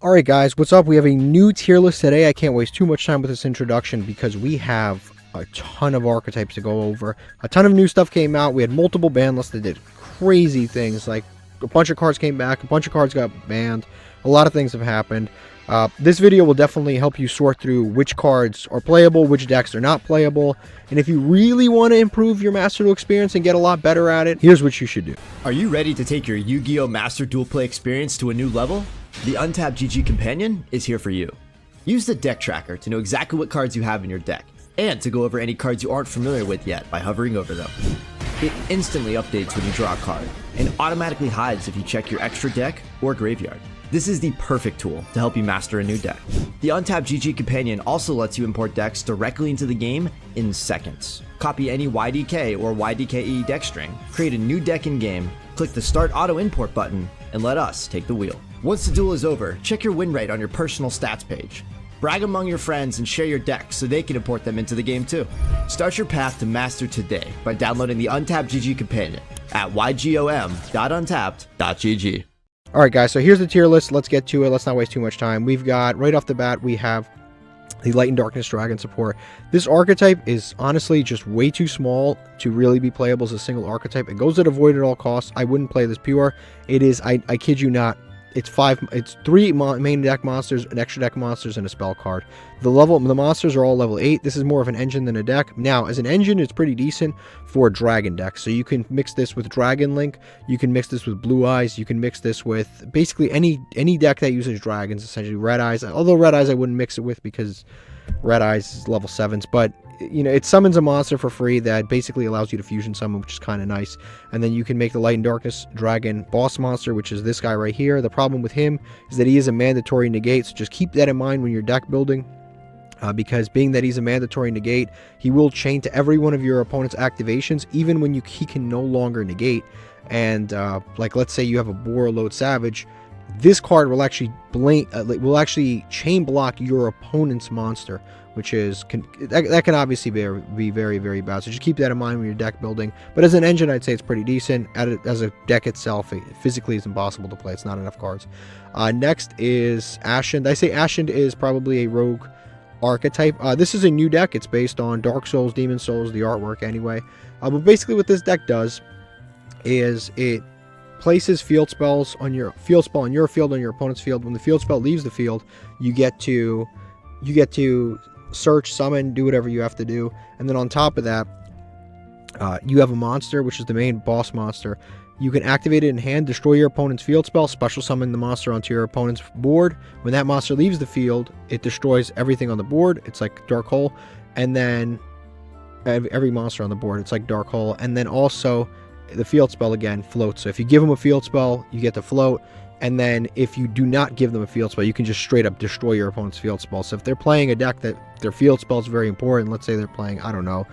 Alright guys, what's up? We have a new tier list today. I can't waste too much time with this introduction because we have a ton of archetypes to go over. A ton of new stuff came out. We had multiple ban lists that did crazy things, like a bunch of cards came back, a bunch of cards got banned, a lot of things have happened. This video will definitely help you sort through which cards are playable, which decks are not playable, and if you really want to improve your Master Duel experience and get a lot better at it, here's what you should do. Are you ready to take your Yu-Gi-Oh! Master Duel play experience to a new level? The Untapped GG Companion is here for you. Use the deck tracker to know exactly what cards you have in your deck, and to go over any cards you aren't familiar with yet by hovering over them. It instantly updates when you draw a card, and automatically hides if you check your extra deck or graveyard. This is the perfect tool to help you master a new deck. The Untapped GG Companion also lets you import decks directly into the game in seconds. Copy any YDK or YDKE deck string, create a new deck in-game, click the Start Auto Import button, and let us take the wheel. Once the duel is over, check your win rate on your personal stats page. Brag among your friends and share your decks so they can import them into the game too. Start your path to master today by downloading the Untapped GG Companion at ygom.untapped.gg. Alright guys, so here's the tier list. Let's get to it. Let's not waste too much time. We've got, right off the bat, we have the Light and Darkness Dragon support. This archetype is honestly just way too small to really be playable as a single archetype. It goes at avoid at all costs. I wouldn't play this pure. It is, I kid you not, it's three main deck monsters, an extra deck monsters, and a spell card. The monsters are all level 8. This is more of an engine than a deck. Now, as an engine, it's pretty decent for a dragon deck. So you can mix this with Dragon Link, you can mix this with Blue Eyes, you can mix this with basically any deck that uses dragons, essentially. Red Eyes, although Red Eyes I wouldn't mix it with because Red Eyes is level 7s, but you know, it summons a monster for free that basically allows you to fusion summon, which is kind of nice. And then you can make the Light and Darkness Dragon boss monster, which is this guy right here. The problem with him is that he is a mandatory negate, so just keep that in mind when you're deck building. Because being that he's a mandatory negate, he will chain to every one of your opponent's activations, even when he can no longer negate. And like, let's say you have a Boar Load Savage, this card will actually chain block your opponent's monster, which is that can obviously be very, very bad. So just keep that in mind when you're deck building. But as an engine, I'd say it's pretty decent. As a deck itself, it physically is impossible to play. It's not enough cards. Next is Ascend. I say Ascend is probably a rogue archetype. This is a new deck. It's based on Dark Souls, Demon Souls, the artwork anyway. But basically what this deck does is it places field spells on your field on your opponent's field. When the field spell leaves the field, you get to search, summon, do whatever you have to do. And then on top of that, you have a monster, which is the main boss monster. You can activate it in hand, destroy your opponent's field spell, special summon the monster onto your opponent's board. When that monster leaves the field, it destroys everything on the board. It's like Dark Hole. And then every monster on the board, it's like Dark Hole. And then also the field spell again floats. So if you give them a field spell, you get to float. And then if you do not give them a field spell, you can just straight up destroy your opponent's field spell. So if they're playing a deck that their field spell is very important, let's say they're playing, I don't know,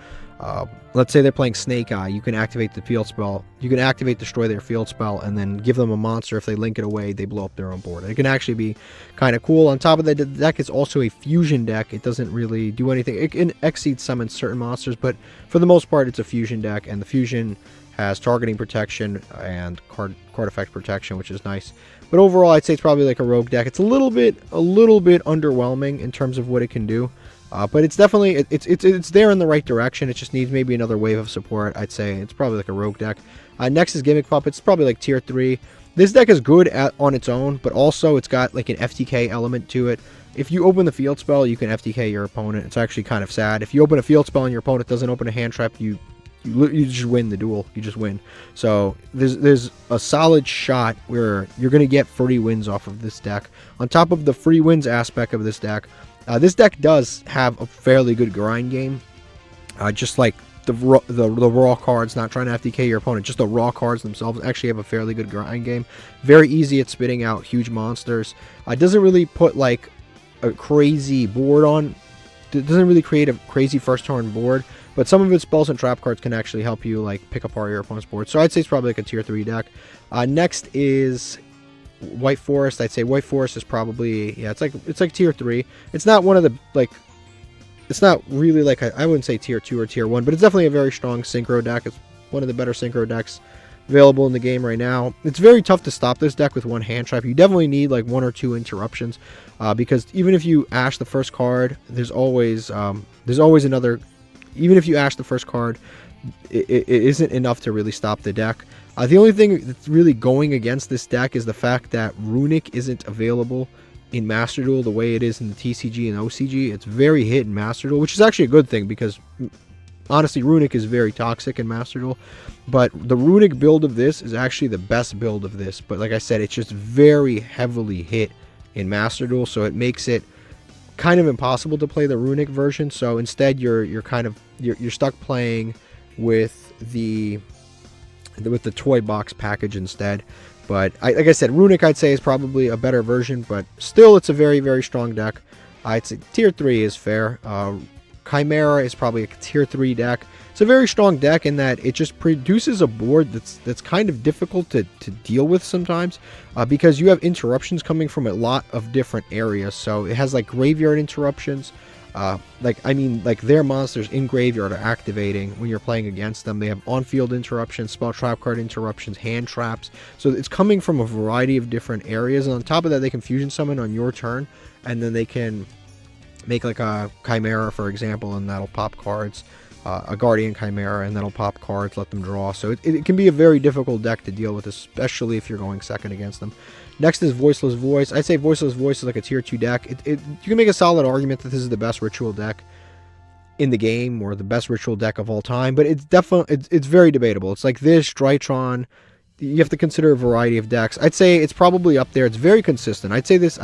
let's say they're playing Snake Eye, you can activate the field spell, you can activate destroy their field spell, and then give them a monster. If they link it away, they blow up their own board. It can actually be kind of cool. On top of that, the deck is also a fusion deck. It doesn't really do anything. It can exceed summon certain monsters, but for the most part, it's a fusion deck, and the fusion has targeting protection and card effect protection, which is nice. But overall, I'd say it's probably like a rogue deck. It's a little bit underwhelming in terms of what it can do. But it's definitely, it's there in the right direction. It just needs maybe another wave of support. I'd say it's probably like a rogue deck. Next is Gimmick Puppets. It's probably like tier 3. This deck is good on its own, but also it's got like an FTK element to it. If you open the field spell, you can FTK your opponent. It's actually kind of sad. If you open a field spell and your opponent doesn't open a hand trap, you just win the duel. You just win. So there's a solid shot where you're going to get free wins off of this deck. On top of the free wins aspect of this deck does have a fairly good grind game. Just like the raw cards, not trying to FTK your opponent, just the raw cards themselves actually have a fairly good grind game. Very easy at spitting out huge monsters. It doesn't really put like a crazy board on. It doesn't really create a crazy first turn board. But some of its spells and trap cards can actually help you like pick apart your opponent's board. So I'd say it's probably like a tier 3 deck. Next is White Forest. I'd say White Forest is probably, yeah, it's like tier 3. It's not one of the like, it's not really like I wouldn't say tier 2 or tier 1, but it's definitely a very strong synchro deck. It's one of the better synchro decks available in the game right now. It's very tough to stop this deck with one hand trap. You definitely need like 1 or 2 interruptions, because even if you ash the first card, there's always another. Even if you ash the first card, it isn't enough to really stop the deck. The only thing that's really going against this deck is the fact that Runic isn't available in Master Duel the way it is in the TCG and OCG. It's very hit in Master Duel, which is actually a good thing, because honestly, Runic is very toxic in Master Duel. But the Runic build of this is actually the best build of this. But like I said, it's just very heavily hit in Master Duel, so it makes it kind of impossible to play the Runic version. So instead, you're stuck playing with the toy box package instead. But like I said, Runic I'd say is probably a better version, but still it's a very, very strong deck. I'd say tier 3 is fair. Chimera is probably a tier 3 deck. It's a very strong deck in that it just produces a board that's kind of difficult to deal with sometimes, because you have interruptions coming from a lot of different areas. So it has like graveyard interruptions. Like their monsters in graveyard are activating when you're playing against them. They have on-field interruptions, spell trap card interruptions, hand traps. So it's coming from a variety of different areas. And on top of that, they can fusion summon on your turn, and then they can make like a Chimera, for example, and that'll pop cards. A Guardian Chimera, and that'll pop cards, let them draw. So it can be a very difficult deck to deal with, especially if you're going second against them. Next is Voiceless Voice. I'd say Voiceless Voice is like a tier 2 deck. You can make a solid argument that this is the best ritual deck in the game, or the best ritual deck of all time, but it's definitely it's very debatable. It's like this, Drytron. You have to consider a variety of decks. I'd say it's probably up there. It's very consistent. I'd say this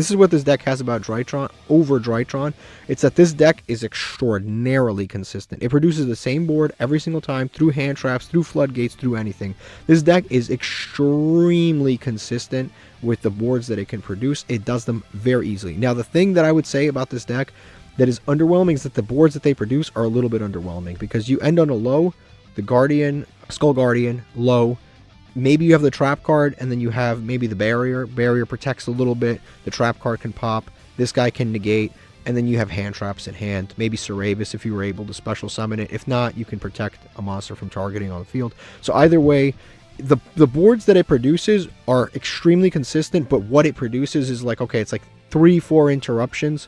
is what this deck has about Drytron over Drytron. It's that this deck is extraordinarily consistent. It produces the same board every single time, through hand traps, through floodgates, through anything. This deck is extremely consistent with the boards that it can produce. It does them very easily. Now, the thing that I would say about this deck that is underwhelming is that the boards that they produce are a little bit underwhelming, because you end on a low, the Guardian, Skull Guardian, low. Maybe you have the trap card, and then you have maybe the barrier. Barrier protects a little bit. The trap card can pop. This guy can negate. And then you have hand traps in hand. Maybe Cerebus if you were able to special summon it. If not, you can protect a monster from targeting on the field. So either way, the boards that it produces are extremely consistent, but what it produces is like, okay, it's like 3-4 interruptions.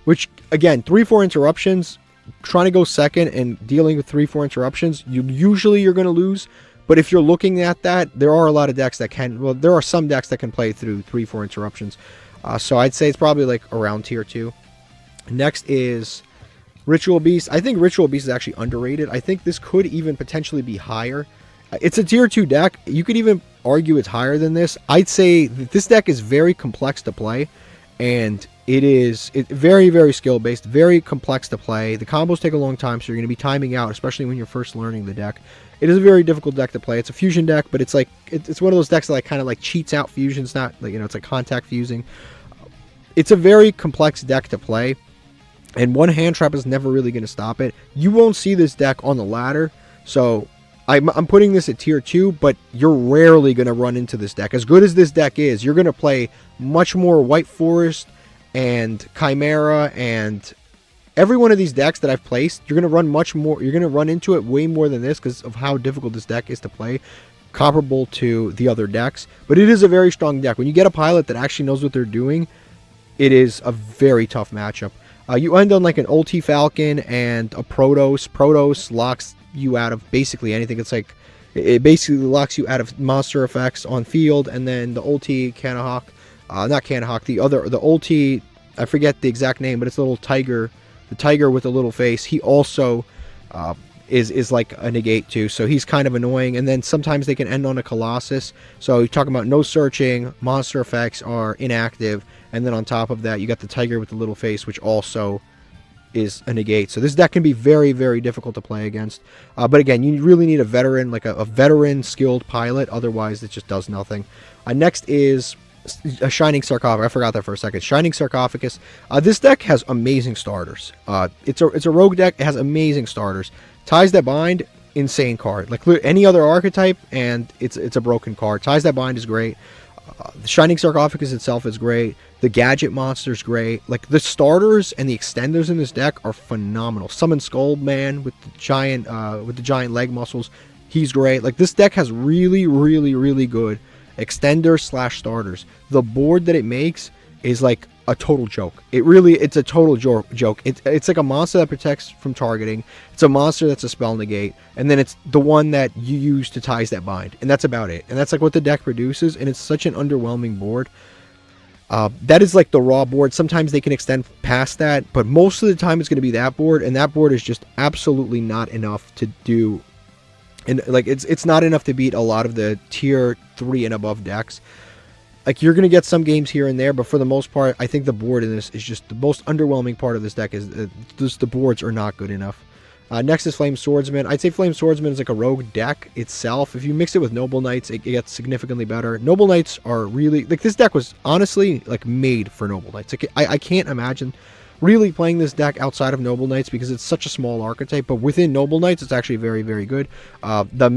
Which, again, 3-4 interruptions, trying to go second and dealing with 3-4 interruptions, you're going to lose. But if you're looking at that, there are a lot of decks that can, well, there are some decks that can play through 3-4 interruptions. So I'd say it's probably like around tier 2. Next is Ritual Beast. I think Ritual Beast is actually underrated. I think this could even potentially be higher. It's a tier 2 deck. You could even argue it's higher than this. I'd say that this deck is very complex to play, and it's very, very skill based, very complex to play. The combos take a long time, so you're going to be timing out, especially when you're first learning the deck. It is a very difficult deck to play. It's a fusion deck, but it's like it's one of those decks that like kind of like cheats out fusions. Not like, it's like contact fusing. It's a very complex deck to play, and one hand trap is never really going to stop it. You won't see this deck on the ladder, so I'm putting this at tier 2, but you're rarely going to run into this deck. As good as this deck is, you're going to play much more White Forest and Chimera and every one of these decks that I've placed. You're going to run much more. You're going to run into it way more than this because of how difficult this deck is to play, comparable to the other decks. But it is a very strong deck. When you get a pilot that actually knows what they're doing, it is a very tough matchup. You end on like an Ulti Falcon and a Protoss. Protoss locks you out of basically anything. It's like it basically locks you out of monster effects on field, and then the Ulti Canahawk, not Canahawk, the Ulti, I forget the exact name, but it's a little tiger, the tiger with a little face. He also is like a negate too, so he's kind of annoying. And then sometimes they can end on a Colossus. So you're talking about no searching, monster effects are inactive, and then on top of that you got the tiger with the little face, which also is a negate. So this deck can be very, very difficult to play against. But again, you really need a veteran, like a veteran skilled pilot. Otherwise, it just does nothing. Next is a Shining Sarcophagus. I forgot that for a second. Shining Sarcophagus. This deck has amazing starters. It's a rogue deck. It has amazing starters. Ties That Bind, insane card. Like any other archetype, and it's a broken card. Ties That Bind is great. The Shining Sarcophagus itself is great. The Gadget monster is great. Like the starters and the extenders in this deck are phenomenal. Summon Skull Man with the giant leg muscles, He's great. Like, this deck has really, really, really good extenders / starters. The board that it makes is like a total joke. It's a total joke. It's like a monster that protects from targeting. It's a monster that's a spell negate, and then it's the one that you use to ties that bind, and that's about it. And that's like what the deck produces, and it's such an underwhelming board. That is like the raw board. Sometimes they can extend past that, but most of the time it's going to be that board, and that board is just absolutely not enough to do. And like it's not enough to beat a lot of the tier 3 and above decks. Like, you're going to get some games here and there, but for the most part, I think the board in this is just the most underwhelming part of this deck. Is just the boards are not good enough. Next is Flame Swordsman. I'd say Flame Swordsman is like a rogue deck itself. If you mix it with Noble Knights, it gets significantly better. Noble Knights are really, like, this deck was honestly like made for Noble Knights. Like, I can't imagine really playing this deck outside of Noble Knights because it's such a small archetype, but within Noble Knights it's actually very, very good. The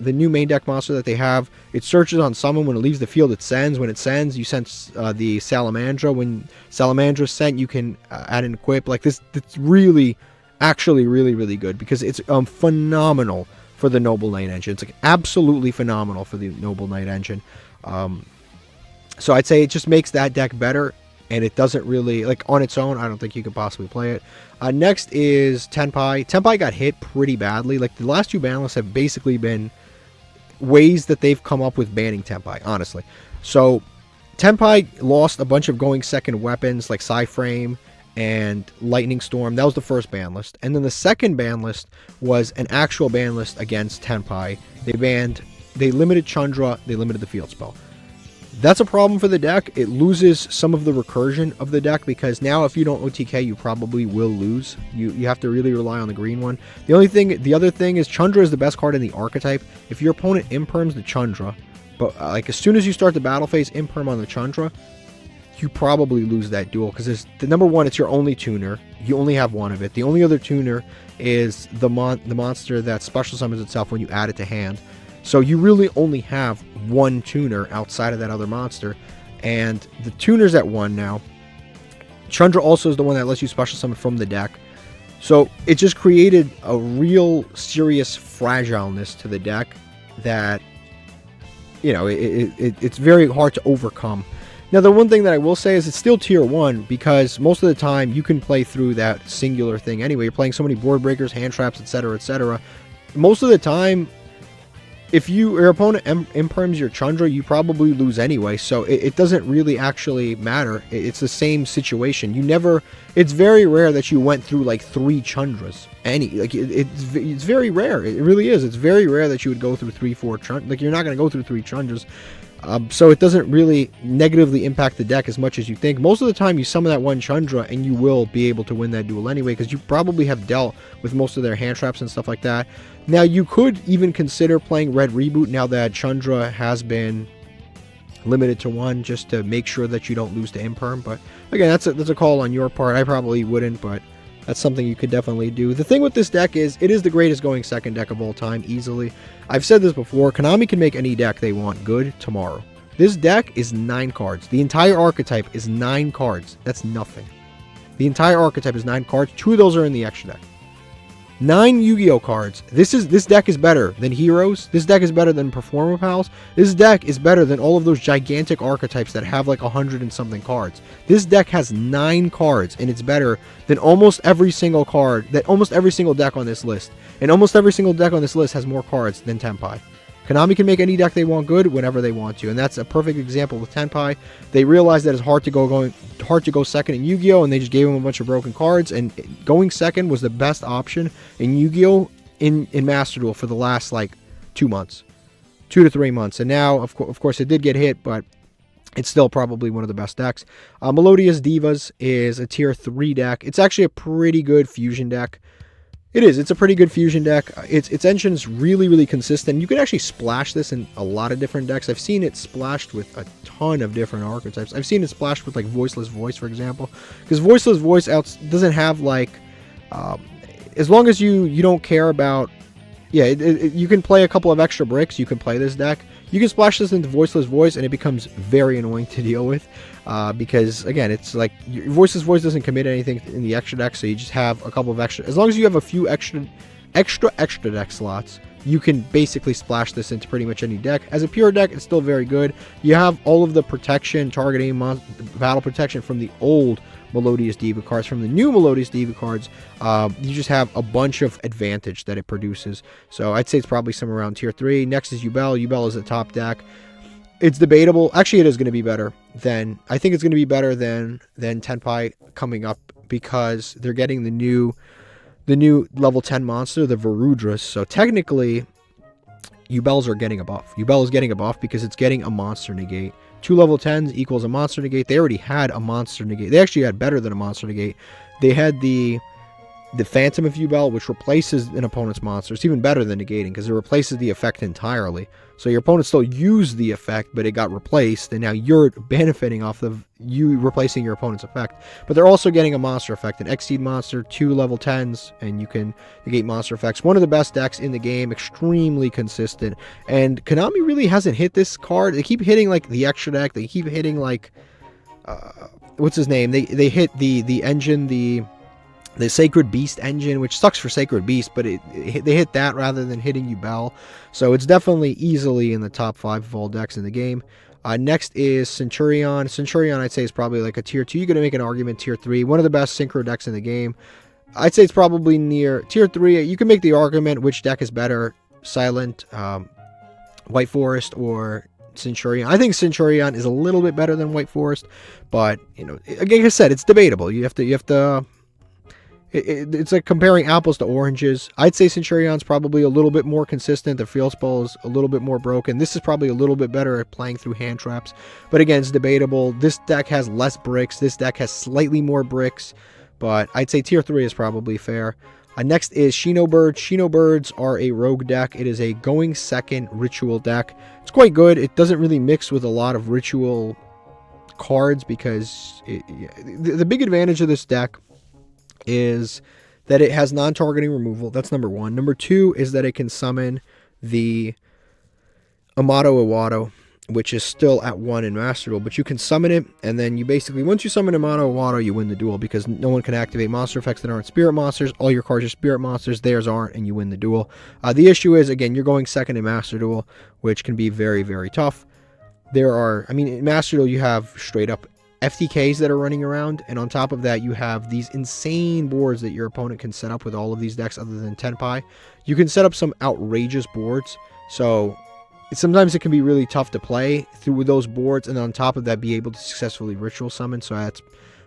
new main deck monster that they have, it searches on summon. When it leaves the field, it sends. When it sends, you send the Salamandra. When Salamandra's sent, you can add an equip. Like, this, it's really, actually really, really good because it's phenomenal for the Noble Knight engine. It's like absolutely phenomenal for the Noble Knight engine. So I'd say it just makes that deck better. And it doesn't really, like, on its own, I don't think you could possibly play it. Next is Tenpai. Tenpai got hit pretty badly. Like, the last 2 ban lists have basically been ways that they've come up with banning Tenpai, honestly. So, Tenpai lost a bunch of going second weapons, like Psy-Frame and Lightning Storm. That was the first ban list. And then the second ban list was an actual ban list against Tenpai. They limited Chandra, they limited the field spell. That's a problem for the deck. It loses some of the recursion of the deck because now if you don't OTK, you probably will lose. You have to really rely on the green one. The other thing is Chandra is the best card in the archetype. If your opponent imperms the Chandra, but like as soon as you start the battle phase, imperm on the Chandra, you probably lose that duel because the number one, it's your only tuner. You only have one of it. The only other tuner is the monster that special summons itself when you add it to hand. So you really only have one tuner outside of that other monster, and the tuner's at 1 now. Chandra also is the one that lets you special summon from the deck. So it just created a real serious fragileness to the deck that, you know, it's very hard to overcome. Now, the one thing that I will say is it's still tier 1 because most of the time you can play through that singular thing anyway. You're playing so many board breakers, hand traps, etc., etc. Most of the time, if your opponent imperms your Chandra, you probably lose anyway, so it doesn't really actually matter. It's the same situation. It's very rare that you went through like 3 Chandras. It's very rare. It really is. It's very rare that you would go through 3-4 Chandras. Like, you're not going to go through 3 Chandras. So it doesn't really negatively impact the deck as much as you think. Most of the time you summon that 1 Chandra and you will be able to win that duel anyway because you probably have dealt with most of their hand traps and stuff like that. Now, you could even consider playing Red Reboot now that Chandra has been limited to 1 just to make sure that you don't lose to Imperm. But again, that's a call on your part. I probably wouldn't, but that's something you could definitely do. The thing with this deck is it is the greatest going second deck of all time, easily. I've said this before, Konami can make any deck they want good tomorrow. This deck is 9 cards. The entire archetype is 9 cards. That's nothing. The entire archetype is 9 cards. 2 of those are in the extra deck. 9 Yu-Gi-Oh cards. This deck is better than Heroes. This deck is better than Performer Pals. This deck is better than all of those gigantic archetypes that have like 100 and something cards. This deck has 9 cards, and it's better than almost every single deck on this list. And almost every single deck on this list has more cards than Tenpai. Konami can make any deck they want good whenever they want to, and that's a perfect example with Tenpai. They realized that it's hard to go second in Yu-Gi-Oh, and they just gave him a bunch of broken cards, and going second was the best option in Yu-Gi-Oh in Master Duel for the last like 2 months, 2 to 3 months, and now of course it did get hit, but it's still probably one of the best decks. Melodious Divas is a tier 3 deck. It's actually a pretty good fusion deck. It is. It's a pretty good fusion deck. Its engine's really, really consistent. You can actually splash this in a lot of different decks. I've seen it splashed with a ton of different archetypes. I've seen it splashed with like Voiceless Voice, for example. Because Voiceless Voice doesn't have like... as long as you don't care about... Yeah, you can play a couple of extra bricks. You can play this deck. You can splash this into Voiceless Voice, and it becomes very annoying to deal with. Because, again, it's like, Voiceless Voice doesn't commit anything in the extra deck, so you just have a couple of extra... As long as you have a few extra deck slots, you can basically splash this into pretty much any deck. As a pure deck, it's still very good. You have all of the protection, targeting, battle protection from the old Melodious Diva cards. From the new Melodious Diva cards, you just have a bunch of advantage that it produces. So I'd say it's probably somewhere around tier 3. Next is Yubel. Yubel is a top deck. It's debatable. Actually, it is going to be better than... I think it's going to be better than Tenpai coming up, because they're getting the new level 10 monster, the Varudras. So technically, Yubels are getting a buff. Yubel is getting a buff because it's getting a monster negate. 2 level 10s equals a monster negate. They already had a monster negate. They actually had better than a monster negate. They had the Phantom of Yubel, which replaces an opponent's monster. It's even better than negating because it replaces the effect entirely. So your opponent still used the effect, but it got replaced, and now you're benefiting off of you replacing your opponent's effect. But they're also getting a monster effect, an Exceed monster, 2 level 10s, and you can negate monster effects. One of the best decks in the game, extremely consistent. And Konami really hasn't hit this card. They keep hitting like the extra deck. They keep hitting like what's his name? They hit the engine, the Sacred Beast engine, which sucks for Sacred Beast, but they hit that rather than hitting Yubel. So it's definitely easily in the top 5 of all decks in the game. Next is Centurion. Centurion, I'd say, is probably like a tier 2. You're going to make an argument tier 3. One of the best synchro decks in the game. I'd say it's probably near tier 3. You can make the argument which deck is better, Silent, White Forest, or Centurion. I think Centurion is a little bit better than White Forest, but, you know, like I said, it's debatable. You have to it's like comparing apples to oranges. I'd say Centurion's probably a little bit more consistent. The field spell is a little bit more broken. This is probably a little bit better at playing through hand traps. But again, it's debatable. This deck has less bricks. This deck has slightly more bricks. But I'd say tier 3 is probably fair. Next is Shino Birds. Shino Birds are a rogue deck. It is a going second ritual deck. It's quite good. It doesn't really mix with a lot of ritual cards because the big advantage of this deck is that it has non-targeting removal. That's number 1. Number 2 is that it can summon the Amato Iwado, which is still at 1 in Master Duel, but you can summon it, and then you basically, once you summon Amato Iwado, you win the duel, because no one can activate monster effects that aren't spirit monsters. All your cards are spirit monsters, theirs aren't, and you win the duel. The issue is, again, you're going second in Master Duel, which can be very, very tough. In Master Duel, you have straight up FTKs that are running around, and on top of that you have these insane boards that your opponent can set up with all of these decks other than Tenpai. You can set up some outrageous boards, so sometimes it can be really tough to play through those boards, and on top of that be able to successfully ritual summon. So that's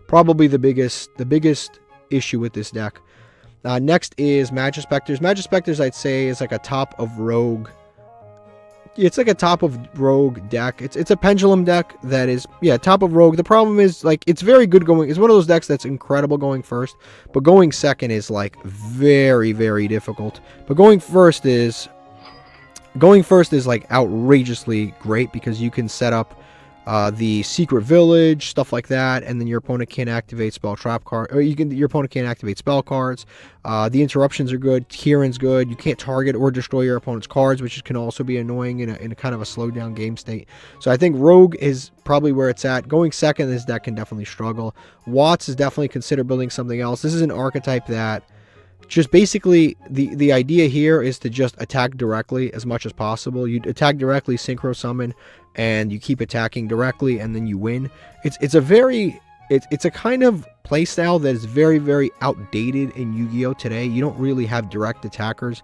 probably the biggest issue with this deck. Next is Magispectors. Magispectors, I'd say, is like a top of rogue. It's like a top of rogue deck. It's a pendulum deck that is, top of rogue. The problem is, like, it's very good going. It's one of those decks that's incredible going first, but going second is like very, very difficult. But going first is like outrageously great because you can set up the secret village, stuff like that, and then your opponent can't activate spell trap card, or your opponent can't activate spell cards. The interruptions are good. Kieran's good. You can't target or destroy your opponent's cards, which can also be annoying in a kind of a slowed down game state. So I think Rogue is probably where it's at. Going second, this deck can definitely struggle. Watts is definitely consider building something else. This is an archetype that just basically the idea here is to just attack directly as much as possible. You attack directly, synchro summon, and you keep attacking directly, and then you win. It's a kind of playstyle that is very, very outdated in Yu-Gi-Oh! Today. You don't really have direct attackers.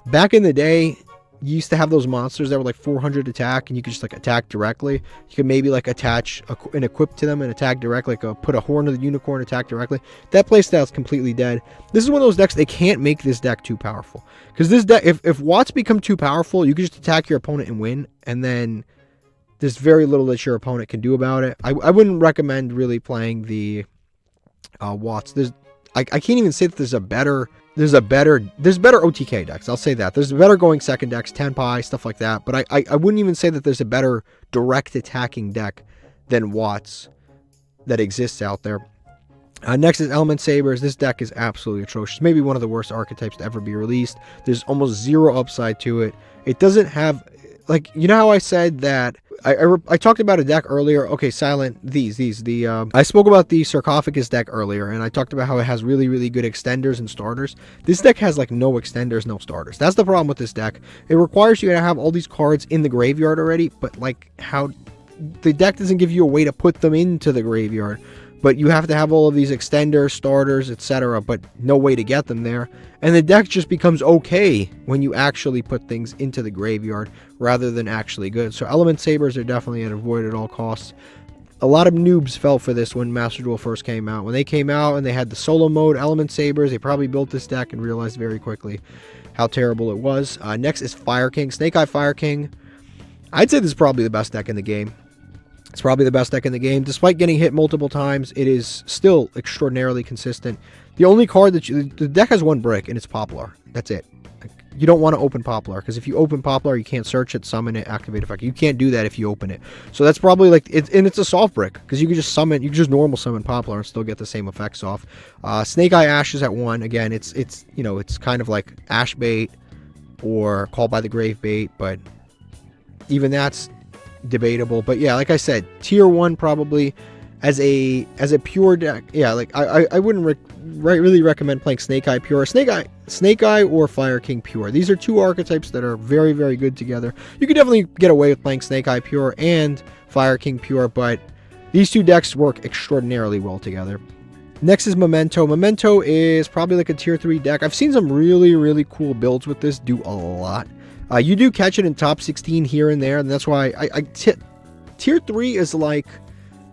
Back in the day, you used to have those monsters that were like 400 attack, and you could just like attack directly. You could maybe like attach an equip to them and attack directly, like put a Horn of the Unicorn, attack directly. That playstyle is completely dead. This is one of those decks, they can't make this deck too powerful. Because this deck, if Watts become too powerful, you can just attack your opponent and win, and then there's very little that your opponent can do about it. I wouldn't recommend really playing the Watts. I can't even say that there's better OTK decks. I'll say that. There's better going second decks, Tenpai, stuff like that. But I wouldn't even say that there's a better direct attacking deck than Watts that exists out there. Next is Element Sabers. This deck is absolutely atrocious. Maybe one of the worst archetypes to ever be released. There's almost zero upside to it. It doesn't have, like, you know how I said that I talked about a deck earlier. Okay, Silent, I spoke about the Sarcophagus deck earlier, and I talked about how it has really, really good extenders and starters. This deck has like no extenders, no starters. That's the problem with this deck. It requires you to have all these cards in the graveyard already, but like how the deck doesn't give you a way to put them into the graveyard. But you have to have all of these extenders, starters, etc., but no way to get them there. And the deck just becomes okay when you actually put things into the graveyard rather than actually good. So Element Sabers are definitely an avoid at all costs. A lot of noobs fell for this when Master Duel first came out. When they came out and they had the solo mode, Element Sabers, they probably built this deck and realized very quickly how terrible it was. Next is Fire King. Snake Eye Fire King. I'd say this is probably the best deck in the game. It's probably the best deck in the game. Despite getting hit multiple times, it is still extraordinarily consistent. The only card that the deck has one brick, and it's Poplar. That's it. Like, you don't want to open Poplar, because if you open Poplar, you can't search it, summon it, activate effect. You can't do that if you open it. So that's probably like, it's a soft brick, because you can just summon, you can just normal summon Poplar and still get the same effects off. Snake Eye Ash is at 1. Again, it's you know, it's kind of like Ash Bait or Call by the Grave Bait, but even that's debatable. But yeah, like I said, tier 1 probably as a pure deck. Yeah, like I wouldn't really recommend playing Snake Eye pure. Snake Eye or Fire King pure. These are two archetypes that are very, very good together. You could definitely get away with playing Snake Eye pure and Fire King pure, but these two decks work extraordinarily well together. Next is Memento. Memento is probably like a tier 3 deck. I've seen some really, really cool builds with this do a lot. You do catch it in top 16 here and there, and that's why tier 3 is like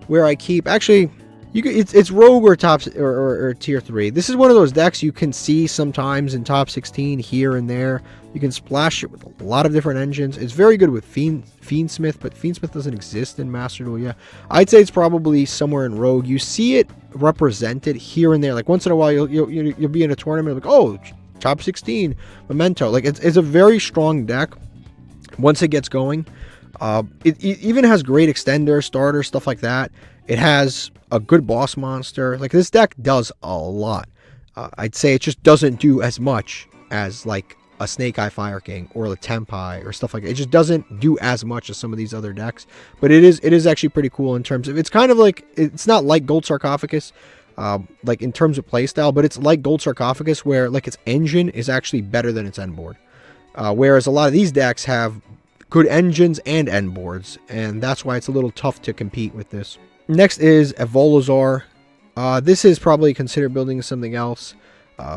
where I keep. Actually, it's rogue or top or tier 3. This is one of those decks you can see sometimes in top 16 here and there. You can splash it with a lot of different engines. It's very good with Fiendsmith, but Fiendsmith doesn't exist in Master Duel. Yeah, I'd say it's probably somewhere in rogue. You see it represented here and there. Like once in a while, you'll be in a tournament like, oh, top 16 Memento. Like it's a very strong deck once it gets going. It even has great extender, starter, stuff like that. It has a good boss monster. Like this deck does a lot. I'd say it just doesn't do as much as like a Snake Eye Fire King or a Tempai or stuff like that. It just doesn't do as much as some of these other decks. But it is actually pretty cool in terms of, it's kind of like, it's not like Gold Sarcophagus, like in terms of playstyle, but it's like Gold Sarcophagus where like its engine is actually better than its end board. Whereas a lot of these decks have good engines and end boards, and that's why it's a little tough to compete with this. Next is Evolazar. This is probably considered building something else.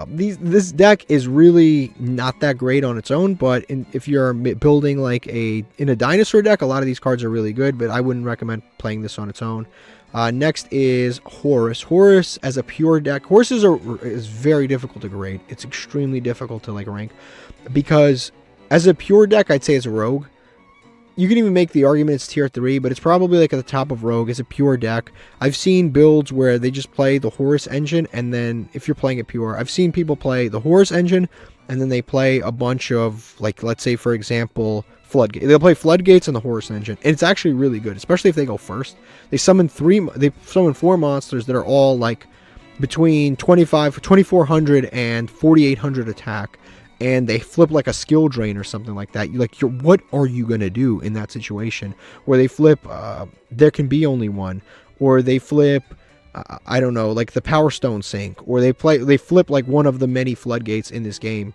This deck is really not that great on its own, but if you're building like in a dinosaur deck, a lot of these cards are really good, but I wouldn't recommend playing this on its own. Next is Horus. Horus as a pure deck. Horus is very difficult to grade. It's extremely difficult to like rank, because as a pure deck, I'd say it's a rogue. You can even make the argument it's tier 3, but it's probably like at the top of rogue. It's a pure deck. I've seen builds where they just play the Horus engine, and then if you're playing it pure, I've seen people play the Horus engine, and then they play a bunch of, like, let's say, for example, Floodgate. They'll play Floodgates and the Horus engine, and it's actually really good, especially if they go first. They summon 4 monsters that are all, like, between 2400 and 4800 attack, and they flip like a skill drain or something like that. What are you gonna do in that situation where they flip there can be only one, or they flip I don't know, like the Power Stone Sink, or they flip like one of the many floodgates in this game,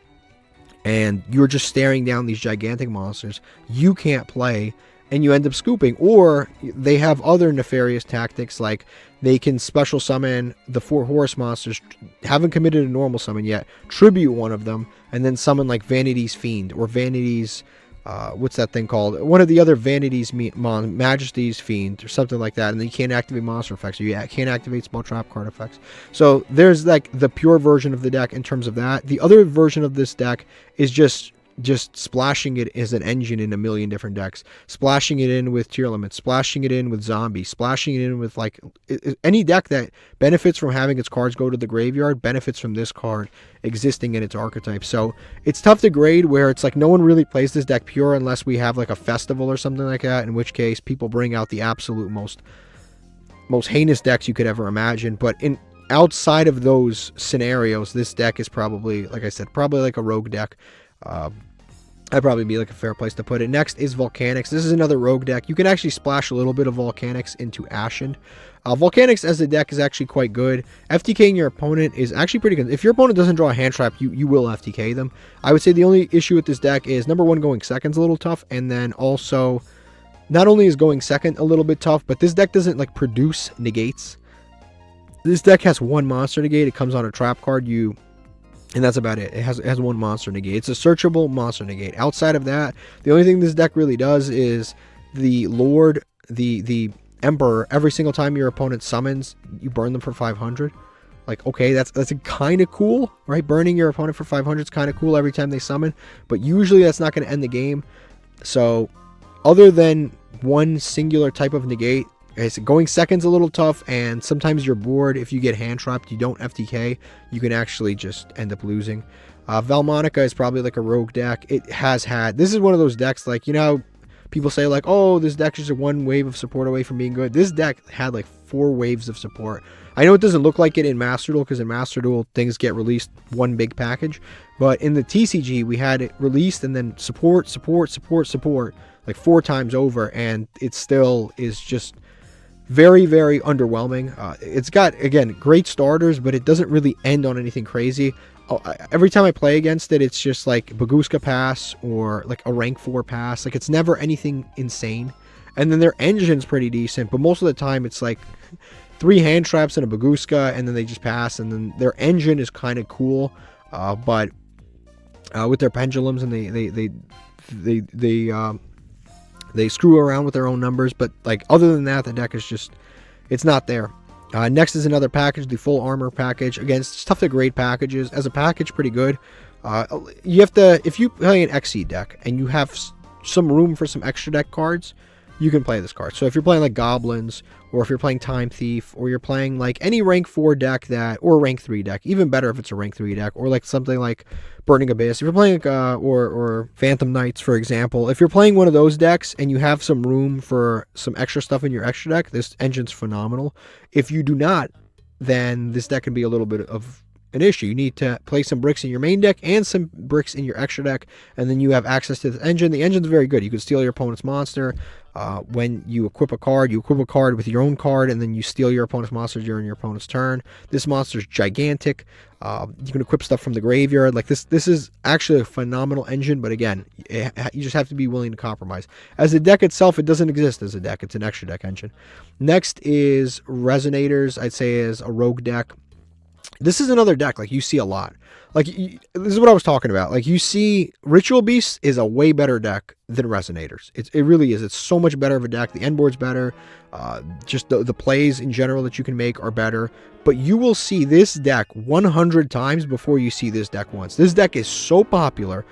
and you're just staring down these gigantic monsters you can't play, and you end up scooping. Or they have other nefarious tactics, like they can special summon the 4 Horus monsters, haven't committed a normal summon yet, tribute one of them, and then summon like Vanity's Fiend, or Vanity's, what's that thing called? One of the other Vanity's Majesty's Fiend, or something like that, and then you can't activate monster effects, or you can't activate spell trap card effects. So there's like the pure version of the deck in terms of that. The other version of this deck is just splashing it as an engine in a million different decks, splashing it in with tier limits, splashing it in with zombies, splashing it in with like any deck that benefits from having its cards go to the graveyard benefits from this card existing in its archetype. So it's tough to grade, where it's like no one really plays this deck pure unless we have like a festival or something like that, in which case people bring out the absolute most heinous decks you could ever imagine. But outside of those scenarios, this deck is probably, like I said, probably like a rogue deck. That'd probably be like a fair place to put it. Next is Volcanics. This is another rogue deck. You can actually splash a little bit of Volcanics into Ashen. Volcanics as a deck is actually quite good. FTKing your opponent is actually pretty good. If your opponent doesn't draw a hand trap, you will FTK them. I would say the only issue with this deck is, number one, going second's a little tough, and then also, not only is going second a little bit tough, but this deck doesn't like produce negates. This deck has one monster negate. It comes on a trap card. And that's about it. It has one monster negate. It's a searchable monster negate. Outside of that, the only thing this deck really does is the Lord, the Emperor. Every single time your opponent summons, you burn them for 500. Like, okay, that's kind of cool, right? Burning your opponent for 500 is kind of cool every time they summon, but usually that's not going to end the game. So, other than one singular type of negate, going second's a little tough, and sometimes you're bored. If you get hand trapped, you don't FTK, you can actually just end up losing. Valmonica is probably like a rogue deck. This is one of those decks, like, you know, people say like, oh, this deck is just one wave of support away from being good. This deck had like 4 waves of support. I know it doesn't look like it in Master Duel, because in Master Duel things get released one big package, but in the TCG we had it released and then support like 4 times over, and it still is just very, very underwhelming. It's got, again, great starters, but it doesn't really end on anything crazy. Every time I play against it, it's just like Baguska pass or like a rank 4 pass. Like, it's never anything insane. And then their engine's pretty decent, but most of the time it's like 3 hand traps and a Baguska, and then they just pass. And then their engine is kind of cool, but with their pendulums, and they screw around with their own numbers, but like other than that, the deck is just, it's not there. Next is another package, the full armor package. Again, it's tough to grade packages. As a package, pretty good. You have to, if you play an Xseed deck and you have some room for some extra deck cards, you can play this card. So if you're playing like Goblins, or if you're playing Time Thief, or you're playing like any rank 4 deck or rank 3 deck, even better if it's a rank 3 deck, or like something like Burning Abyss, if you're playing or Phantom Knights, for example, if you're playing one of those decks and you have some room for some extra stuff in your extra deck, this engine's phenomenal. If you do not, then this deck can be a little bit of an issue. You need to play some bricks in your main deck and some bricks in your extra deck, and then you have access to the engine. The engine's very good. You can steal your opponent's monster. When you equip a card with your own card, and then you steal your opponent's monster during your opponent's turn. This monster's gigantic. You can equip stuff from the graveyard. Like, this is actually a phenomenal engine, but again, you just have to be willing to compromise. As a deck itself, it doesn't exist as a deck. It's an extra deck engine. Next is Resonators. I'd say is a rogue deck. This is another deck like you see a lot. Like, this is what I was talking about. Like, you see Ritual Beast is a way better deck than Resonators. It really is. It's so much better of a deck. The end board's better. Just the plays in general that you can make are better. But you will see this deck 100 times before you see this deck once. This deck is so popular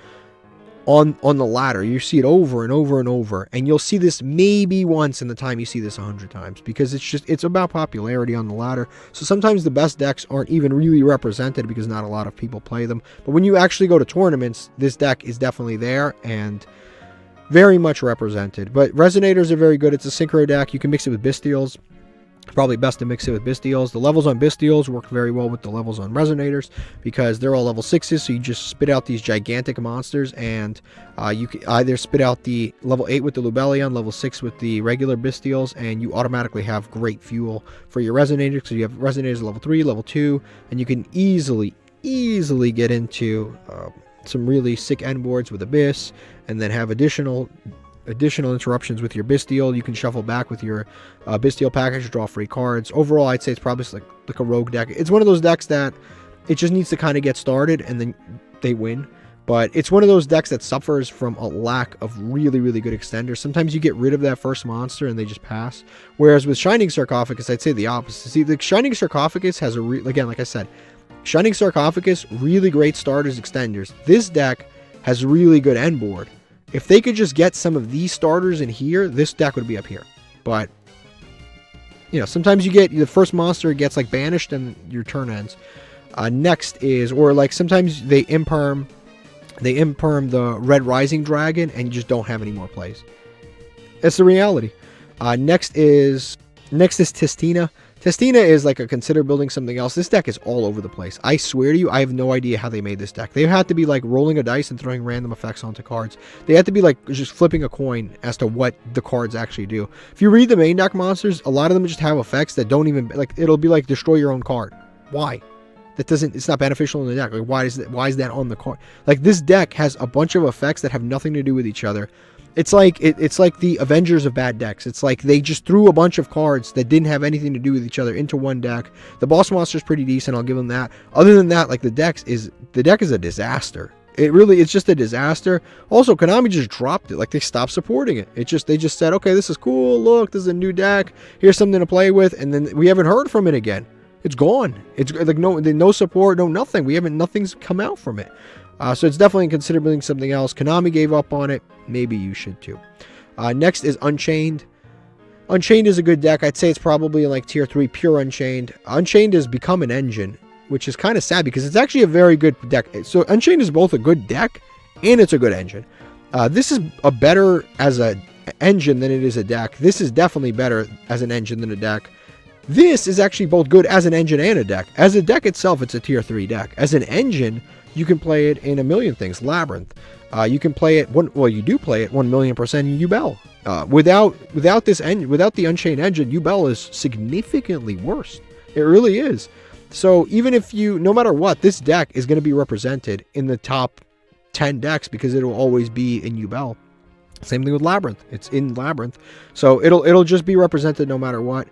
on the ladder. You see it over and over and over, and you'll see this maybe once in the time you see this 100 times, because it's about popularity on the ladder. So sometimes the best decks aren't even really represented because not a lot of people play them. But when you actually go to tournaments, this deck is definitely there and very much represented. But Resonators are very good. It's a synchro deck. You can mix it with Bystials. Probably best to mix it with Bystials. The levels on Bystials work very well with the levels on Resonators because they're all level 6s, so you just spit out these gigantic monsters, and you can either spit out the level 8 with the Lubellion, level 6 with the regular Bystials, and you automatically have great fuel for your Resonators. So you have Resonators level 3, level 2, and you can easily get into some really sick end boards with Abyss, and then have additional interruptions with your Bystial. You can shuffle back with your Bystial package, draw free cards. Overall, I'd say it's probably like a rogue deck. It's one of those decks that it just needs to kind of get started and then they win. But it's one of those decks that suffers from a lack of really, really good extenders. Sometimes you get rid of that first monster and they just pass. Whereas with Shining Sarcophagus, I'd say the opposite. See, the Shining Sarcophagus has again, like I said, Shining Sarcophagus, really great starters, extenders. This deck has really good end board. If they could just get some of these starters in here, this deck would be up here. But, you know, sometimes you get the first monster gets like banished and your turn ends. Next is, or like sometimes they imperm the Red Rising Dragon and you just don't have any more plays. It's the reality. Next is Tistina. Testina is like a consider building something else. This deck is all over the place. I swear to you, I have no idea how they made this deck. They had to be like rolling a dice and throwing random effects onto cards. They had to be like just flipping a coin as to what the cards actually do. If you read the main deck monsters, a lot of them just have effects that don't even, like, it'll be like destroy your own card. Why? That doesn't, it's not beneficial in the deck. Like, why is that on the card? Like, this deck has a bunch of effects that have nothing to do with each other. It's like it's like the Avengers of bad decks. It's like they just threw a bunch of cards that didn't have anything to do with each other into one deck. The boss monster is pretty decent, I'll give them that. Other than that, like the deck is a disaster. It's just a disaster. Also, Konami just dropped it. Like, they stopped supporting it. They just said, okay, this is cool. Look, this is a new deck. Here's something to play with, and then we haven't heard from it again. It's gone. It's like no support, no nothing. Nothing's come out from it. So it's definitely considered building something else. Konami gave up on it. Maybe you should too. Next is Unchained. Unchained is a good deck. I'd say it's probably like tier 3 pure Unchained. Unchained has become an engine, which is kind of sad because it's actually a very good deck. So Unchained is both a good deck and it's a good engine. This is a better as an engine than it is a deck. This is definitely better as an engine than a deck. This is actually both good as an engine and a deck. As a deck itself, it's a tier 3 deck. As an engine, you can play it in a million things. Labyrinth. You can play it you do play it 1,000,000% in Yubel. Without the Unchained engine, Yubel is significantly worse. It really is. So even if no matter what, this deck is going to be represented in the top 10 decks because it will always be in Yubel. Same thing with Labyrinth. It's in Labyrinth. So it'll just be represented no matter what.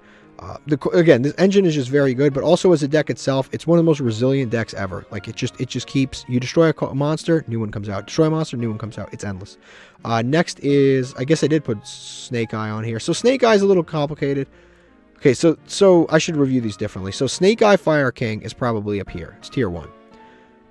Again, this engine is just very good, but also as a deck itself, it's one of the most resilient decks ever. Like, it just keeps, you destroy a monster, new one comes out. Destroy a monster, new one comes out. It's endless. Next is, I guess I did put Snake Eye on here. So Snake Eye is a little complicated. Okay, so I should review these differently. So Snake Eye Fire King is probably up here. It's tier 1.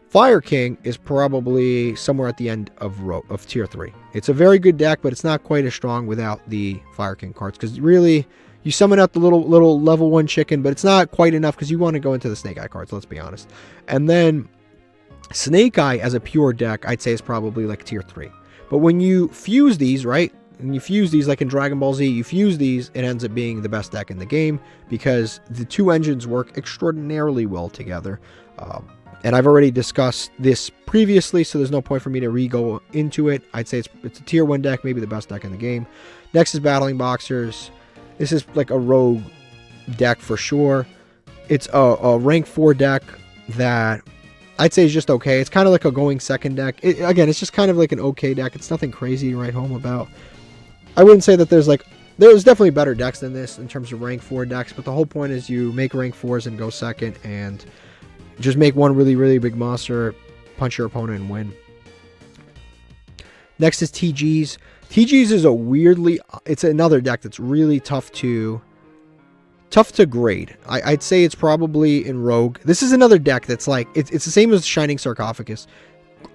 Fire King is probably somewhere at the end of tier 3. It's a very good deck, but it's not quite as strong without the Fire King cards, because really, you summon out the little level 1 chicken, but it's not quite enough because you want to go into the Snake Eye cards, let's be honest. And then Snake Eye as a pure deck, I'd say is probably like tier 3. But when you fuse these, right? And you fuse these like in Dragon Ball Z, you fuse these, it ends up being the best deck in the game because the two engines work extraordinarily well together. And I've already discussed this previously, so there's no point for me to go into it. I'd say it's a tier 1 deck, maybe the best deck in the game. Next is Battling Boxers. This is like a rogue deck for sure. It's a rank 4 deck that I'd say is just okay. It's kind of like a going second deck. Again, it's just kind of like an okay deck. It's nothing crazy to write home about. I wouldn't say that there's definitely better decks than this in terms of rank 4 decks, but the whole point is you make rank 4s and go second and just make one really, really big monster, punch your opponent and win. Next is TGs. TGs is it's another deck that's really tough to grade. I'd say it's probably in Rogue. This is another deck that's like, it's the same as Shining Sarcophagus.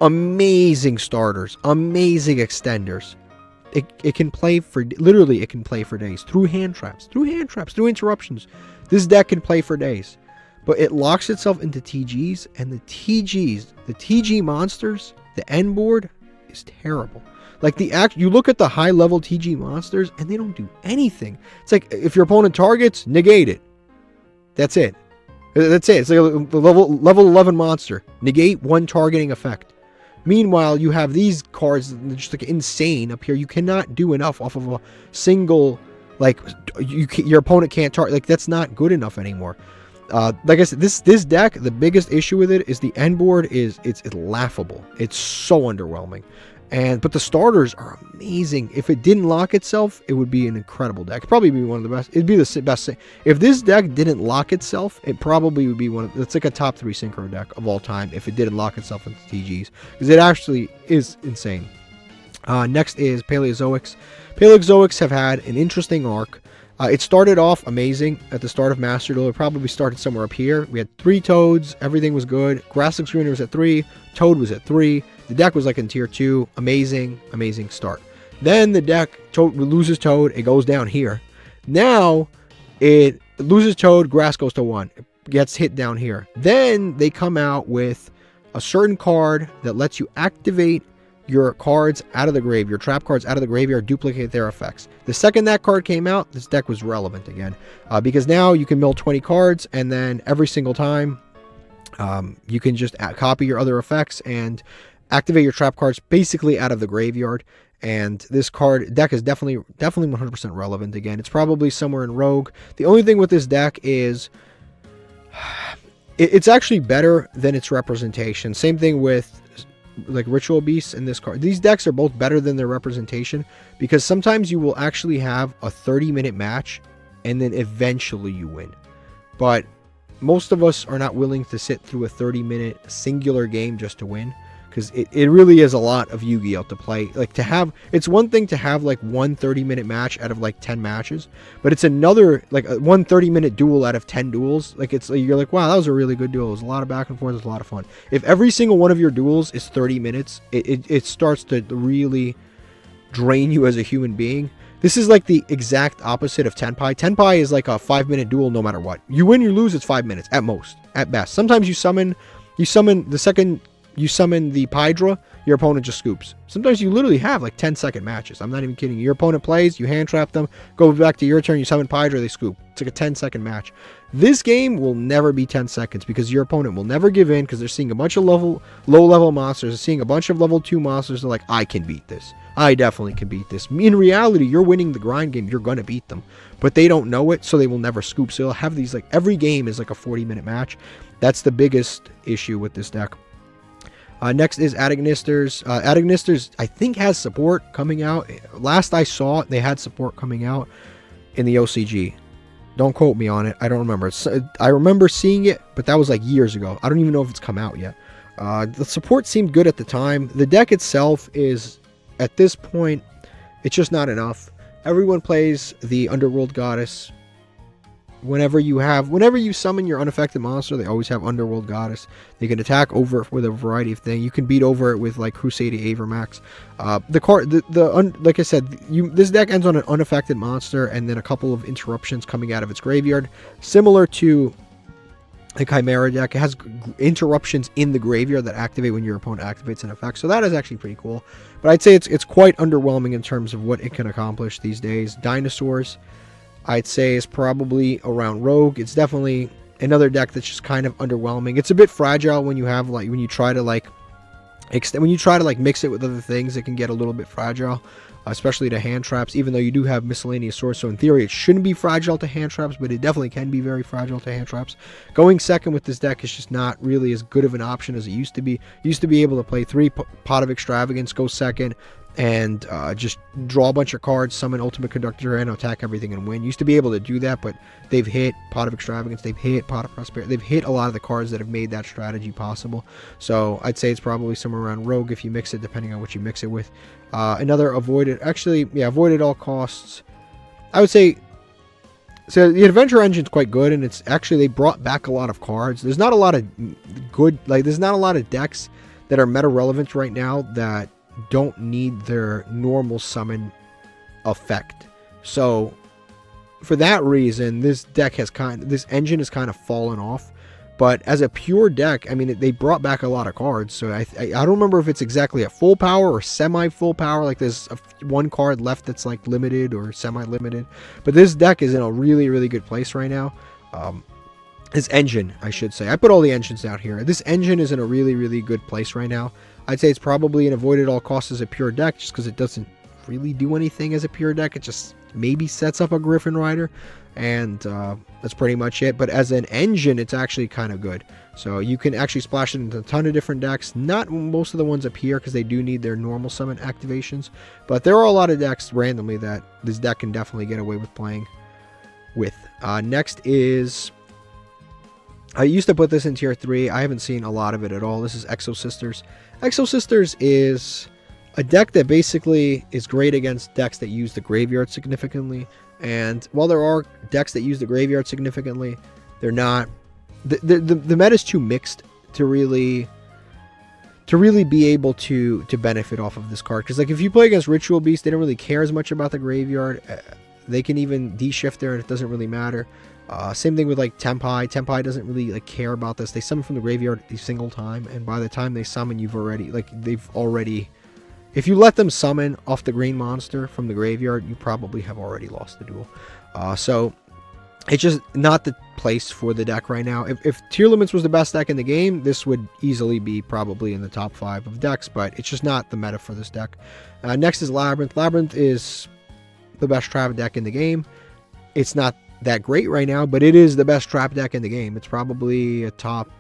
Amazing starters, amazing extenders. It can play for, literally it can play for days. Through hand traps, through interruptions. This deck can play for days. But it locks itself into TGs, and the TG monsters, the end board is terrible. Like you look at the high level TG monsters and they don't do anything. It's like if your opponent targets, negate it. That's it. It's like the level 11 monster. Negate one targeting effect. Meanwhile, you have these cards that are just like insane up here. You cannot do enough off of a single, like your opponent can't target. Like that's not good enough anymore. Like I said, this deck, the biggest issue with it is the end board it's laughable. It's so underwhelming. But the starters are amazing. If it didn't lock itself, it would be an incredible deck. It'd probably be one of the best. It'd be the best thing. If this deck didn't lock itself, it probably would be it's like a top 3 synchro deck of all time if it didn't lock itself into TGs. Because it actually is insane. Next is Paleozoics. Paleozoics have had an interesting arc. It started off amazing at the start of Master Duel. It probably started somewhere up here. We had 3 Toads. Everything was good. Grassling Screener was at 3. Toad was at 3. The deck was like in tier 2. Amazing, amazing start. Then the deck loses Toad. It goes down here. Now it loses Toad. Grass goes to 1. It gets hit down here. Then they come out with a certain card that lets you activate your cards out of the grave, your trap cards out of the graveyard, duplicate their effects. The second that card came out, this deck was relevant again, because now you can mill 20 cards, and then every single time you can just copy your other effects and activate your trap cards basically out of the graveyard. And this deck is definitely 100% relevant again. It's probably somewhere in Rogue. The only thing with this deck is it's actually better than its representation. Same thing with like Ritual Beasts and this card. These decks are both better than their representation, because sometimes you will actually have a 30-minute match and then eventually you win. But most of us are not willing to sit through a 30-minute singular game just to win, because it really is a lot of Yu-Gi-Oh to play. Like, to have, it's one thing to have like one 30-minute match out of like 10 matches, but it's another, like one 30-minute duel out of 10 duels. Like, it's like, you're like, wow, that was a really good duel. It was a lot of back and forth. It was a lot of fun. If every single one of your duels is 30 minutes, it starts to really drain you as a human being. This is like the exact opposite of Tenpai. Tenpai is like a 5-minute duel no matter what. You win, you lose, it's 5 minutes at most, at best. Sometimes you summon the second you summon the Pydra, your opponent just scoops. Sometimes you literally have like 10-second matches. I'm not even kidding. Your opponent plays, you hand trap them, go back to your turn, you summon Pydra, they scoop. It's like a 10-second match. This game will never be 10 seconds because your opponent will never give in, because they're seeing a bunch of low-level monsters. They're seeing a bunch of level 2 monsters. They're like, I can beat this. I definitely can beat this. In reality, you're winning the grind game. You're going to beat them. But they don't know it, so they will never scoop. So they'll have these, like, every game is like a 40-minute match. That's the biggest issue with this deck. Next is Adignisters. Adignisters, I think, has support coming out. Last I saw it, they had support coming out in the OCG. Don't quote me on it. I don't remember. I remember seeing it, but that was like years ago. I don't even know if it's come out yet. The support seemed good at the time. The deck itself is, at this point, it's just not enough. Everyone plays the Underworld Goddess. Whenever you summon your unaffected monster, they always have Underworld Goddess. They can attack over it with a variety of things. You can beat over it with like Crusader Avermax. Like I said, this deck ends on an unaffected monster and then a couple of interruptions coming out of its graveyard, similar to the Chimera deck. It has interruptions in the graveyard that activate when your opponent activates an effect. So that is actually pretty cool. But I'd say it's quite underwhelming in terms of what it can accomplish these days. Dinosaurs, I'd say, is probably around Rogue. It's definitely another deck that's just kind of underwhelming. It's a bit fragile when you have when you try to mix it with other things. It can get a little bit fragile, especially to hand traps. Even though you do have miscellaneous source, so in theory it shouldn't be fragile to hand traps, but it definitely can be very fragile to hand traps. Going second with this deck is just not really as good of an option as it used to be. You used to be able to play 3 Pot of Extravagance, go second, and just draw a bunch of cards, summon Ultimate Conductor, and attack everything and win. Used to be able to do that, but they've hit Pot of Extravagance, they've hit Pot of Prosperity, they've hit a lot of the cards that have made that strategy possible. So I'd say it's probably somewhere around Rogue if you mix it, depending on what you mix it with. Another avoid at all costs. I would say, so the Adventure Engine's quite good, and it's actually, they brought back a lot of cards. There's not a lot of there's not a lot of decks that are meta relevant right now that don't need their normal summon effect. So for that reason, this engine has kind of fallen off. But as a pure deck, I mean, they brought back a lot of cards. So I don't remember if it's exactly at full power or semi full power. Like there's one card left that's like limited or semi limited. But this deck is in a really, really good place right now. This engine, I should say. I put all the engines out here. This engine is in a really, really good place right now. I'd say it's probably an avoid at all costs as a pure deck, just because it doesn't really do anything as a pure deck. It just maybe sets up a Griffin Rider, and that's pretty much it. But as an engine, it's actually kind of good. So you can actually splash it into a ton of different decks. Not most of the ones up here, because they do need their normal summon activations. But there are a lot of decks randomly that this deck can definitely get away with playing with. Next is, I used to put this in tier 3. I haven't seen a lot of it at all. This is Exo Sisters. Exo Sisters is a deck that basically is great against decks that use the graveyard significantly. And while there are decks that use the graveyard significantly, they're not. The meta is too mixed to really be able to benefit off of this card. Because like if you play against Ritual Beast, they don't really care as much about the graveyard. They can even de-shift there and it doesn't really matter. Same thing with like Tenpai. Tenpai doesn't really like care about this. They summon from the graveyard a single time, and by the time they summon, they've already If you let them summon off the green monster from the graveyard, you probably have already lost the duel. So it's just not the place for the deck right now. If Tier Limits was the best deck in the game, this would easily be probably in the top 5 of decks, but it's just not the meta for this deck. Next is Labyrinth. Labyrinth is the best trap deck in the game. It's not that great right now, but it is the best trap deck in the game. It's probably a top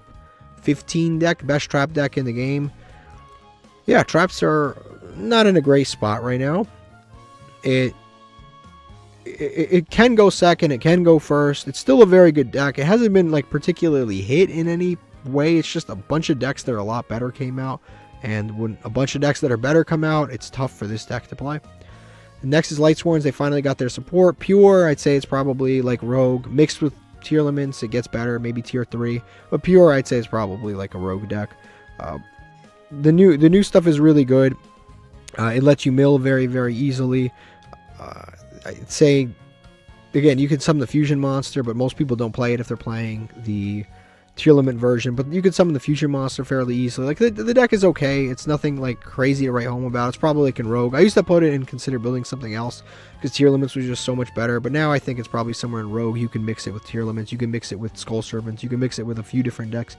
15 deck, best trap deck in the game. Yeah, traps are not in a great spot right now. It can go second, it can go first. It's still a very good deck. It hasn't been like particularly hit in any way. It's just a bunch of decks that are a lot better came out, and when a bunch of decks that are better come out, it's tough for this deck to play. Next is Lightsworns. They finally got their support. Pure, I'd say it's probably like Rogue. Mixed with Tier Limits, it gets better, maybe Tier 3. But Pure, I'd say, is probably like a Rogue deck. The new stuff is really good. It lets you mill very, very easily. I'd say, again, you can summon the Fusion Monster, but most people don't play it if they're playing the Tier Limit version. But you can summon the Fusion Monster fairly easily. Like, the deck is okay. It's nothing like crazy to write home about. It's probably like in Rogue. I used to put it and consider building something else because Tier Limits was just so much better. But now I think it's probably somewhere in Rogue. You can mix it with Tier Limits. You can mix it with Skull Servants. You can mix it with a few different decks.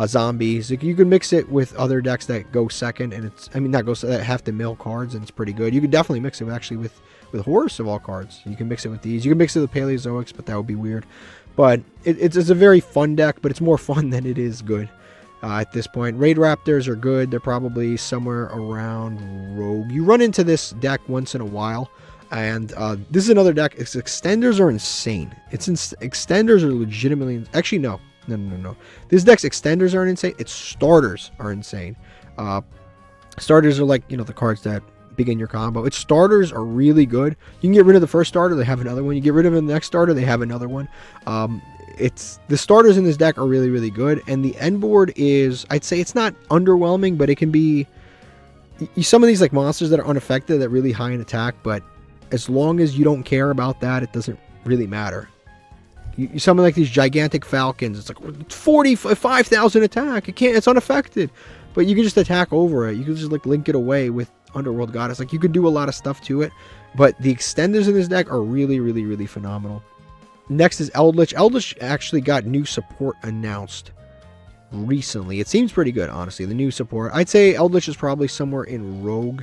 Zombies. You can mix it with other decks that go second, and that have to mill cards, and it's pretty good. You could definitely mix it actually with Horus of all cards. You can mix it with these. You can mix it with Paleozoics, but that would be weird. But it's a very fun deck, but it's more fun than it is good at this point. Raid Raptors are good. They're probably somewhere around Rogue. You run into this deck once in a while, and this is another deck. Its extenders are insane. Extenders are legitimately... Actually, no. This deck's extenders aren't insane. Its starters are insane. Starters are like, the cards that begin your combo. Its starters are really good. You can get rid of the first starter, they have another one. You get rid of the next starter, they have another one. The starters in this deck are really, really good, and the end board is, I'd say it's not underwhelming, but it can be... Some of these like monsters that are unaffected, that really high in attack, but as long as you don't care about that, it doesn't really matter. You summon like these gigantic falcons, it's like 45,000 attack. It's unaffected, but you can just attack over it. You can just like link it away with Underworld Goddess. Like, you could do a lot of stuff to it, but the extenders in this deck are really, really, really phenomenal. Next is Eldritch. Eldritch actually got new support announced recently. It seems pretty good, honestly, the new support. I'd say Eldritch is probably somewhere in Rogue.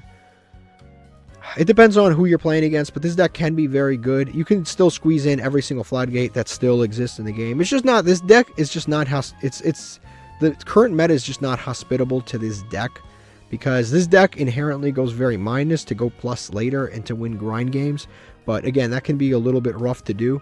It depends on who you're playing against, but this deck can be very good. You can still squeeze in every single floodgate that still exists in the game. It's just not... This deck is just not... The current meta is just not hospitable to this deck, because this deck inherently goes very minus to go plus later and to win grind games. But again, that can be a little bit rough to do.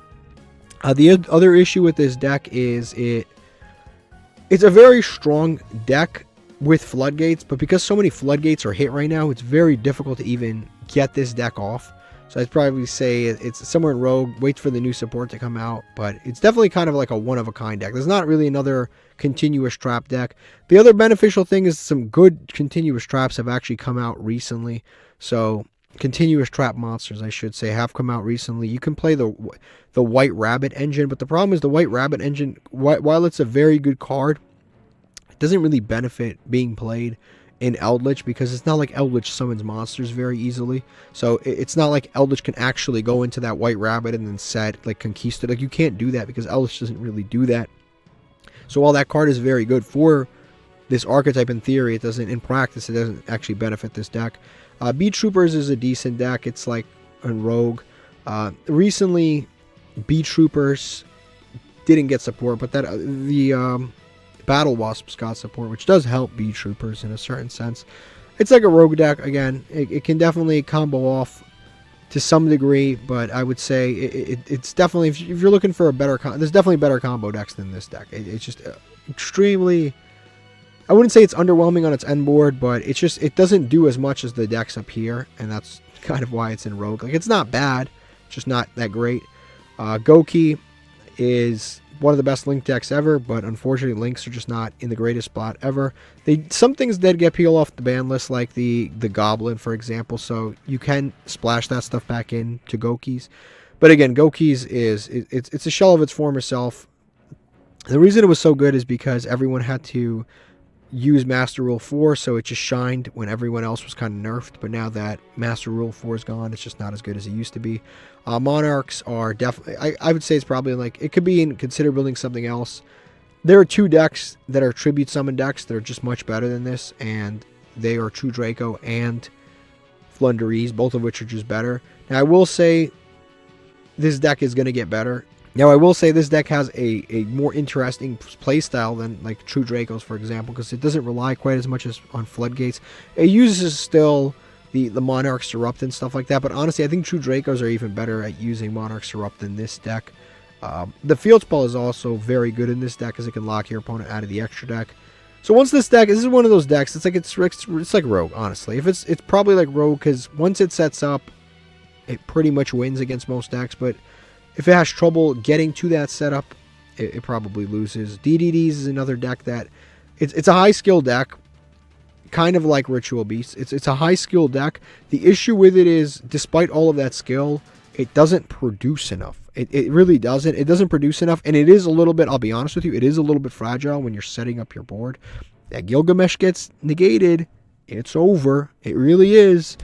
The other issue with this deck is it's a very strong deck with floodgates, but because so many floodgates are hit right now, it's very difficult to even get this deck off. So I'd probably say it's somewhere in Rogue. Wait for the new support to come out, but it's definitely kind of like a one-of-a-kind deck. There's not really another continuous trap deck. The other beneficial thing is some good continuous traps have actually come out recently. So continuous trap monsters, I should say, have come out recently. You can play the White Rabbit engine, but the problem is the White Rabbit engine, while it's a very good card, it doesn't really benefit being played in Eldritch, because it's not like Eldritch summons monsters very easily. So it's not like Eldritch can actually go into that White Rabbit and then set like Conquista. Like, you can't do that because Eldritch doesn't really do that. So while that card is very good for this archetype in theory, it doesn't, in practice, it doesn't actually benefit this deck. Beat Troopers is a decent deck. It's like in Rogue. Recently, Beat Troopers didn't get support, but the Battle Wasps got support, which does help Beat Troopers in a certain sense. It's like a Rogue deck. Again, it can definitely combo off to some degree, but I would say it's definitely, if you're looking for a better, there's definitely better combo decks than this deck. It's just extremely, I wouldn't say it's underwhelming on its end board, but it doesn't do as much as the decks up here, and that's kind of why it's in Rogue. Like, it's not bad, it's just not that great. Goki is one of the best Link decks ever, but unfortunately Links are just not in the greatest spot ever. Some things did get peeled off the ban list, like the Goblin, for example, so you can splash that stuff back in to Gokis. But again, Gokis it's a shell of its former self. The reason it was so good is because everyone had to use Master Rule 4, so it just shined when everyone else was kind of nerfed. But now that Master Rule 4 is gone, it's just not as good as it used to be. Monarchs are definitely, I would say it's probably like, it could be in consider building something else. There are 2 decks that are Tribute Summon decks that are just much better than this, and they are True Draco and Flundereeze, both of which are just better. Now, I will say this deck is going to get better. Now, I will say this deck has a more interesting playstyle than like True Dracos, for example, because it doesn't rely quite as much as on Floodgates. It uses still the Monarchs Erupt and stuff like that, but honestly, I think True Dracos are even better at using Monarchs Erupt than this deck. The Field Spell is also very good in this deck, as it can lock your opponent out of the extra deck. So once this is one of those decks, it's like Rogue, honestly. It's probably like Rogue, because once it sets up, it pretty much wins against most decks, but if it has trouble getting to that setup, it probably loses. DDDs is another deck that it's a high skill deck, kind of like Ritual Beast. It's a high skill deck. The issue with it is, despite all of that skill, it doesn't produce enough. It really doesn't. It doesn't produce enough, and it is a little bit, I'll be honest with you, it is a little bit fragile when you're setting up your board. That Gilgamesh gets negated, it's over. It really is.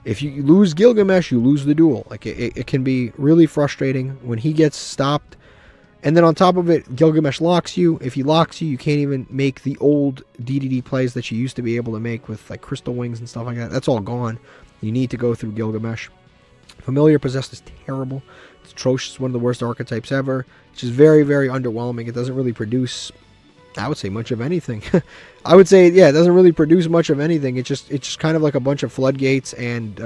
If you lose Gilgamesh, you lose the duel. Like it can be really frustrating when he gets stopped. And then on top of it, Gilgamesh locks you. If he locks you, you can't even make the old DDD plays that you used to be able to make with like Crystal Wings and stuff like that. That's all gone. You need to go through Gilgamesh. Familiar Possessed is terrible. It's atrocious. One of the worst archetypes ever. It's just very, very underwhelming. It doesn't really produce, I would say, much of anything. I would say, yeah, it doesn't really produce much of anything. It's just kind of like a bunch of floodgates and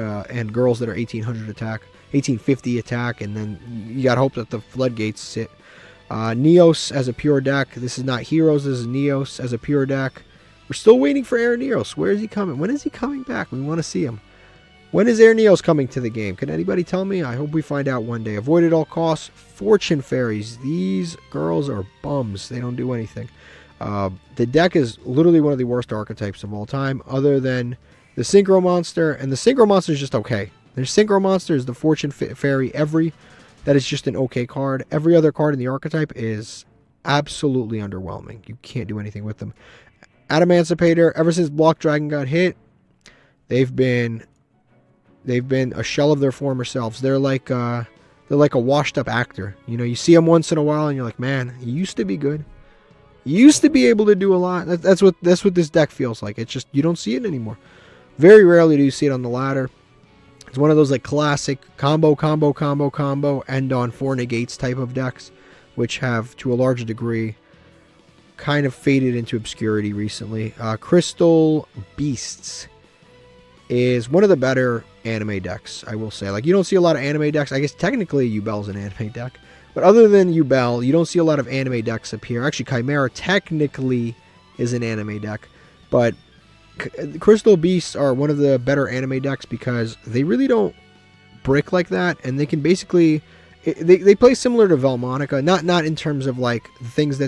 girls that are 1800 attack, 1850 attack, and then you got to hope that the floodgates sit. Neos as a pure deck. This is not Heroes. This is Neos as a pure deck. We're still waiting for Air Neos. Where is he coming? When is he coming back? We want to see him. When is Air Neos coming to the game? Can anybody tell me? I hope we find out one day. Avoid at all costs. Fortune Fairies. These girls are bums. They don't do anything. The deck is literally one of the worst archetypes of all time, other than the Synchro Monster, and the Synchro Monster is just okay. The Synchro Monster is the Fortune Fairy that is just an okay card. Every other card in the archetype is absolutely underwhelming. You can't do anything with them. Adamancipator, ever since Block Dragon got hit, they've been a shell of their former selves. They're like a washed up actor. You know, you see them once in a while and you're like, man, he used to be good. You used to be able to do a lot. That's what this deck feels like. It's just, you don't see it anymore. Very rarely do you see it on the ladder. It's one of those like classic combo, end on 4 negates type of decks, which have, to a large degree, kind of faded into obscurity recently. Crystal Beasts is one of the better anime decks, I will say. Like, you don't see a lot of anime decks. I guess technically Yubel's an anime deck. But other than Yubel, you don't see a lot of anime decks appear. Actually, Chimera technically is an anime deck. But Crystal Beasts are one of the better anime decks because they really don't brick like that. And they can basically... They play similar to Velmonica, not in terms of like the things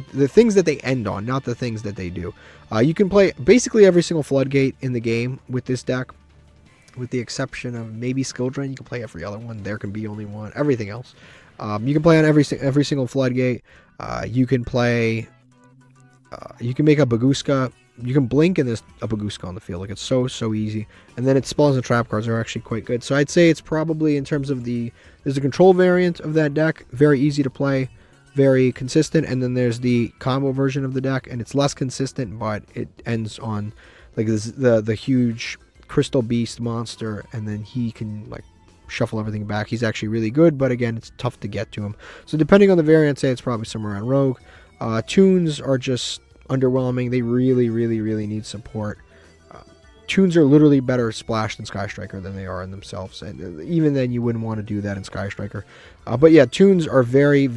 that they end on, not the things that they do. You can play basically every single floodgate in the game with this deck, with the exception of maybe Skill Drain. You can play every other one. There can be only one. Everything else, you can play on every single floodgate. You can play. You can make a Baguska. You can blink and there's a Baguska on the field. Like, it's so easy. And then its spawns and trap cards are actually quite good. So I'd say it's probably, in terms of there's a control variant of that deck, very easy to play, very consistent, and then there's the combo version of the deck, and it's less consistent, but it ends on like the huge Crystal Beast monster, and then he can like shuffle everything back. He's actually really good, but again, it's tough to get to him. So depending on the variant, say it's probably somewhere around Rogue. Tunes are just underwhelming. They really need support. Tunes are literally better splashed in Sky Striker than they are in themselves, and even then you wouldn't want to do that in Sky Striker. But yeah, Tunes are very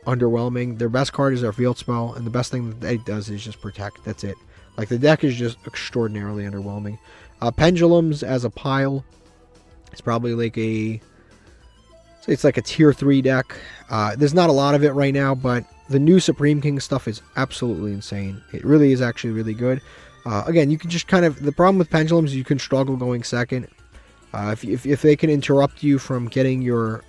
underwhelming. Their best card is their Field Spell, and the best thing that it does is just protect. That's it. Like, the deck is just extraordinarily underwhelming. Pendulums as a pile, it's probably like it's like a tier 3 deck. There's not a lot of it right now, but the new Supreme King stuff is absolutely insane. It really is actually really good. Again, you can just kind of... The problem with Pendulums is you can struggle going second. If they can interrupt you from getting your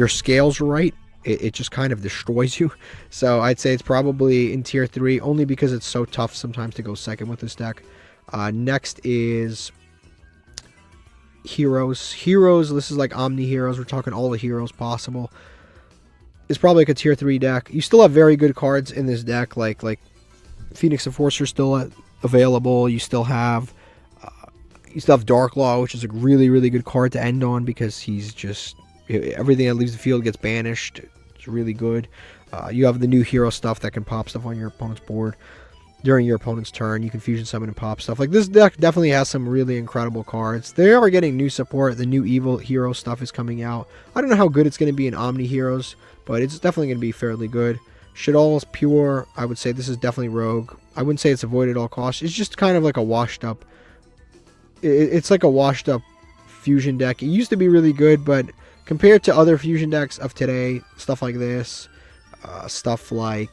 scales right, it just kind of destroys you. So I'd say it's probably in tier 3, only because it's so tough sometimes to go second with this deck. Next is Heroes. Heroes, this is like Omni Heroes. We're talking all the heroes possible. It's probably like a tier 3 deck. You still have very good cards in this deck, like Phoenix Enforcer still available. You still have Darklaw, which is a really, really good card to end on because he's just, everything that leaves the field gets banished. It's really good. You have the new hero stuff that can pop stuff on your opponent's board during your opponent's turn. You can fusion summon and pop stuff. Like, this deck definitely has some really incredible cards. They are getting new support. The new evil hero stuff is coming out. I don't know how good it's going to be in Omni Heroes, but it's definitely going to be fairly good. Shaddoll is pure. I would say this is definitely rogue. I wouldn't say it's avoid at all costs. It's just kind of like a washed up. It's like a washed up fusion deck. It used to be really good, but compared to other fusion decks of today, stuff like this, stuff like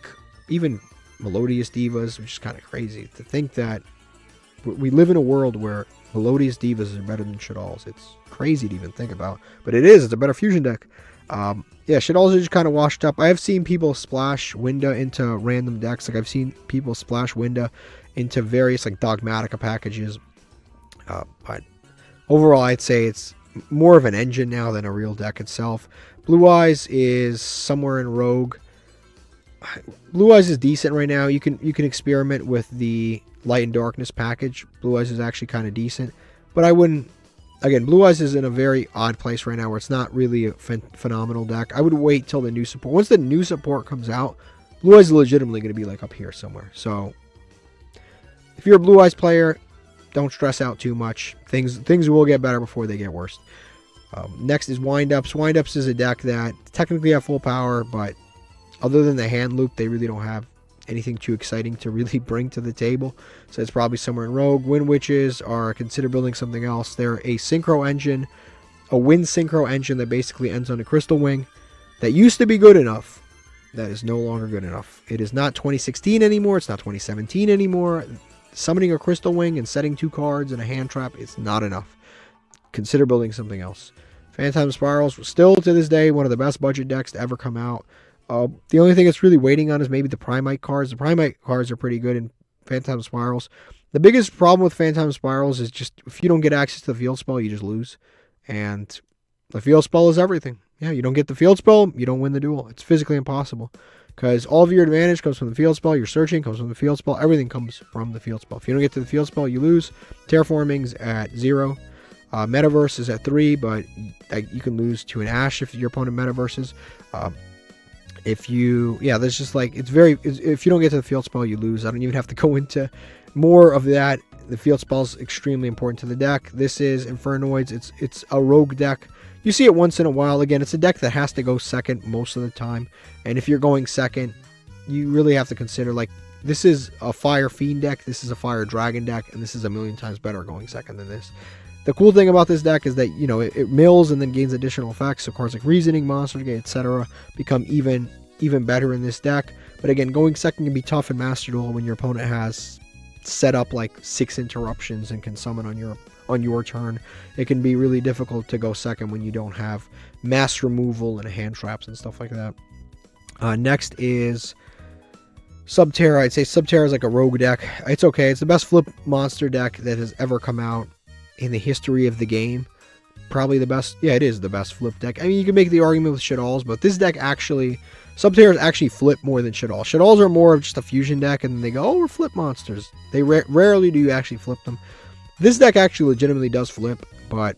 even Melodious Divas, which is kind of crazy to think that we live in a world where Melodious Divas are better than Shaddolls. It's crazy to even think about, but it is. It's a better fusion deck. Yeah, Shaddolls are just kind of washed up. I have seen people splash Winda into random decks. Like, I've seen people splash Winda into various like Dogmatica packages. But overall, I'd say it's more of an engine now than a real deck itself. Blue Eyes is somewhere in Rogue. Blue Eyes is decent right now. You can experiment with the Light and Darkness package. Blue Eyes is actually kind of decent, but I wouldn't. Again, Blue Eyes is in a very odd place right now where it's not really a phenomenal deck. I would wait till the new support. Once the new support comes out, Blue Eyes is legitimately going to be like up here somewhere. So if you're a Blue Eyes player, don't stress out too much. Things will get better before they get worse. Next is Wind-Ups. Wind-Ups is a deck that technically have full power, but other than the hand loop, they really don't have anything too exciting to really bring to the table. So it's probably somewhere in Rogue. Wind Witches are, consider building something else. They're a synchro engine, a wind synchro engine that basically ends on a crystal wing that used to be good enough. That is no longer good enough. It is not 2016 anymore. It's not 2017 anymore. Summoning a crystal wing and setting 2 cards in a hand trap is not enough. Consider building something else. Phantom Spirals, still to this day, one of the best budget decks to ever come out. The only thing it's really waiting on is maybe the Primite cards. The Primite cards are pretty good in Phantom Spirals. The biggest problem with Phantom Spirals is just if you don't get access to the field spell, you just lose. And the field spell is everything. Yeah, you don't get the field spell, you don't win the duel. It's physically impossible. Because all of your advantage comes from the field spell, your searching comes from the field spell, everything comes from the field spell. If you don't get to the field spell, you lose. Terraforming's at 0. Metaverse is at 3, but you can lose to an Ash if your opponent metaverses. If you, there's just like, if you don't get to the field spell, you lose. I don't even have to go into more of that. The field spell is extremely important to the deck. This is Infernoids. It's a rogue deck. You see it once in a while. Again, it's a deck that has to go second most of the time. And if you're going second, you really have to consider, like, this is a Fire Fiend deck, this is a Fire Dragon deck, and this is a million times better going second than this. The cool thing about this deck is that, you know, it mills and then gains additional effects. So cards like Reasoning, Monster Gate, etc. become even better in this deck. But again, going second can be tough in Master Duel when your opponent has set up like 6 interruptions and can summon on your turn. It can be really difficult to go second when you don't have mass removal and hand traps and stuff like that. Next is Subterra. I'd say Subterra is like a rogue deck. It's okay. It's the best flip monster deck that has ever come out in the history of the game. Probably the best. Yeah, it is the best flip deck. I mean, you can make the argument with Shaddolls, but this deck actually, Subterra's actually flip more than Shaddolls. Shaddolls are more of just a fusion deck, and then they go, oh, we're flip monsters. They rarely do you actually flip them. This deck actually legitimately does flip, but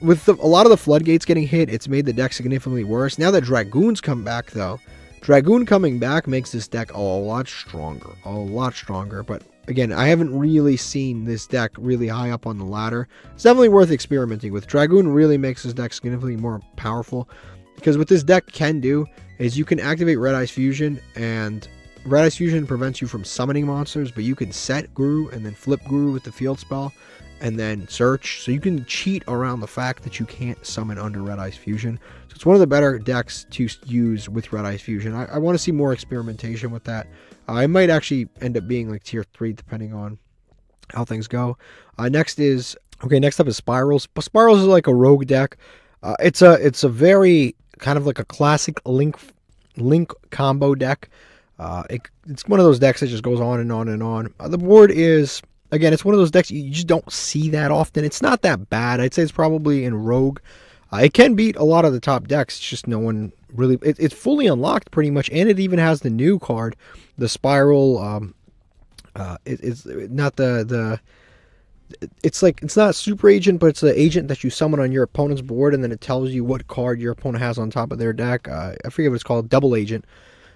with a lot of the floodgates getting hit, it's made the deck significantly worse. Now that Dragoons come back, though, Dragoon coming back makes this deck a lot stronger. But again, I haven't really seen this deck really high up on the ladder. It's definitely worth experimenting with. Dragoon really makes this deck significantly more powerful, because what this deck can do is you can activate Red Eyes Fusion, and Red Eyes Fusion prevents you from summoning monsters, but you can set Guru and then flip Guru with the field spell and then search. So you can cheat around the fact that you can't summon under Red Eyes Fusion. So it's one of the better decks to use with Red Eyes Fusion. I want to see more experimentation with that. I might actually end up being like tier 3 depending on how things go. Next up is Spirals. Spirals is like a rogue deck. It's a very kind of like a classic link combo deck. It's one of those decks that just goes on and on and on. The board is, again, it's one of those decks you just don't see that often. It's not that bad. I'd say it's probably in Rogue. It can beat a lot of the top decks. It's just no one really. It's fully unlocked pretty much, and it even has the new card, the Spiral. It's not it's not Super Agent, but it's the agent that you summon on your opponent's board, and then it tells you what card your opponent has on top of their deck. I forget what it's called, Double Agent,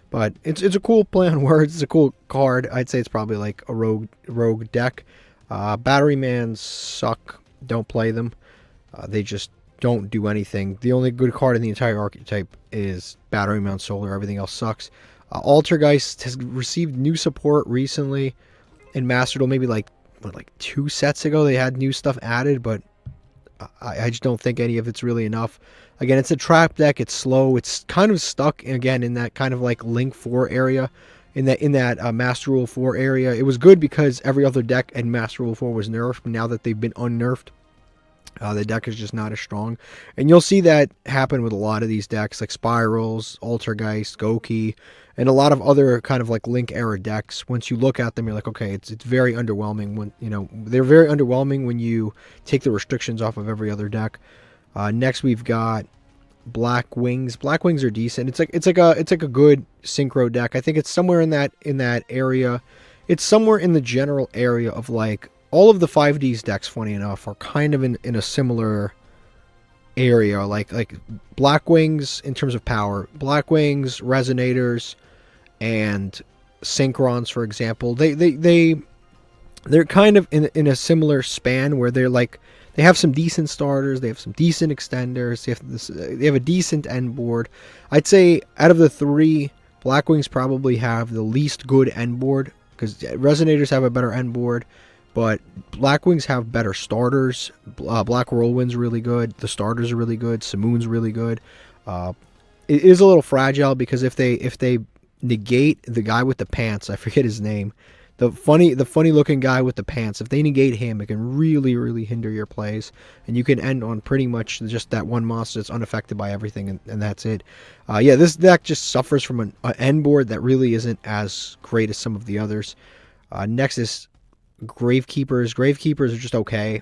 but it's a cool play on words. It's a cool card. I'd say it's probably like a rogue deck. Battery Mans suck. Don't play them. They just don't do anything. The only good card in the entire archetype is Battery Man Solar. Everything else sucks. Altergeist has received new support recently in Master Duel. Maybe like 2 sets ago they had new stuff added, but I just don't think any of it's really enough. Again, it's a trap deck. It's slow. It's kind of stuck again in that kind of like Link 4 area, in that Master Rule 4 area. It was good because every other deck in Master Rule 4 was nerfed, but now that they've been unnerfed, the deck is just not as strong. And you'll see that happen with a lot of these decks, like Spirals, Altergeist, Goki, and a lot of other kind of like Link era decks. Once you look at them, you're like, okay, it's very underwhelming. When they're very underwhelming when you take the restrictions off of every other deck. Next, we've got Black Wings. Black Wings are decent. It's like a good synchro deck. I think it's somewhere in that area. It's somewhere in the general area of like all of the 5Ds decks. Funny enough, are kind of in a similar area. Like Black Wings in terms of power. Black Wings, Resonators, and Synchrons, for example. They're kind of in a similar span where they're like, they have some decent starters, they have some decent extenders, they have a decent end board. I'd say out of the 3, Black Wings probably have the least good end board, because Resonators have a better end board, but Black Wings have better starters. Black Whirlwind's really good, the starters are really good, Simoon's really good. It is a little fragile because if they negate the guy with the pants, I forget his name, the funny looking guy with the pants, if they negate him, it can really hinder your plays, and you can end on pretty much just that one monster that's unaffected by everything, and that's it. Yeah, this deck just suffers from an end board that really isn't as great as some of the others. Next is Gravekeepers. Gravekeepers are just okay.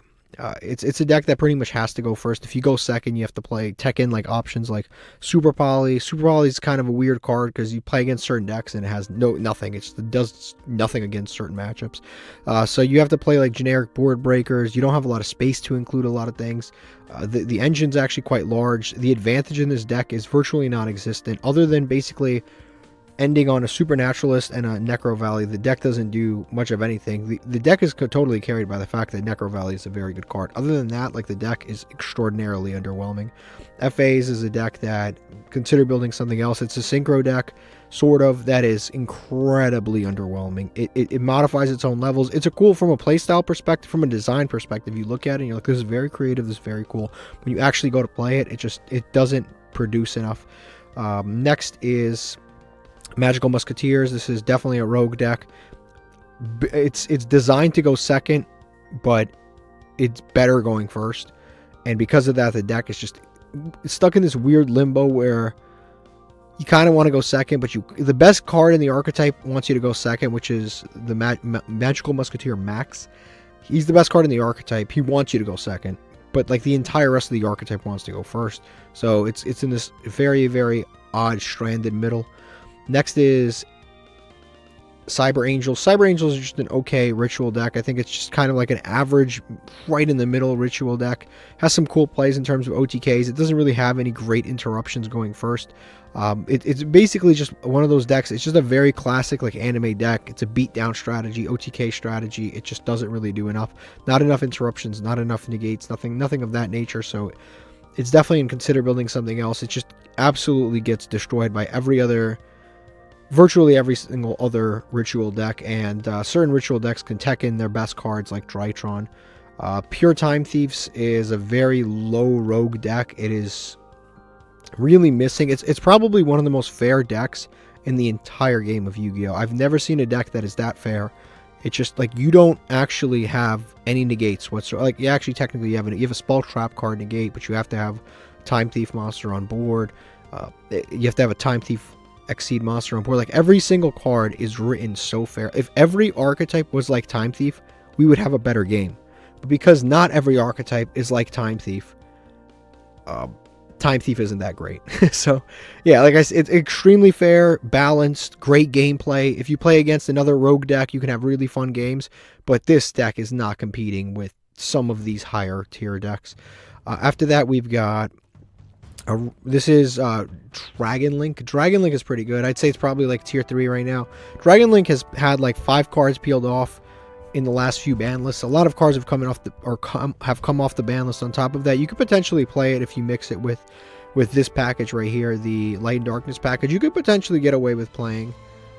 It's a deck that pretty much has to go first. If you go second, you have to play Tekken like options like Super Poly. Super Poly is kind of a weird card because you play against certain decks and it has nothing. It does nothing against certain matchups. So you have to play like generic board breakers. You don't have a lot of space to include a lot of things. The engine's actually quite large. The advantage in this deck is virtually non-existent, other than basically ending on a Supernaturalist and a Necro Valley. The deck doesn't do much of anything. The deck is totally carried by the fact that Necro Valley is a very good card. Other than that, like, the deck is extraordinarily underwhelming. FAs is a deck that, consider building something else. It's a synchro deck, sort of, that is incredibly underwhelming. It modifies its own levels. It's a cool from a playstyle perspective, from a design perspective. You look at it and you're like, this is very creative, this is very cool. When you actually go to play it, it doesn't produce enough. Next is Magical Musketeers. This is definitely a rogue deck. It's designed to go second, but it's better going first. And because of that, the deck is just stuck in this weird limbo where you kind of want to go second, but the best card in the archetype wants you to go second, which is the Magical Musketeer Max. He's the best card in the archetype. He wants you to go second, but like the entire rest of the archetype wants to go first. So it's in this very odd stranded middle. Next is Cyber Angels. Cyber Angels is just an okay ritual deck. I think it's just kind of like an average, right in the middle ritual deck. Has some cool plays in terms of OTKs. It doesn't really have any great interruptions going first. It's basically just one of those decks. It's just a very classic like anime deck. It's a beatdown strategy, OTK strategy. It just doesn't really do enough. Not enough interruptions, not enough negates, nothing of that nature. So it's definitely in consider building something else. It just absolutely gets destroyed by virtually every single other ritual deck, and certain ritual decks can tech in their best cards like Drytron. Pure Time Thieves is a very low rogue deck. It is really missing. It's probably one of the most fair decks in the entire game of Yu-Gi-Oh! I've never seen a deck that is that fair. It's just like you don't actually have any negates whatsoever. Like, you actually technically you have a spell trap card negate, but you have to have Time Thief monster on board. You have to have a Time Thief Exceed monster on board. Like, every single card is written so fair. If every archetype was like Time Thief, we would have a better game. But because not every archetype is like Time Thief, Time Thief isn't that great. So, yeah, like I said, it's extremely fair, balanced, great gameplay. If you play against another rogue deck, you can have really fun games. But this deck is not competing with some of these higher tier decks. After that, we've got this is Dragon Link. Dragon Link is pretty good. I'd say it's probably like tier 3 right now. Dragon Link has had like 5 cards peeled off in the last few ban lists. A lot of cards have come off the ban list. On top of that, you could potentially play it if you mix it with this package right here, the Light and Darkness package. You could potentially get away with playing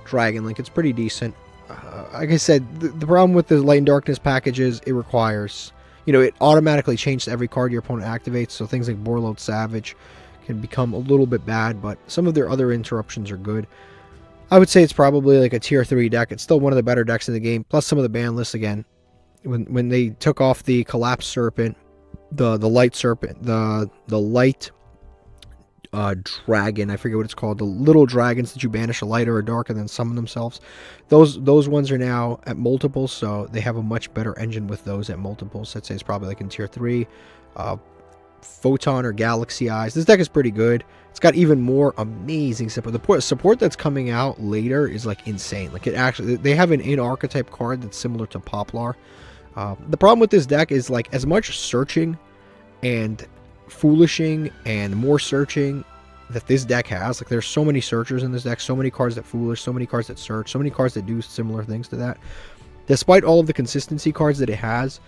Dragon Link. It's pretty decent. Like I said, the problem with the Light and Darkness package is it requires, it automatically changes every card your opponent activates, so things like Borload Savage can become a little bit bad, but some of their other interruptions are good. I would say it's probably like a tier 3 deck. It's still one of the better decks in the game, plus some of the ban lists again. When they took off the Collapsed Serpent, the Light Serpent, the Light Dragon, I forget what it's called, the little dragons that you banish a light or a dark and then summon themselves. Those ones are now at multiples, so they have a much better engine with those at multiples. I'd say it's probably like in tier 3. Photon or Galaxy Eyes. This deck is pretty good. It's got even more amazing support. The support that's coming out later is like insane. Like, they have an in-archetype card that's similar to Poplar. The problem with this deck is, like, as much searching and foolishing and more searching that this deck has, like, there's so many searchers in this deck, so many cards that foolish, so many cards that search, so many cards that do similar things to that. Despite all of the consistency cards that it has,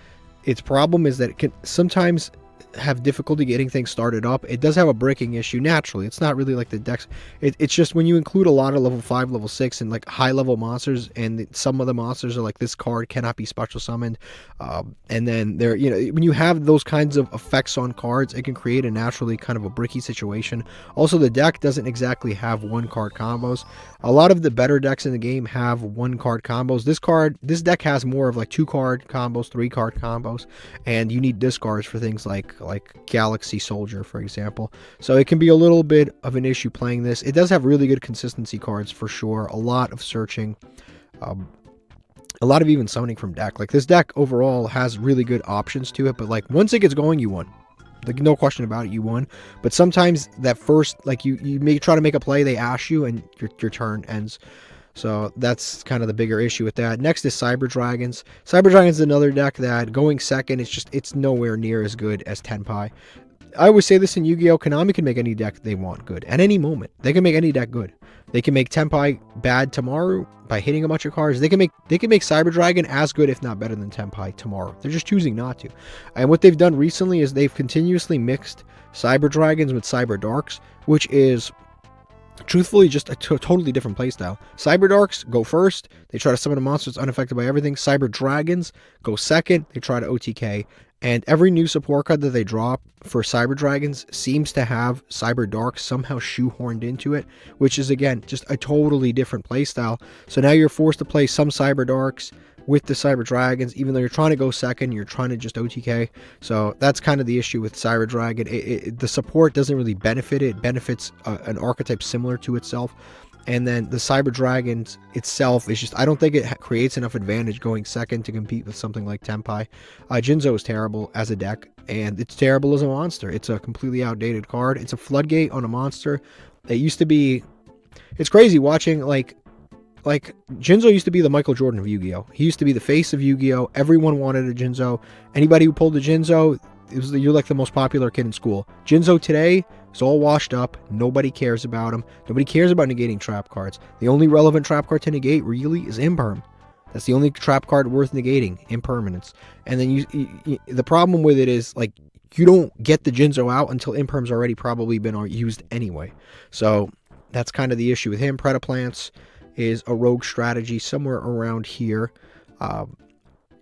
its problem is that it can sometimes have difficulty getting things started up. It does have a breaking issue naturally. It's not really like the decks. It's just when you include a lot of level 5, level 6, and like high level monsters, and some of the monsters are like, this card cannot be special summoned, and then there, when you have those kinds of effects on cards, it can create a naturally kind of a bricky situation. Also, the deck doesn't exactly have 1-card combos. A lot of the better decks in the game have 1-card combos. This deck has more of like 2-card combos, 3-card combos, and you need discards for things like Galaxy Soldier, for example. So it can be a little bit of an issue playing this. It does have really good consistency cards for sure. A lot of searching, a lot of even summoning from deck. Like, this deck overall has really good options to it, but like, once it gets going, you won. Like, no question about it, you won. But sometimes that first, like, you may try to make a play, they ash you, and your turn ends. So that's kind of the bigger issue with that. Next is Cyber Dragons. Cyber Dragons is another deck that going second, it's nowhere near as good as Tenpai. I always say this in Yu-Gi-Oh! Konami can make any deck they want good at any moment. They can make any deck good. They can make Tenpai bad tomorrow by hitting a bunch of cards. They can make Cyber Dragon as good, if not better than Tenpai tomorrow. They're just choosing not to. And what they've done recently is they've continuously mixed Cyber Dragons with Cyber Darks, which is truthfully just a totally different playstyle. Cyber Darks go first. They try to summon a monster that's unaffected by everything. Cyber Dragons go second. They try to OTK. And every new support card that they drop for Cyber Dragons seems to have Cyber Dark somehow shoehorned into it, which is, again, just a totally different playstyle. So now you're forced to play some Cyber Darks with the Cyber Dragons, even though you're trying to go second, you're trying to just OTK. So that's kind of the issue with Cyber Dragon. The support doesn't really benefit it. It benefits an archetype similar to itself. And then the Cyber Dragons itself is just, I don't think it creates enough advantage going second to compete with something like Tenpai. Jinzo is terrible as a deck, and it's terrible as a monster. It's a completely outdated card. It's a floodgate on a monster. It used to be, it's crazy watching, like Jinzo used to be the Michael Jordan of Yu-Gi-Oh! He used to be the face of Yu-Gi-Oh! Everyone wanted a Jinzo. Anybody who pulled a Jinzo, you're like the most popular kid in school. Jinzo today is all washed up. Nobody cares about him. Nobody cares about negating trap cards. The only relevant trap card to negate really is Imperm. That's the only trap card worth negating, Impermanence. And then the problem with it is, like, you don't get the Jinzo out until Imperm's already probably been used anyway. So that's kind of the issue with him. Predaplants is a rogue strategy somewhere around here.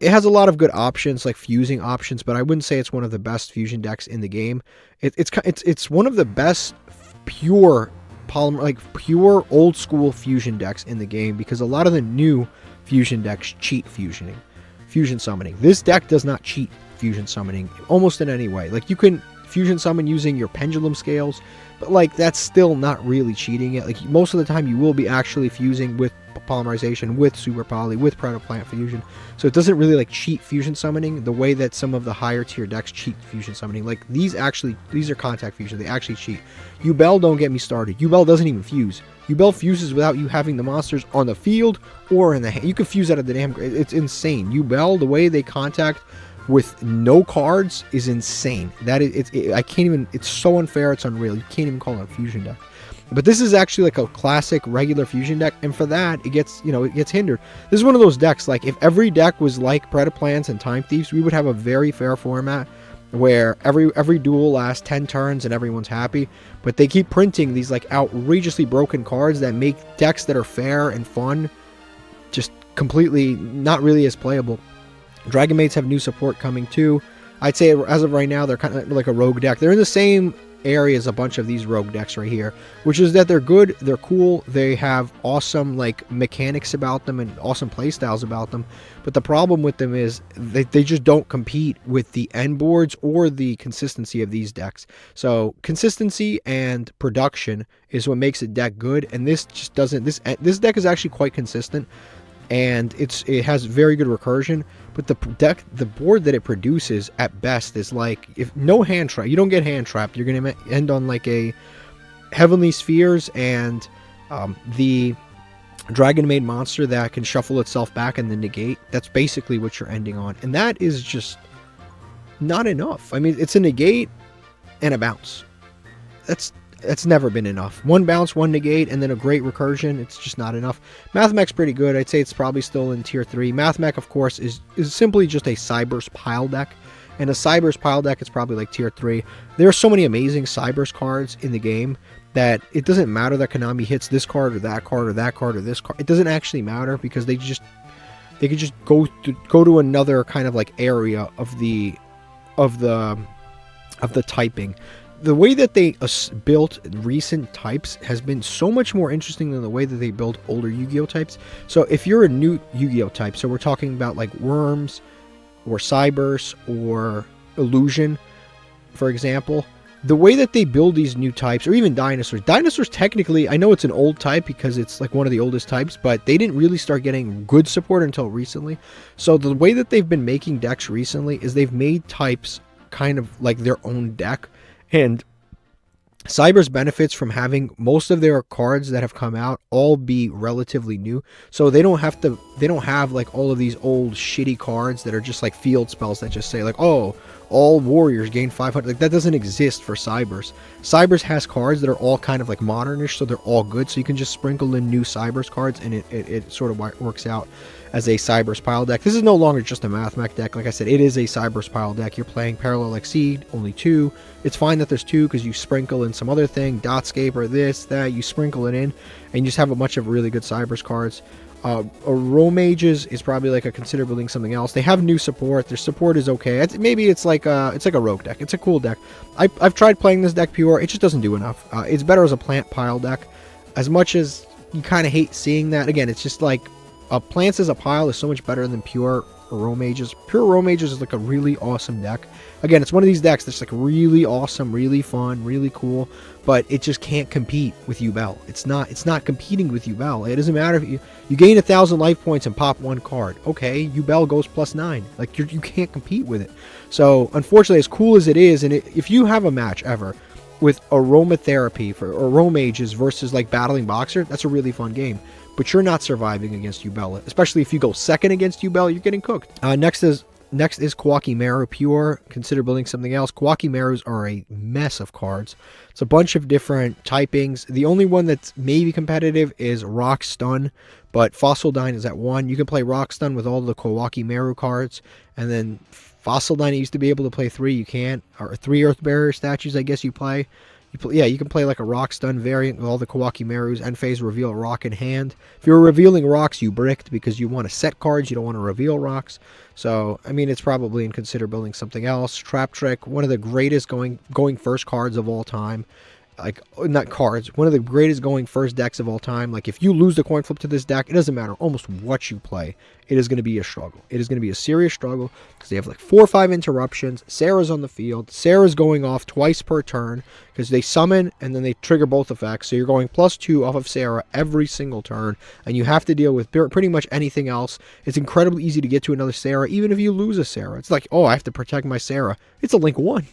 It has a lot of good options, like fusing options, but I wouldn't say it's one of the best fusion decks in the game. It's one of the best pure polymer, like pure old school fusion decks in the game, because a lot of the new fusion decks cheat fusion summoning. This deck does not cheat fusion summoning almost in any way. Like, you can fusion summon using your pendulum scales, but like that's still not really cheating it. Like most of the time you will be actually fusing with polymerization, with super poly, with protoplant fusion. So it doesn't really like cheat fusion summoning the way that some of the higher tier decks cheat fusion summoning. Like these are contact fusion. They actually cheat. Yubel, don't get me started. Yubel doesn't even fuse. Yubel fuses without you having the monsters on the field or in the hand. You can fuse out of the damn. It's insane. Yubel, the way they contact with no cards is insane. That is, I can't even. It's so unfair. It's unreal. You can't even call it a fusion deck. But this is actually like a classic regular fusion deck, and for that it gets hindered. This is one of those decks, like if every deck was like Predaplans and Time Thieves, we would have a very fair format where every duel lasts 10 turns and everyone's happy. But they keep printing these like outrageously broken cards that make decks that are fair and fun just completely not really as playable. Dragon Maids have new support coming too. I'd say as of right now they're kind of like a rogue deck. They're in the same area as a bunch of these rogue decks right here, which is that they're good, they're cool, they have awesome like mechanics about them and awesome play styles about them, but the problem with them is they just don't compete with the end boards or the consistency of these decks. So consistency and production is what makes a deck good, and this just doesn't. This deck is actually quite consistent, and it has very good recursion, but the board that it produces at best is like, if no hand trap, you don't get hand trapped, you're gonna end on like a Heavenly Spheres and the Dragon Maid monster that can shuffle itself back and then negate. That's basically what you're ending on, and that is just not enough. I mean, it's a negate and a bounce. That's never been enough. One bounce, one negate, and then a great recursion. It's just not enough. Mathmech's pretty good. I'd say it's probably still in tier 3. Mathmech, of course, is simply just a Cyberse pile deck. And a Cyberse pile deck is probably like tier 3. There are so many amazing Cyberse cards in the game that it doesn't matter that Konami hits this card or that card or that card or this card. It doesn't actually matter because they could just go to another kind of like area of the typing. The way that they built recent types has been so much more interesting than the way that they built older Yu-Gi-Oh types. So if you're a new Yu-Gi-Oh type, so we're talking about like Worms or Cyberse or Illusion, for example, the way that they build these new types, or even Dinosaurs technically, I know it's an old type because it's like one of the oldest types, but they didn't really start getting good support until recently. So the way that they've been making decks recently is they've made types kind of like their own deck. And Cyberse benefits from having most of their cards that have come out all be relatively new, so they don't have like all of these old shitty cards that are just like field spells that just say like, oh, all warriors gain 500. Like that doesn't exist for Cyberse. Cyberse has cards that are all kind of like modernish, so they're all good, so you can just sprinkle in new Cyberse cards and it sort of works out as a Cyberse pile deck. This is no longer just a Mathmech deck. Like I said, it is a Cyberse pile deck. You're playing Parallel Exceed, only 2. It's fine that there's 2 because you sprinkle in some other thing, Dotscape or this, that, you sprinkle it in, and you just have a bunch of really good Cyberse cards. Romages is probably like a consider building something else. They have new support. Their support is okay. Maybe it's like a rogue deck. It's a cool deck. I've tried playing this deck pure. It just doesn't do enough. It's better as a plant pile deck. As much as you kind of hate seeing that, again, it's just like plants as a pile is so much better than pure Romages. Pure Romages is like a really awesome deck. Again, it's one of these decks that's like really awesome, really fun, really cool, but it just can't compete with Yubel. It's not competing with Yubel. It doesn't matter if you gain 1,000 life points and pop one card. Okay, Yubel goes +9. Like you can't compete with it. So unfortunately, as cool as it is, and if you have a match ever with aromatherapy for Romages versus like battling boxer, that's a really fun game. But you're not surviving against Yubel, especially if you go second against Yubel, you're getting cooked. Next is Kwakimaru Pure. Consider building something else. Kwakimarus are a mess of cards. It's a bunch of different typings. The only one that's maybe competitive is Rock Stun, but Fossil Dine is at 1. You can play Rock Stun with all the Kwakimaru cards, and then Fossil Dine used to be able to play 3. You can't, or 3 Earth Barrier statues, I guess you play. You can play like a Rock Stun variant with all the Kwakimarus. End phase reveal rock in hand. If you're revealing rocks, you bricked because you want to set cards. You don't want to reveal rocks. So, I mean, it's probably in consider building something else. Trap Trick, one of the greatest going first cards of all time. like, not cards, one of the greatest going first decks of all time. Like, if you lose the coin flip to this deck, it doesn't matter almost what you play. It is going to be a struggle. It is going to be a serious struggle because they have like 4 or 5 interruptions. Sarah's on the field. Sarah's going off twice per turn because they summon and then they trigger both effects. So you're going +2 off of Sarah every single turn, and you have to deal with pretty much anything else. It's incredibly easy to get to another Sarah, even if you lose a Sarah. It's like, oh, I have to protect my Sarah. It's a Link 1.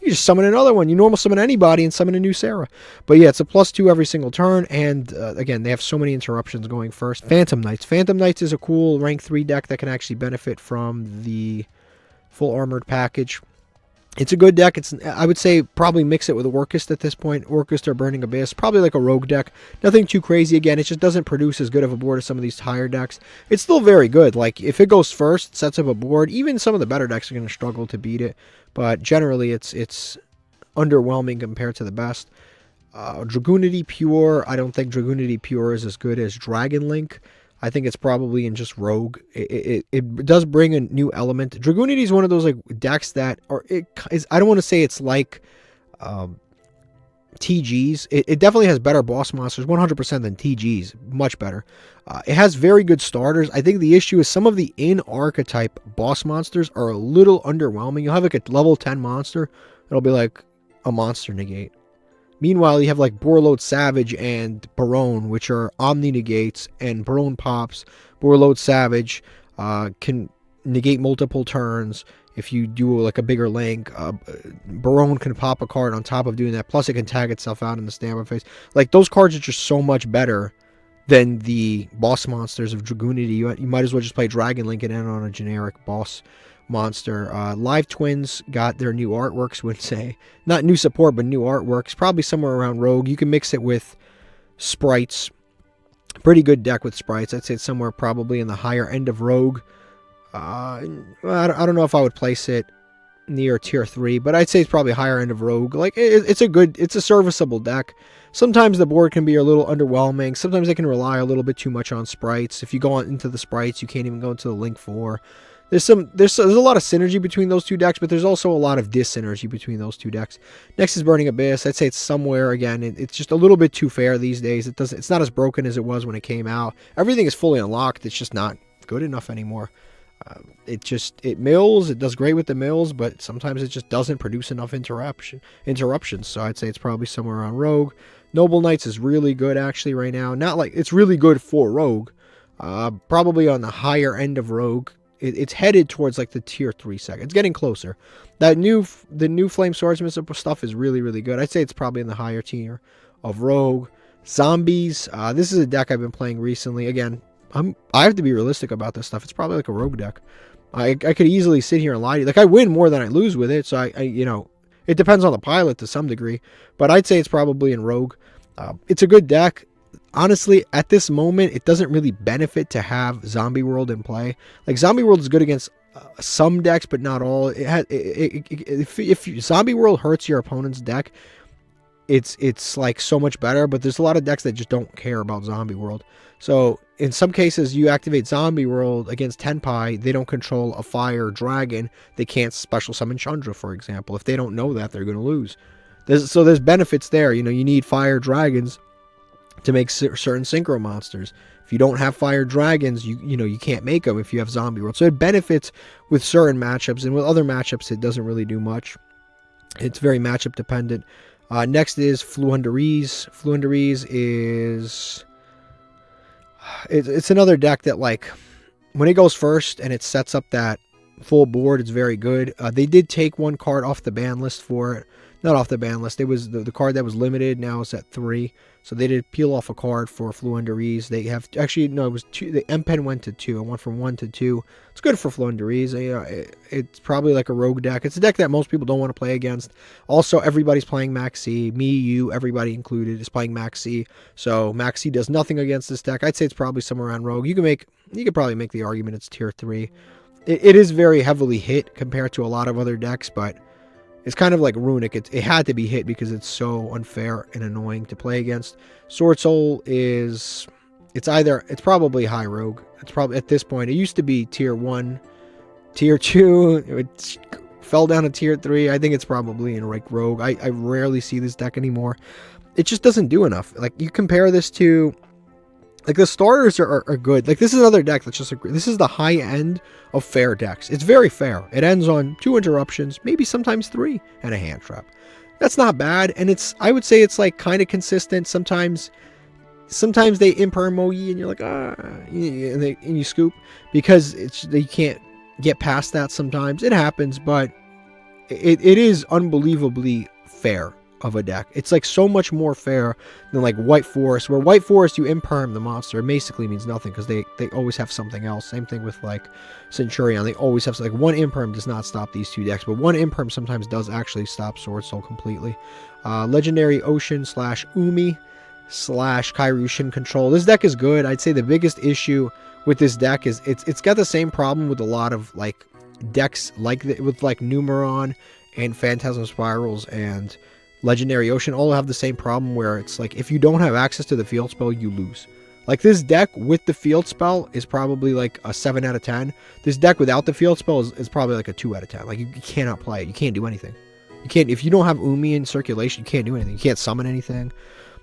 You just summon another one. You normal summon anybody and summon a new Sarah. But yeah, it's a +2 every single turn. And again, they have so many interruptions going first. Phantom Knights. Phantom Knights is a cool rank 3 deck that can actually benefit from the full armored package. It's a good deck. I would say probably mix it with Orchist at this point. Orchist or Burning Abyss. Probably like a rogue deck. Nothing too crazy. Again, it just doesn't produce as good of a board as some of these higher decks. It's still very good. Like, if it goes first, sets up a board, even some of the better decks are going to struggle to beat it. But generally, it's underwhelming compared to the best. Dragoonity Pure. I don't think Dragoonity Pure is as good as Dragon Link. I think it's probably in just Rogue. It does bring a new element. Dragoonity is one of those like decks that I don't want to say it's like TGs. It definitely has better boss monsters, 100% than TGs, much better. It has very good starters. I think the issue is some of the in-archetype boss monsters are a little underwhelming. You'll have like a level 10 monster. It'll be like a monster negate. Meanwhile, you have like Borload Savage and Barone, which are Omni negates, and Barone pops. Borload Savage can negate multiple turns. If you do like a bigger link, Barone can pop a card on top of doing that. Plus, it can tag itself out in the standby phase. Like, those cards are just so much better than the boss monsters of Dragoonity. You might as well just play Dragon Link and end on a generic boss monster. Live Twins got their new artworks, would say. Not new support, but new artworks. Probably somewhere around Rogue. You can mix it with Sprites. Pretty good deck with Sprites. I'd say it's somewhere probably in the higher end of Rogue. I don't know if I would place it near tier 3, but I'd say it's probably higher end of Rogue. Like, it's a serviceable deck. Sometimes the board can be a little underwhelming. Sometimes they can rely a little bit too much on Sprites. If you go on into the Sprites, you can't even go into the Link 4. There's a lot of synergy between those two decks, but there's also a lot of dis-synergy between those two decks. Next is Burning Abyss. I'd say it's somewhere, again, it's just a little bit too fair these days. It's not as broken as it was when it came out. Everything is fully unlocked. It's just not good enough anymore. It mills. It does great with the mills, but sometimes it just doesn't produce enough interruptions. So I'd say it's probably somewhere around Rogue. Noble Knights is really good actually right now. Not like it's really good for Rogue. Probably on the higher end of Rogue. It's headed towards like the tier 3 second. It's getting closer. The new Flame Swordsman stuff is really, really good. I'd say it's probably in the higher tier of Rogue. Zombies. This is a deck I've been playing recently. Again, I have to be realistic about this stuff. It's probably like a Rogue deck. I could easily sit here and lie to you. Like, I win more than I lose with it. So I it depends on the pilot to some degree, but I'd say it's probably in Rogue. It's a good deck. Honestly, at this moment, it doesn't really benefit to have Zombie World in play. Like, Zombie World is good against some decks, but not all. If Zombie World hurts your opponent's deck, it's like so much better. But there's a lot of decks that just don't care about Zombie World. So in some cases, you activate Zombie World against Tenpai. They don't control a fire dragon. They can't special summon Chandra, for example. If they don't know that, they're going to lose. So there's benefits there. You need fire dragons to make certain synchro monsters. If you don't have fire dragons, you can't make them if you have Zombie World. So it benefits with certain matchups, and with other matchups, it doesn't really do much. It's very matchup dependent. Next is Fluundereeze. Fluundereeze is it's another deck that, like, when it goes first and it sets up that full board, it's very good. They did take one card off the ban list for it. Not off the ban list. It was the card that was limited. Now it's at 3. So they did peel off a card for Fluundereeze. They have actually no. It was 2. The M Pen went to 2. It went from 1 to 2. It's good for Fluundereeze. It's probably like a rogue deck. It's a deck that most people don't want to play against. Also, everybody's playing Max C. Me, you, everybody included is playing Max C. So Max C does nothing against this deck. I'd say it's probably somewhere around rogue. You could probably make the argument it's tier 3. It is very heavily hit compared to a lot of other decks, but it's kind of like Runic. It had to be hit because it's so unfair and annoying to play against. Sword Soul it's probably high rogue. It's probably, at this point, it used to be tier 1, tier 2. fell down to tier 3. I think it's probably in like Rogue. I rarely see this deck anymore. It just doesn't do enough. Like, you compare this to, like, the starters are good. Like, this is another deck that's just this is the high end of fair decks. It's very fair. It ends on 2 interruptions, maybe sometimes 3, and a hand trap. That's not bad, and I would say it's like kind of consistent. Sometimes they imperm Mogi and you're like, and you scoop, because they can't get past that sometimes. It happens, but it is unbelievably fair of a deck. It's like so much more fair than like White Forest, where White Forest, you imperm the monster. It basically means nothing because they always have something else. Same thing with like Centurion. They always have, like, one imperm does not stop these two decks, but one imperm sometimes does actually stop Sword Soul completely. Legendary Ocean / Umi / Kairyu Control. This deck is good. I'd say the biggest issue with this deck is it's got the same problem with a lot of like decks with like Numeron and Phantasm Spirals and Legendary Ocean all have the same problem, where it's like if you don't have access to the field spell, you lose. Like, this deck with the field spell is probably like a 7 out of 10. This deck without the field spell is probably like a 2 out of 10. Like, you cannot play it. You can't do anything. You can't, if you don't have Umi in circulation, you can't do anything. You can't summon anything.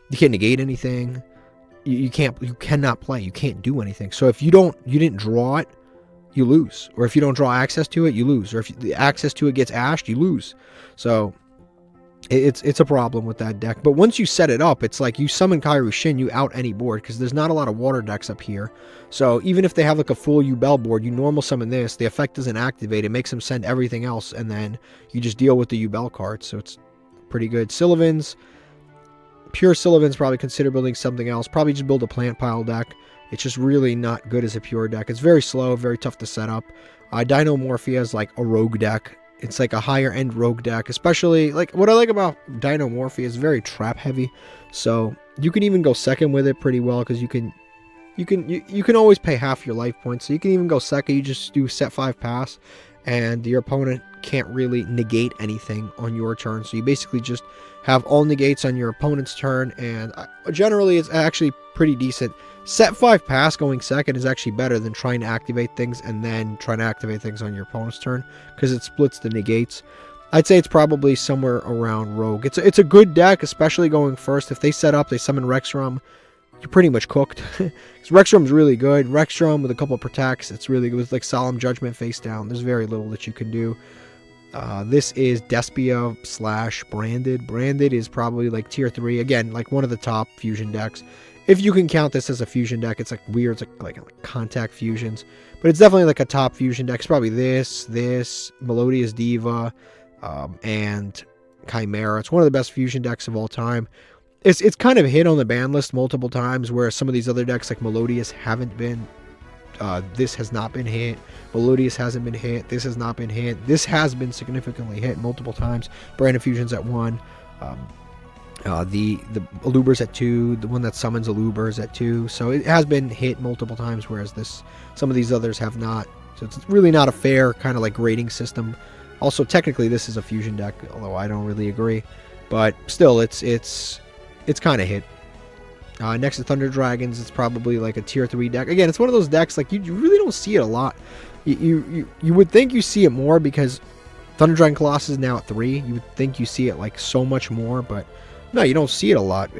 You can't negate anything. You cannot play. You can't do anything. So if you didn't draw it, you lose. Or if you don't draw access to it, you lose. Or if the access to it gets ashed, you lose. So it's a problem with that deck. But once you set it up, it's like you summon Kairyu Shin, you out any board, because there's not a lot of water decks up here. So even if they have like a full Yubel board, you normal summon this, the effect doesn't activate, it makes them send everything else, and then you just deal with the Yubel cards. So it's pretty good. Sylvan's, pure Sylvan's probably consider building something else. Probably just build a plant pile deck. It's just really not good as a pure deck. It's very slow, very tough to set up. Dino Morphia is like a rogue deck. It's like a higher end rogue deck, especially like what I like about Dino Morphia is very trap heavy. So you can even go second with it pretty well, because you can always pay half your life points. So you can even go second. You just do set 5 pass, and your opponent can't really negate anything on your turn. So you basically just have all negates on your opponent's turn, and generally it's actually pretty decent. Set 5 pass going second is actually better than trying to activate things and then trying to activate things on your opponent's turn, because it splits the negates. I'd say it's probably somewhere around rogue. It's a good deck, especially going first. If they set up, they summon Rexrum, you're pretty much cooked. Rexrum's really good. Rexrum with a couple of protects, it's really good. With like Solemn Judgment face down, there's very little that you can do. This is Despia / Branded. Branded is probably like tier 3. Again, like one of the top fusion decks. If you can count this as a fusion deck, it's like weird. It's like contact fusions. But it's definitely like a top fusion deck. It's probably this, Melodious Diva, and Chimera. It's one of the best fusion decks of all time. It's kind of hit on the ban list multiple times, where some of these other decks like Melodious haven't been. This has not been hit. Melodious hasn't been hit. This has not been hit. This has been significantly hit multiple times. Branded Fusion's at 1. The Aluber's at 2. The one that summons Aluber is at 2. So it has been hit multiple times, whereas some of these others have not. So it's really not a fair kind of like grading system. Also, technically, this is a fusion deck, although I don't really agree. But still, it's kind of hit. Next to Thunder Dragons, it's probably like a tier 3 deck. Again, it's one of those decks like you really don't see it a lot. You would think you see it more because Thunder Dragon Colossus is now at 3. You would think you see it like so much more, but no, you don't see it a lot.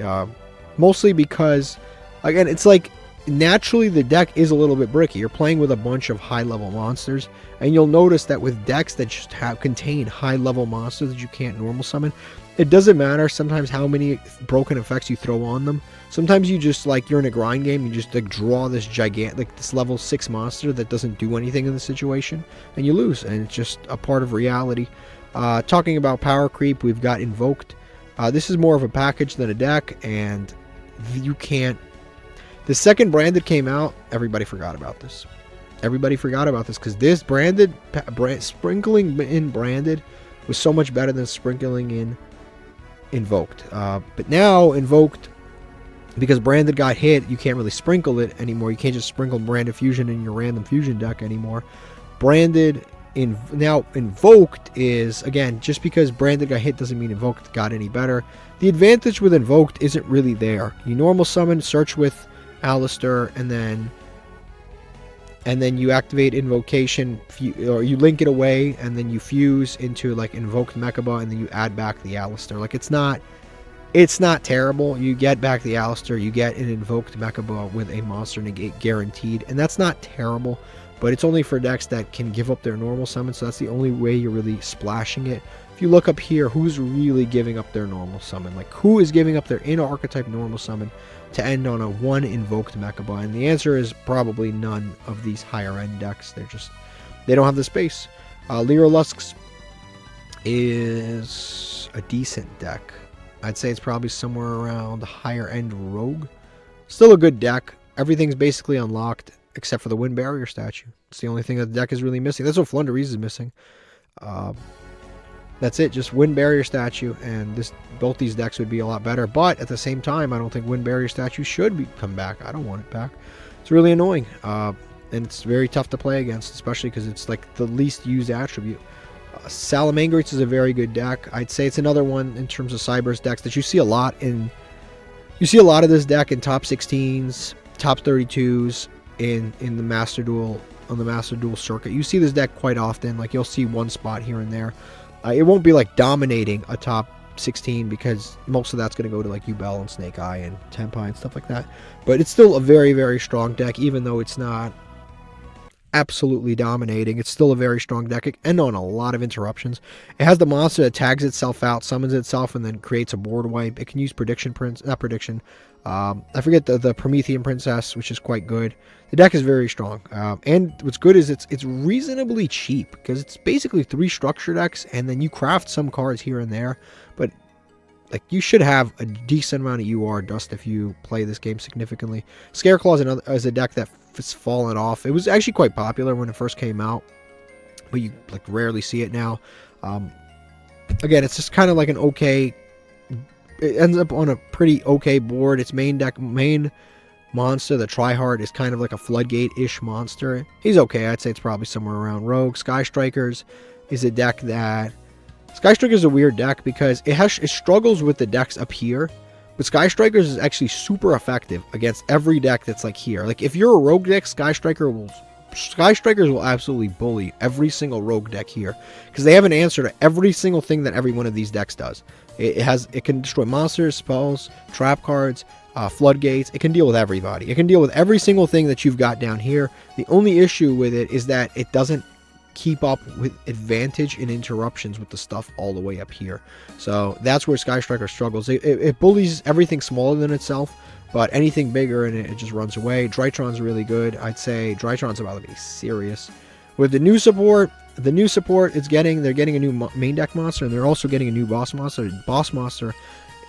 Mostly because, again, it's like naturally the deck is a little bit bricky. You're playing with a bunch of high-level monsters, and you'll notice that with decks that just contain high-level monsters that you can't normal summon, it doesn't matter sometimes how many broken effects you throw on them. Sometimes you just, like, you're in a grind game, you just like draw this gigantic, like this level 6 monster that doesn't do anything in the situation, and you lose, and it's just a part of reality. Talking about power creep, we've got Invoked. This is more of a package than a deck, and you can't. The second Branded came out, everybody forgot about this. Everybody forgot about this because this sprinkling in Branded was so much better than sprinkling in Invoked. But now Invoked, because Branded got hit, you can't really sprinkle it anymore. You can't just sprinkle Branded Fusion in your random fusion deck anymore. Branded now Invoked is, again, just because Branded got hit doesn't mean Invoked got any better. The advantage with Invoked isn't really there. You normal summon, search with Alistair, and then and then you activate Invocation, or you link it away, and then you fuse into like Invoked Mechaba, and then you add back the Alistair. Like it's not terrible. You get back the Alistair, you get an Invoked Mechaba with a Monster Negate guaranteed, and that's not terrible, but it's only for decks that can give up their normal summon, so that's the only way you're really splashing it. If you look up here, who's really giving up their normal summon? Like, who is giving up their in-archetype normal summon to end on a 1 Invoked Mechaba? And the answer is probably none of these higher-end decks. They don't have the space. Lyra Lusk is a decent deck. I'd say it's probably somewhere around the higher-end Rogue. Still a good deck. Everything's basically unlocked except for the Wind Barrier statue. It's the only thing that the deck is really missing. That's what Flundereeze is missing. That's it, just Wind Barrier statue, and both these decks would be a lot better. But at the same time, I don't think Wind Barrier statue should come back. I don't want it back. It's really annoying, and it's very tough to play against, especially because it's like the least used attribute. Salamangreats is a very good deck. I'd say it's another one in terms of Cyber's decks that you see a lot in. You see a lot of this deck in top 16s, top 32s in the Master Duel, on the Master Duel circuit. You see this deck quite often. Like, you'll see one spot here and there. It won't be like dominating a top 16 because most of that's going to go to like Yubel and Snake Eye and Tenpai and stuff like that. But it's still a very, very strong deck, even though it's not absolutely dominating. It's still a very strong deck. It can end on a lot of interruptions. It has the monster that tags itself out, summons itself, and then creates a board wipe. It can use Prediction Prince, not Prediction. I forget the Promethean Princess, which is quite good. The deck is very strong, and what's good is it's reasonably cheap because it's basically 3 structure decks, and then you craft some cards here and there. But like, you should have a decent amount of UR dust if you play this game significantly. Scareclaw is a deck that's fallen off. It was actually quite popular when it first came out, but you like rarely see it now. Again, it's just kind of like an okay. It ends up on a pretty okay board. Its main monster, the Tryhard, is kind of like a Floodgate-ish monster. He's okay. I'd say it's probably somewhere around Rogue. Sky Strikers is a deck that... Sky Strikers is a weird deck because it struggles with the decks up here, but Sky Strikers is actually super effective against every deck that's like here. Like, if you're a Rogue deck, Sky Strikers will absolutely bully every single Rogue deck here because they have an answer to every single thing that every one of these decks does. It can destroy monsters, spells, trap cards, floodgates. It can deal with everybody. It can deal with every single thing that you've got down here. The only issue with it is that it doesn't keep up with advantage and interruptions with the stuff all the way up here. So that's where Sky Striker struggles. It bullies everything smaller than itself, but anything bigger and it just runs away. Drytron's really good. I'd say Drytron's about to be serious. With the new support they're getting a new main deck monster, and they're also getting a new boss monster. Boss monster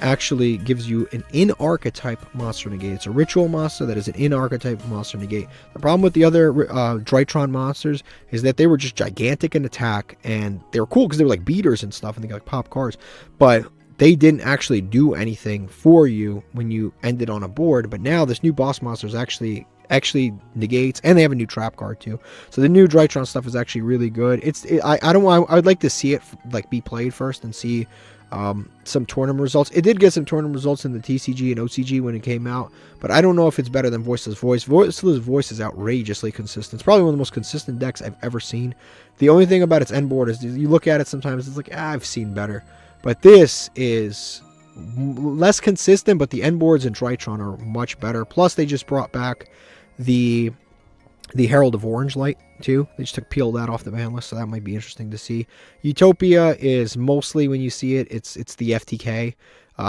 actually gives you an in-archetype monster negate. It's a ritual monster that is an in-archetype monster negate. The problem with the other Drytron monsters is that they were just gigantic in attack, and they were cool because they were like beaters and stuff, and they got like pop cards, but they didn't actually do anything for you when you ended on a board. But now this new boss monster is actually negates, and they have a new trap card too. So the new Drytron stuff is actually really good. I'd like to see it like be played first and see some tournament results. It did get some tournament results in the TCG and OCG when it came out, but I don't know if it's better than Voiceless Voice. Voiceless Voice is outrageously consistent. It's probably one of the most consistent decks I've ever seen. The only thing about its end board is you look at it sometimes, it's like, I've seen better. But this is less consistent, but the end boards in Drytron are much better. Plus, they just brought back the Herald of Orange Light too. They just peeled that off the ban list, so that might be interesting to see. Utopia is mostly, when you see it, it's the FTK.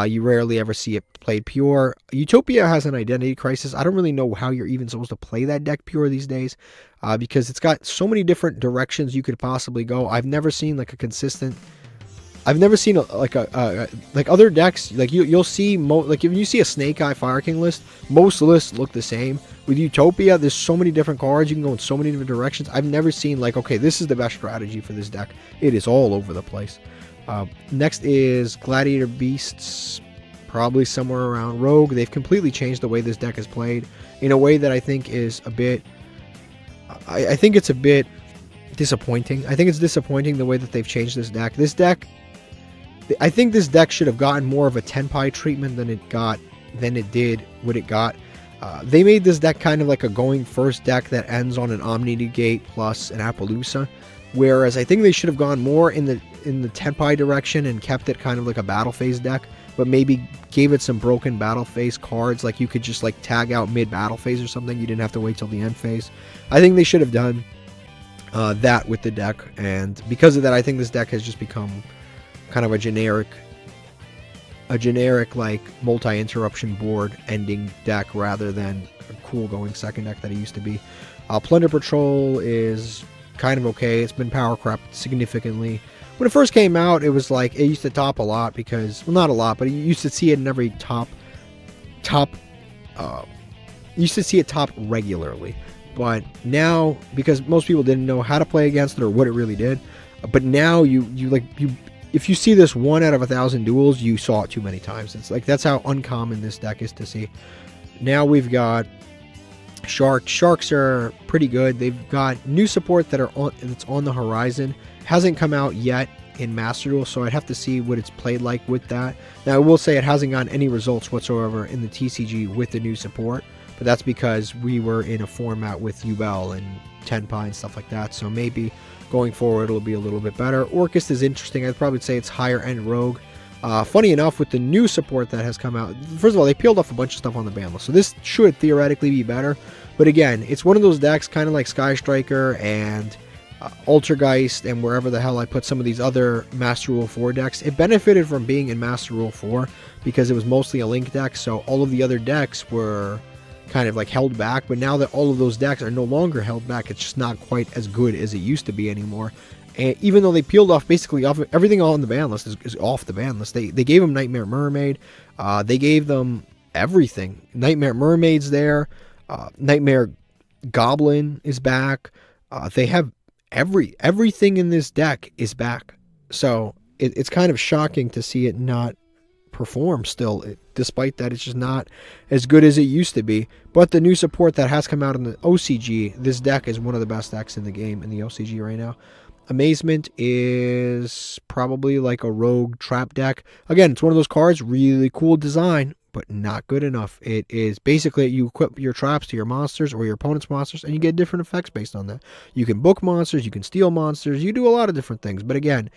You rarely ever see it played pure. Utopia has an identity crisis. I don't really know how you're even supposed to play that deck pure these days, because it's got so many different directions you could possibly go. I've never seen like a consistent. I've never seen like other decks. Like you'll see like if you see a Snake Eye Fire King list, most lists look the same. With Utopia, there's so many different cards. You can go in so many different directions. I've never seen like, okay, this is the best strategy for this deck. It is all over the place. Next is Gladiator Beasts, probably somewhere around Rogue. They've completely changed the way this deck is played in a way that I think is a bit. I think it's a bit disappointing. I think it's disappointing the way that they've changed this deck. I think this deck should have gotten more of a Tenpai treatment than it did what it got. They made this deck kind of like a going first deck that ends on an Omni Negate plus an Appaloosa, whereas I think they should have gone more in the Tenpai direction and kept it kind of like a battle phase deck, but maybe gave it some broken battle phase cards, like you could just like tag out mid battle phase or something. You didn't have to wait till the end phase. I think they should have done that with the deck, and because of that, I think this deck has just become kind of a generic like multi-interruption board ending deck rather than a cool going second deck that it used to be. Plunder Patrol is kind of okay. It's been power crept significantly. When it first came out, it was like it used to top a lot because, well, not a lot, but you used to see it in every top you used to see it top regularly. But now, because most people didn't know how to play against it or what it really did, but now you if you see this 1 out of 1,000 duels, you saw it too many times. It's like, that's how uncommon this deck is to see. Now we've got Sharks. Sharks are pretty good. They've got new support that's on the horizon. Hasn't come out yet in Master Duel, so I'd have to see what it's played like with that. Now I will say it hasn't gotten any results whatsoever in the TCG with the new support, but that's because we were in a format with Duel and Tenpai and stuff like that, so maybe going forward it'll be a little bit better. Orcust is interesting. I'd probably say it's higher end rogue. Funny enough, with the new support that has come out, first of all, they peeled off a bunch of stuff on the ban list, so this should theoretically be better. But again, it's one of those decks kind of like Sky Striker and Altergeist and wherever the hell I put some of these other Master Rule 4 decks. It benefited from being in Master Rule 4 because it was mostly a link deck, so all of the other decks were kind of like held back. But now that all of those decks are no longer held back, it's just not quite as good as it used to be anymore. And even though they peeled off basically off everything on the ban list is off the ban list. They gave them Nightmare Mermaid. They gave them everything. Nightmare Mermaid's there. Nightmare Goblin is back. They have everything in this deck is back. So it's kind of shocking to see it not perform still, despite that it's just not as good as it used to be. But the new support that has come out in the OCG, this deck is one of the best decks in the game in the OCG right now. Amazement is probably like a rogue trap deck. Again, it's one of those cards, really cool design, but not good enough. It is basically you equip your traps to your monsters or your opponent's monsters, and you get different effects based on that. You can book monsters, you can steal monsters, you do a lot of different things. But again,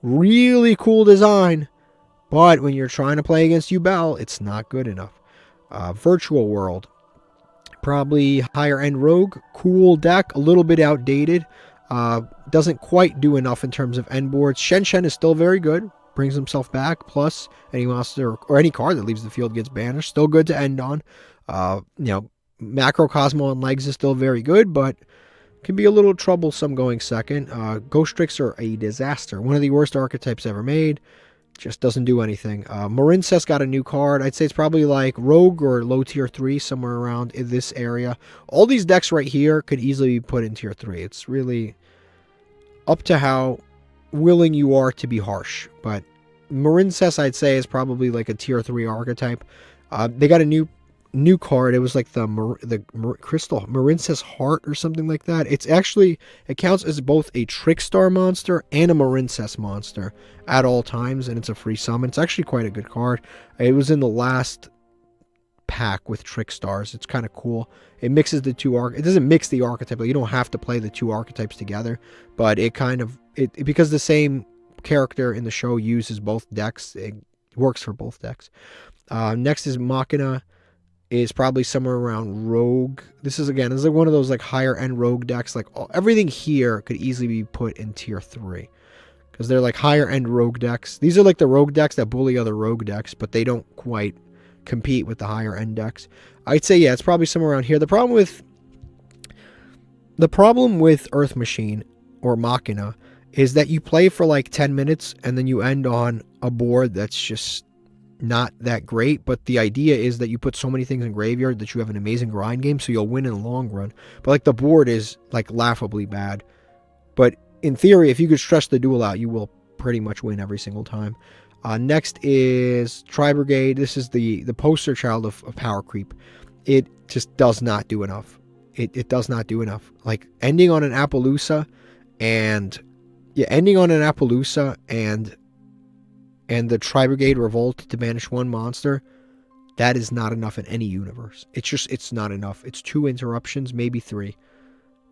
really cool design, but when you're trying to play against Duel, it's not good enough. Virtual World, probably higher end rogue, cool deck, a little bit outdated. Doesn't quite do enough in terms of end boards. Shen Shen is still very good. Brings himself back. Plus, any monster or any card that leaves the field gets banished. Still good to end on. Macrocosmo on legs is still very good, but can be a little troublesome going second. Ghost Tricks are a disaster. One of the worst archetypes ever made. Just doesn't do anything. Marincess got a new card. I'd say it's probably like Rogue or low tier 3, somewhere around in this area. All these decks right here could easily be put in tier 3. It's really up to how willing you are to be harsh. But Marincess, I'd say, is probably like a tier 3 archetype. They got a new card. It was like the Crystal Marincess Heart or something like that. It counts as both a Trickstar monster and a Marincess monster at all times, and it's a free summon. It's actually quite a good card. It was in the last pack with Trickstars. It's kind of cool. It mixes the two it doesn't mix the archetype. You don't have to play the two archetypes together, but it kind of because the same character in the show uses both decks, it works for both decks. Next is Machina. Is probably somewhere around Rogue. This is like one of those like higher end Rogue decks. Like everything here could easily be put in tier 3 because they're like higher end Rogue decks. These are like the Rogue decks that bully other Rogue decks, but they don't quite compete with the higher end decks. I'd say yeah, it's probably somewhere around here. The problem with Earth Machine or Machina is that you play for like 10 minutes and then you end on a board that's just not that great, but the idea is that you put so many things in graveyard that you have an amazing grind game, so you'll win in the long run. But like the board is like laughably bad. But in theory, if you could stretch the duel out, you will pretty much win every single time. Next is Tri Brigade. This is the poster child of power creep. It just does not do enough. It does not do enough. Like ending on an Appaloosa and the Tri Brigade Revolt to banish one monster, That is not enough in any universe. It's not enough. It's 2 interruptions, maybe 3.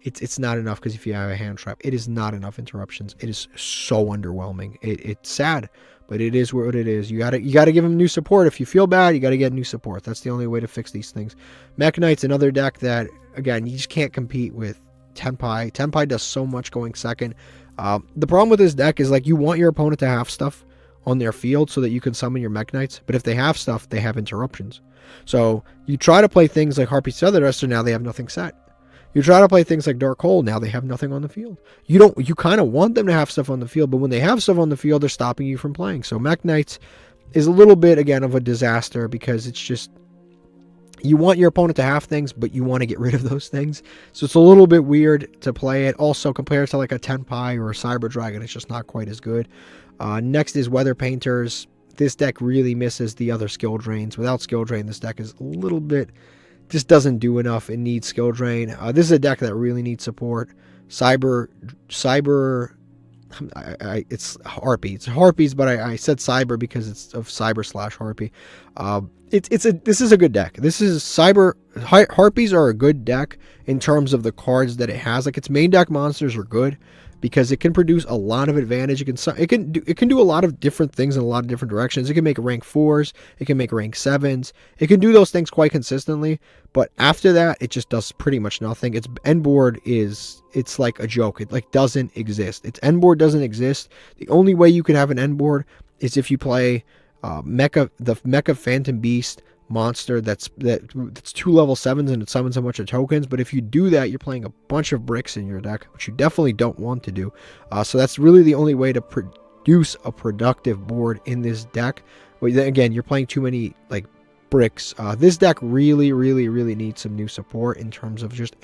It's not enough, because if you have a hand trap, it is not enough interruptions. It is so underwhelming. It's sad, but it is what it is. You gotta give them new support. If you feel bad, you gotta get new support. That's the only way to fix these things. Mech Knight's another deck that, again, you just can't compete with Tenpai. Tenpai does so much going second. The problem with this deck is, like, you want your opponent to have stuff on their field so that you can summon your Mech Knights, but if they have stuff, they have interruptions. So you try to play things like Harpy's Feather Duster, now they have nothing set. You try to play things like Dark Hole, now they have nothing on the field. You kind of want them to have stuff on the field, but when they have stuff on the field, they're stopping you from playing. So Mech Knights is a little bit, again, of a disaster, because it's just, you want your opponent to have things, but you want to get rid of those things. So it's a little bit weird to play it. Also, compared to like a Tenpai or a Cyber Dragon, it's just not quite as good. Next is Weather Painters. This deck really misses the other skill drains. Without skill drain, this deck is a little bit, just doesn't do enough. It needs skill drain. This is a deck that really needs support. It's Harpy. It's Harpies, but I said Cyber because it's of Cyber / Harpy. This is a good deck. This is Harpies are a good deck in terms of the cards that it has. Like, its main deck monsters are good because it can produce a lot of advantage. It can do a lot of different things in a lot of different directions. It can make rank 4s. It can make rank 7s. It can do those things quite consistently. But after that, it just does pretty much nothing. Its end board it's like a joke. It like doesn't exist. Its end board doesn't exist. The only way you could have an end board is if you play the Mecha Phantom Beast monster that's 2 level 7s and it summons a bunch of tokens. But if you do that, you're playing a bunch of bricks in your deck, which you definitely don't want to do. So that's really the only way to produce a productive board in this deck. But then again, you're playing too many like bricks. This deck really needs some new support in terms of just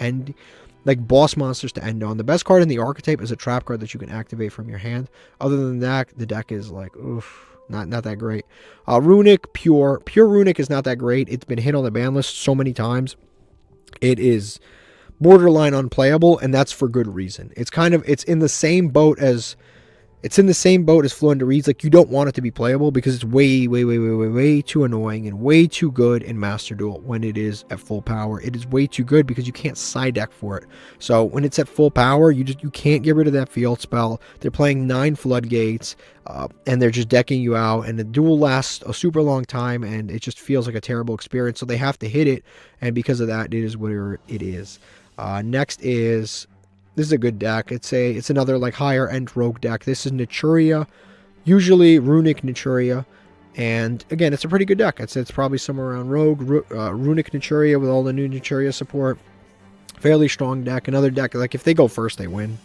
like boss monsters to end on. The best card in the archetype is a trap card that you can activate from your hand. Other than that, the deck is like, oof. Not that great. Runic, Pure Runic is not that great. It's been hit on the ban list so many times. It is borderline unplayable, and that's for good reason. It's in the same boat as Fluent Reads. Like, you don't want it to be playable because it's way too annoying and way too good in Master Duel when it is at full power. It is way too good because you can't side deck for it. So when it's at full power, you can't get rid of that field spell. They're playing 9 Floodgates, and they're just decking you out, and the duel lasts a super long time, and it just feels like a terrible experience. So they have to hit it, and because of that, it is where it is. Next is, this is a good deck. It's another like higher end rogue deck. This is Naturia, usually Runic Naturia, and again, it's a pretty good deck. I'd say it's probably somewhere around rogue, Runic Naturia with all the new Naturia support. Fairly strong deck. Another deck, like, if they go first, they win,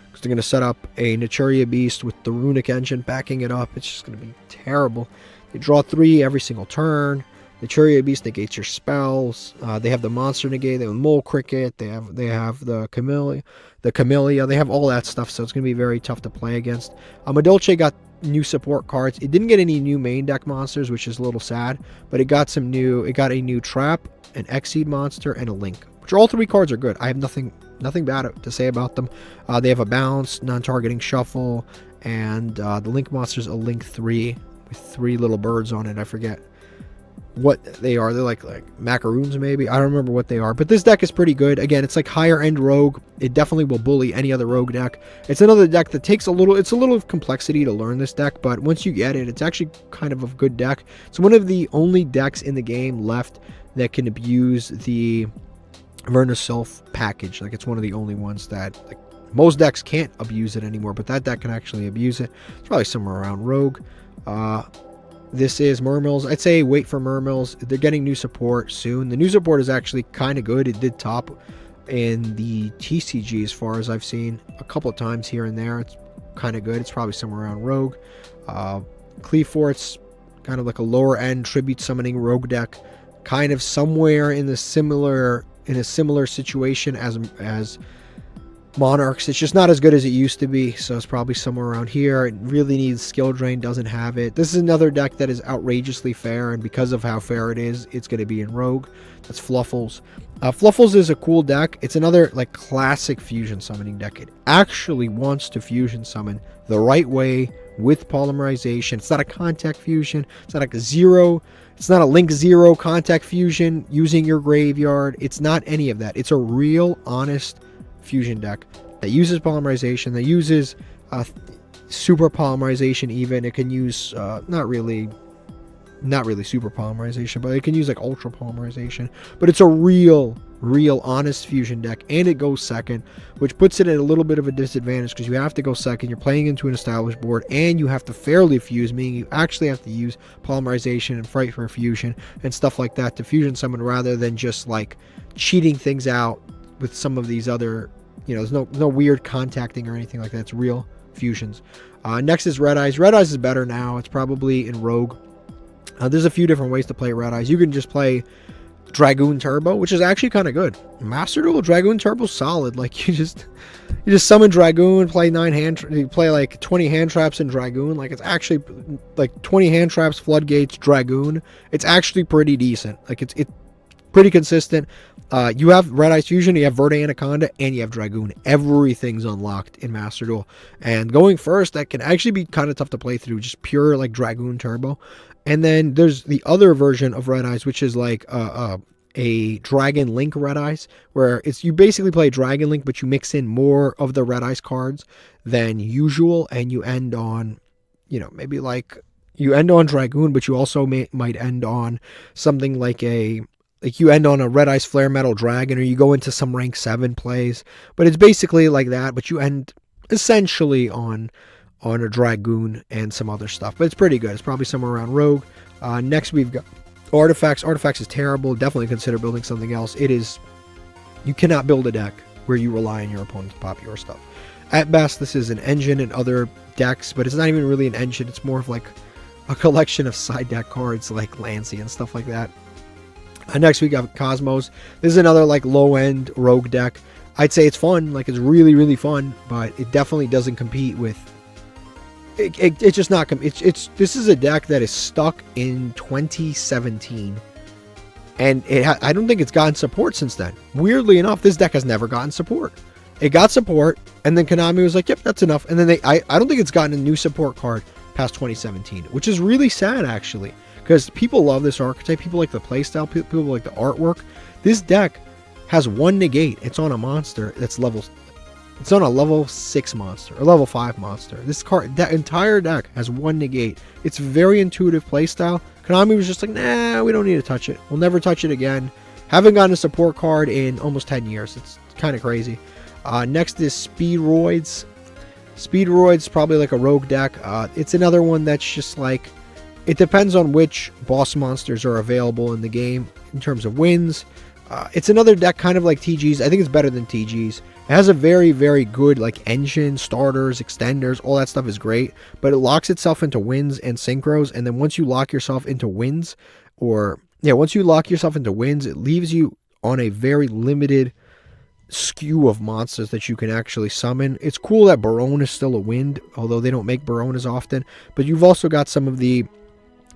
because they're going to set up a Naturia Beast with the Runic engine backing it up. It's just going to be terrible. They draw 3 every single turn. The Naturia Beast negates your spells. They have the Monster Negate. They have Mole Cricket. They have the Camellia. They have all that stuff, so it's going to be very tough to play against. Madolche got new support cards. It didn't get any new main deck monsters, which is a little sad, but it got a new Trap, an Exceed monster, and a Link, which all 3 cards are good. I have nothing bad to say about them. They have a Bounce, non-targeting Shuffle, and the Link monster's a Link 3 with 3 little birds on it. I forget what they are. They're like macaroons, maybe. I don't remember what they are, but this deck is pretty good. Again, it's like higher end rogue. It definitely will bully any other rogue deck. It's another deck that takes a little complexity to learn this deck, but once you get it, it's actually kind of a good deck. It's one of the only decks in the game left that can abuse the Vernisylph package. Like, it's one of the only ones that, like, most decks can't abuse it anymore, but that deck can actually abuse it. It's probably somewhere around rogue. This is Mermills. I'd say wait for Mermills. They're getting new support soon. The new support is actually kind of good. It did top in the TCG as far as I've seen a couple of times here and there. It's kind of good. It's probably somewhere around rogue. Cleafort's kind of like a lower end tribute summoning rogue deck, kind of somewhere in a similar situation as Monarchs. It's just not as good as it used to be, so it's probably somewhere around here. It really needs skill drain, doesn't have it. This is another deck that is outrageously fair, and because of how fair it is, it's going to be in rogue. That's Fluffles. Fluffles is a cool deck. It's another like classic fusion summoning deck. It actually wants to fusion summon the right way with polymerization. It's not a contact fusion. It's not like a zero. It's not a link zero contact fusion using your graveyard. It's not any of that. It's a real, honest fusion deck that uses polymerization, that uses super polymerization even. It can use, not really super polymerization, but it can use like ultra polymerization. But it's a real honest fusion deck, and it goes second, which puts it at a little bit of a disadvantage because you have to go second. You're playing into an established board, and you have to fairly fuse, meaning you actually have to use polymerization and fight for fusion and stuff like that to fusion summon, rather than just like cheating things out with some of these other, there's no weird contacting or anything like that. It's real fusions. Next is Red Eyes. Red Eyes is better now. It's probably in Rogue. There's a few different ways to play Red Eyes. You can just play Dragoon Turbo, which is actually kind of good. Master Duel Dragoon Turbo solid. Like you just summon Dragoon, play you play like 20 hand traps in Dragoon. Like it's actually like 20 hand traps, floodgates, Dragoon. It's actually pretty decent. Like it's pretty consistent. You have Red Eyes Fusion, you have Verde Anaconda, and you have Dragoon. Everything's unlocked in Master Duel. And going first, that can actually be kind of tough to play through, just pure like Dragoon Turbo. And then there's the other version of Red Eyes, which is like a Dragon Link Red Eyes, where you basically play Dragon Link, but you mix in more of the Red Eyes cards than usual, and you end on, maybe like you end on Dragoon, but you also might end on something like you end on a Red Eyes Flare Metal Dragon, or you go into some rank 7 plays. But it's basically like that, but you end essentially on a Dragoon and some other stuff. But it's pretty good. It's probably somewhere around Rogue. Next we've got Artifacts. Artifacts is terrible. Definitely consider building something else. You cannot build a deck where you rely on your opponent to pop your stuff. At best, this is an engine and other decks, but it's not even really an engine. It's more of like a collection of side deck cards like Lancy and stuff like that. Next we got Cosmos. This is another like low-end Rogue deck. I'd say it's fun. Like it's really, really fun, but it definitely doesn't compete with it's just not. This is a deck that is stuck in 2017, and I don't think it's gotten support since then. Weirdly enough, this deck has never gotten support. It got support, and then Konami was like, "Yep, that's enough." And then I don't think it's gotten a new support card past 2017, which is really sad actually, because people love this archetype. People like the playstyle. People like the artwork. This deck has one negate. It's on a monster that's level. It's on a level 6 monster, or level 5 monster. That entire deck has one negate. It's very intuitive playstyle. Konami was just like, nah, we don't need to touch it. We'll never touch it again. Haven't gotten a support card in almost 10 years. It's kind of crazy. Next is Speedroids. Speedroids, probably like a rogue deck. It's another one that's just like, it depends on which boss monsters are available in the game in terms of wins. It's another deck kind of like TG's. I think it's better than TG's. It has a very, very good like engine, starters, extenders, all that stuff is great, but it locks itself into wins and synchros, and then once you lock yourself into wins, it leaves you on a very limited skew of monsters that you can actually summon. It's cool that Barone is still a wind, although they don't make Barone as often, but you've also got some of the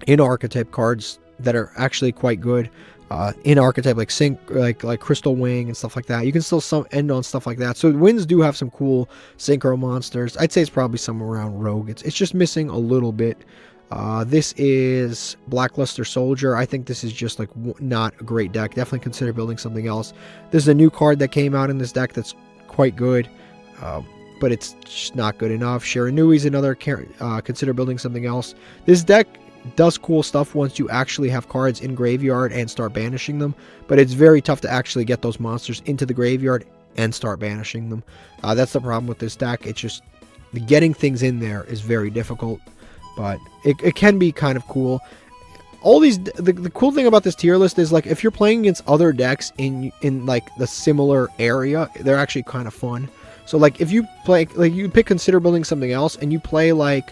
in-archetype cards that are actually quite good. In archetype like Crystal Wing and stuff like that. You can still end on stuff like that. So wins do have some cool synchro monsters. I'd say it's probably somewhere around Rogue. It's just missing a little bit. This is Blackluster Soldier. I think this is just like not a great deck. Definitely consider building something else. There's a new card that came out in this deck that's quite good, but it's just not good enough. Shiranui is another. Consider building something else. This deck does cool stuff once you actually have cards in graveyard and start banishing them, but it's very tough to actually get those monsters into the graveyard and start banishing them. That's the problem with this deck. It's just getting things in there is very difficult, but it can be kind of cool. All these, the cool thing about this tier list is like if you're playing against other decks in like the similar area, they're actually kind of fun. So like if you play, like you pick Consider Building Something Else and you play like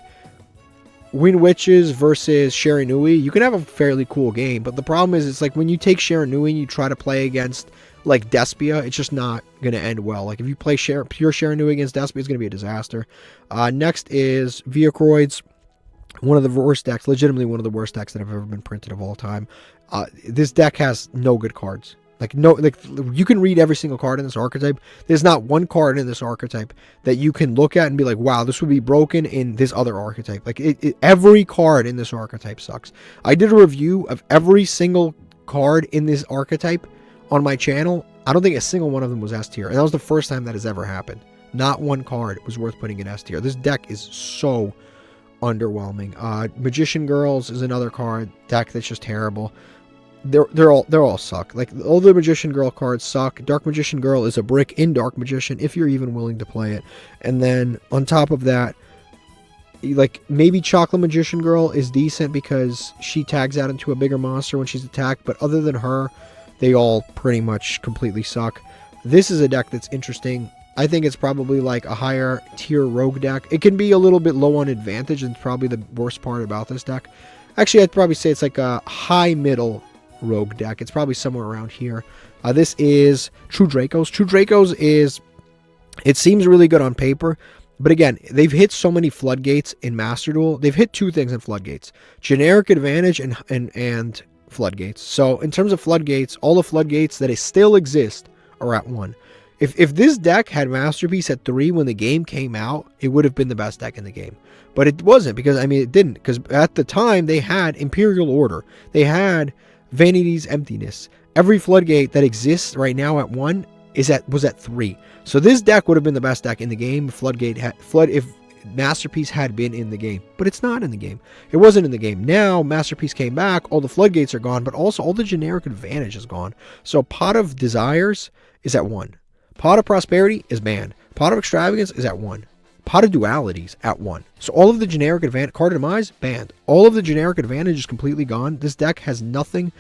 Wind Witches versus Shiranui, you can have a fairly cool game, but the problem is it's like when you take Shiranui and you try to play against like Despia, it's just not going to end well. Like if you play pure Shiranui against Despia, it's going to be a disaster. Next is Viacroids, one of the worst decks, legitimately one of the worst decks that have ever been printed of all time. This deck has no good cards. Like, no, like, you can read every single card in this archetype. There's not one card in this archetype that you can look at and be like, wow, this would be broken in this other archetype. Like, every card in this archetype sucks. I did a review of every single card in this archetype on my channel. I don't think a single one of them was S tier. And that was the first time that has ever happened. Not one card was worth putting in S tier. This deck is so underwhelming. Magician Girls is another card deck that's just terrible. They're all suck. Like, all the Magician Girl cards suck. Dark Magician Girl is a brick in Dark Magician if you're even willing to play it. And then on top of that, like, maybe Chocolate Magician Girl is decent because she tags out into a bigger monster when she's attacked, but other than her, they all pretty much completely suck. This is a deck that's interesting. I think it's probably like a higher tier rogue deck. It can be a little bit low on advantage, and it's probably the worst part about this deck. Actually, I'd probably say it's like a high middle rogue deck. It's probably somewhere around here. This is True Dracos. True Dracos is, it seems really good on paper, but again, they've hit so many floodgates in Master Duel. They've hit two things in floodgates: generic advantage and floodgates. So in terms of floodgates, all the floodgates that still exist are at 1. If this deck had Masterpiece at 3 when the game came out, it would have been the best deck in the game. But it wasn't, because, I mean, it didn't. Because at the time, they had Imperial Order. They had Vanity's Emptiness. Every floodgate that exists right now at 1 was at 3. So this deck would have been the best deck in the game if Masterpiece had been in the game. But it's not in the game. It wasn't in the game. Now, Masterpiece came back, all the floodgates are gone, but also all the generic advantage is gone. So Pot of Desires is at 1. Pot of Prosperity is banned. Pot of Extravagance is at 1. Pot of Dualities at 1. So all of the generic advantage, Card of Demise, banned. All of the generic advantage is completely gone. This deck has nothing.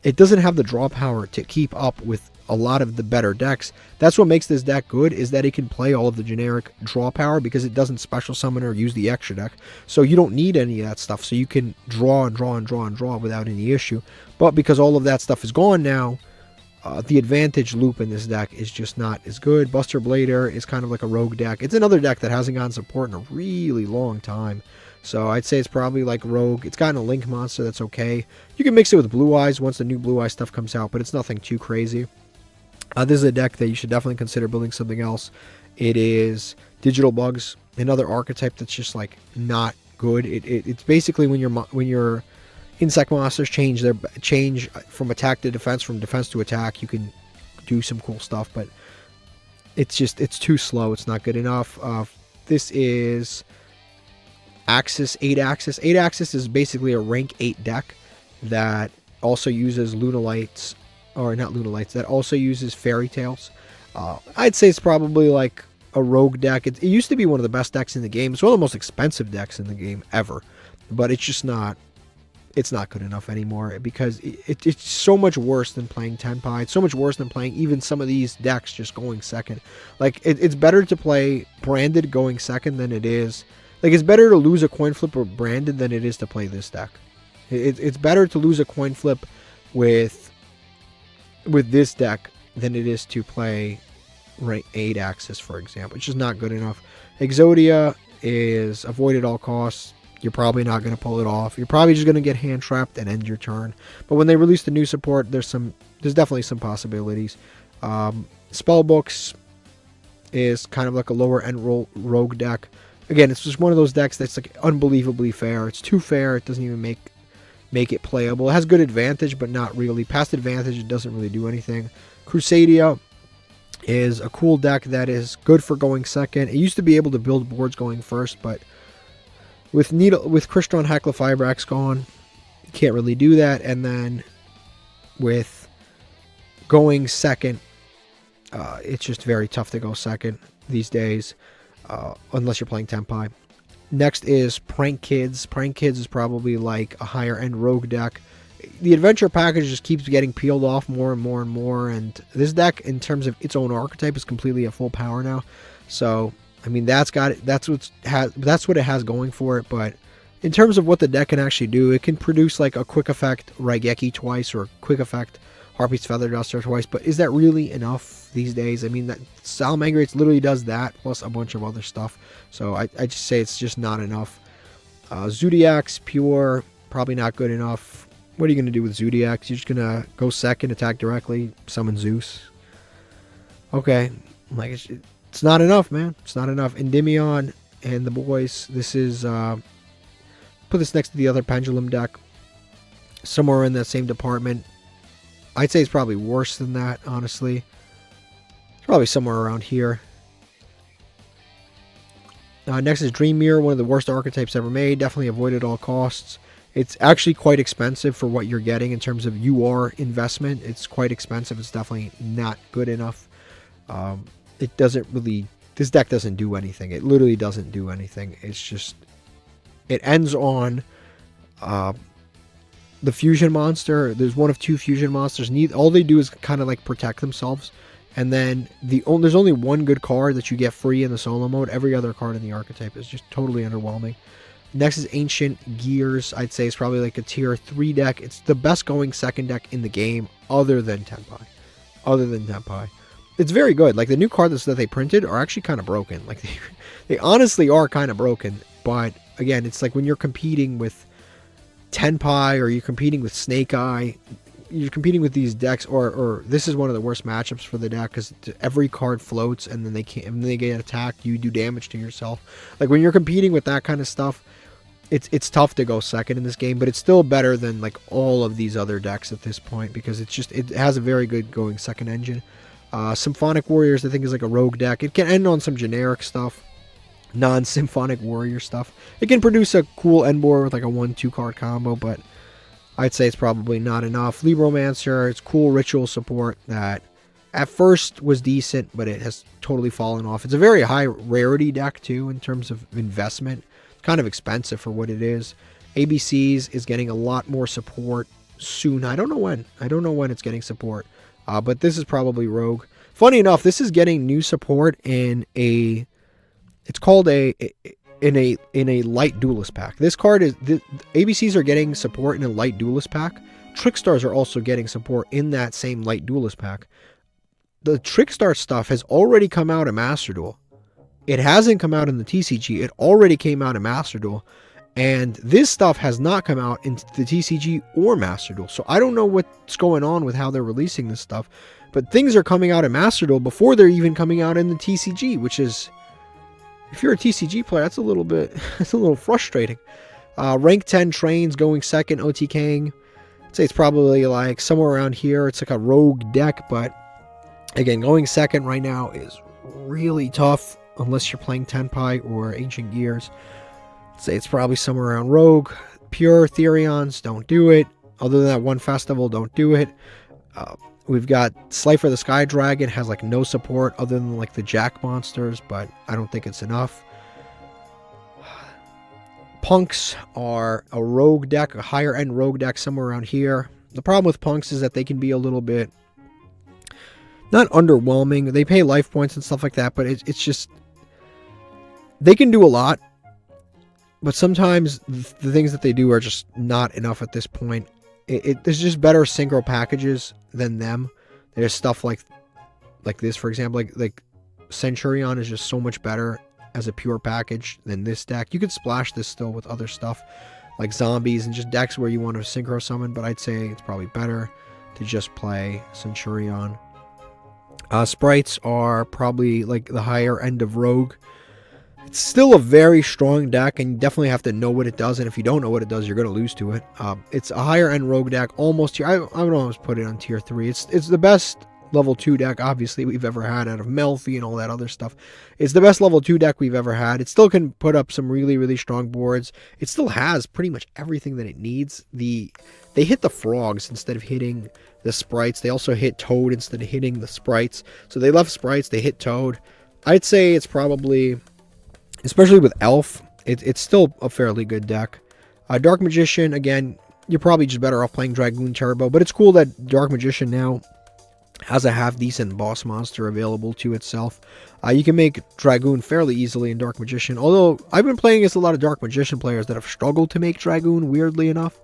It doesn't have the draw power to keep up with a lot of the better decks. That's what makes this deck good, is that it can play all of the generic draw power because it doesn't special summon or use the extra deck. So you don't need any of that stuff. So you can draw and draw and draw and draw without any issue. But because all of that stuff is gone now, the advantage loop in this deck is just not as good. Buster Blader is kind of like a rogue deck. It's another deck that hasn't gotten support in a really long time. So I'd say it's probably like rogue. It's gotten a Link monster that's okay. You can mix it with Blue Eyes once the new Blue Eyes stuff comes out, but it's nothing too crazy. This is a deck that you should definitely consider building something else. It is Digital Bugs, another archetype that's just like not good. It's basically when your insect monsters change from attack to defense, from defense to attack, you can do some cool stuff, but it's too slow. It's not good enough. This is Axis, 8 Axis. 8 Axis is basically a rank 8 deck that also uses Lunalights, or not Lunalights, that also uses Fairy Tales. I'd say it's probably like a rogue deck. It used to be one of the best decks in the game. It's one of the most expensive decks in the game ever, but it's just not. It's not good enough anymore, because it's so much worse than playing Tenpai. It's so much worse than playing even some of these decks just going second. Like, it's better to play Branded going second than it is. Like, it's better to lose a coin flip with Branded than it is to play this deck. It's better to lose a coin flip with this deck than it is to play 8 Axis, for example. It's just not good enough. Exodia is avoid at all costs. You're probably not going to pull it off. You're probably just going to get hand trapped and end your turn. But when they release the new support, there's definitely some possibilities. Spellbooks is kind of like a lower end rogue deck. Again, it's just one of those decks that's like unbelievably fair. It's too fair. It doesn't even make it playable. It has good advantage, but not really. Past advantage, it doesn't really do anything. Crusadia is a cool deck that is good for going second. It used to be able to build boards going first, but with Crystron Heckler Fibrax gone, you can't really do that. And then with going second, it's just very tough to go second these days, unless you're playing Tenpai. Next is Prank Kids. Prank Kids is probably like a higher end rogue deck. The adventure package just keeps getting peeled off more and more and more, and this deck, in terms of its own archetype, is completely at full power now. So I mean, that's what it has going for it. But in terms of what the deck can actually do, it can produce like a quick effect Raigeki twice, or a quick effect Harpy's Feather Duster twice. But is that really enough these days? I mean, that Salamangreats literally does that plus a bunch of other stuff. So I just say it's just not enough. Zodiac's Pure, probably not good enough. What are you going to do with Zodiacs? You're just going to go second, attack directly, summon Zeus. Okay. Like, it's not enough, man. It's not enough. Endymion and the boys. This is, put this next to the other Pendulum deck. Somewhere in that same department. I'd say it's probably worse than that, honestly. It's probably somewhere around here. Next is Dream Mirror, one of the worst archetypes ever made. Definitely avoid at all costs. It's actually quite expensive for what you're getting in terms of UR investment. It's quite expensive. It's definitely not good enough. It doesn't really... This deck doesn't do anything. It literally doesn't do anything. It's just... It ends on... the fusion monster. There's one of two fusion monsters. All they do is kind of like protect themselves. And then there's only one good card that you get free in the solo mode. Every other card in the archetype is just totally underwhelming. Next is Ancient Gears. I'd say it's probably like a tier 3 deck. It's the best going second deck in the game other than Tenpai. It's very good. Like the new cards that they printed are actually kind of broken. Like they honestly are kind of broken. But again, it's like when you're competing with Tenpai or you're competing with Snake Eye, you're competing with these decks, or this is one of the worst matchups for the deck because every card floats and then they get attacked, you do damage to yourself. Like when you're competing with that kind of stuff, it's tough to go second in this game, but it's still better than like all of these other decks at this point because it has a very good going second engine. Symphonic Warriors I think is like a rogue deck. It can end on some generic stuff, non-Symphonic Warrior stuff. It can produce a cool end board with like a 1-2 card combo, but I'd say it's probably not enough. Libromancer, it's cool ritual support that at first was decent, but it has totally fallen off. It's a very high rarity deck too in terms of investment. It's kind of expensive for what it is. ABCs is getting a lot more support soon. I don't know when. It's getting support. But this is probably rogue. Funny enough, this is getting new support in a... It's called in a light duelist pack. This card is ABCs are getting support in a light duelist pack. Trickstars are also getting support in that same light duelist pack. The Trickstar stuff has already come out in Master Duel. It hasn't come out in the TCG. It already came out in Master Duel. And this stuff has not come out in the TCG or Master Duel. So I don't know what's going on with how they're releasing this stuff. But things are coming out in Master Duel before they're even coming out in the TCG, which is... If you're a TCG player, that's a little frustrating. Rank 10 Trains going second, OTKing. I'd say it's probably like somewhere around here. It's like a rogue deck, but again, going second right now is really tough unless you're playing Tenpai or Ancient Gears. I'd say it's probably somewhere around rogue. Pure Therions, don't do it. Other than that one festival, don't do it. We've got Slifer the Sky Dragon, has like no support other than like the Jack monsters, but I don't think it's enough. Punks are a rogue deck, a higher end rogue deck somewhere around here. The problem with Punks is that they can be a little bit, not underwhelming. They pay life points and stuff like that, but it's just, they can do a lot, but sometimes the things that they do are just not enough at this point. There's just better synchro packages than them. There's stuff like this, for example, like Centurion is just so much better as a pure package than this deck. You could splash this still with other stuff like zombies and just decks where you want to synchro summon, but I'd say it's probably better to just play Centurion. Sprites are probably like the higher end of rogue. It's still a very strong deck, and you definitely have to know what it does, and if you don't know what it does, you're going to lose to it. It's a higher-end rogue deck, almost tier... I would almost put it on tier 3. It's the best level 2 deck, obviously, we've ever had out of Melfi and all that other stuff. It's the best level 2 deck we've ever had. It still can put up some really, really strong boards. It still has pretty much everything that it needs. They hit the frogs instead of hitting the sprites. They also hit Toad instead of hitting the sprites. So they left sprites, they hit Toad. I'd say it's probably... Especially with Elf, it's still a fairly good deck. Dark Magician, again, you're probably just better off playing Dragoon Turbo, but it's cool that Dark Magician now has a half-decent boss monster available to itself. You can make Dragoon fairly easily in Dark Magician, although I've been playing against a lot of Dark Magician players that have struggled to make Dragoon, weirdly enough.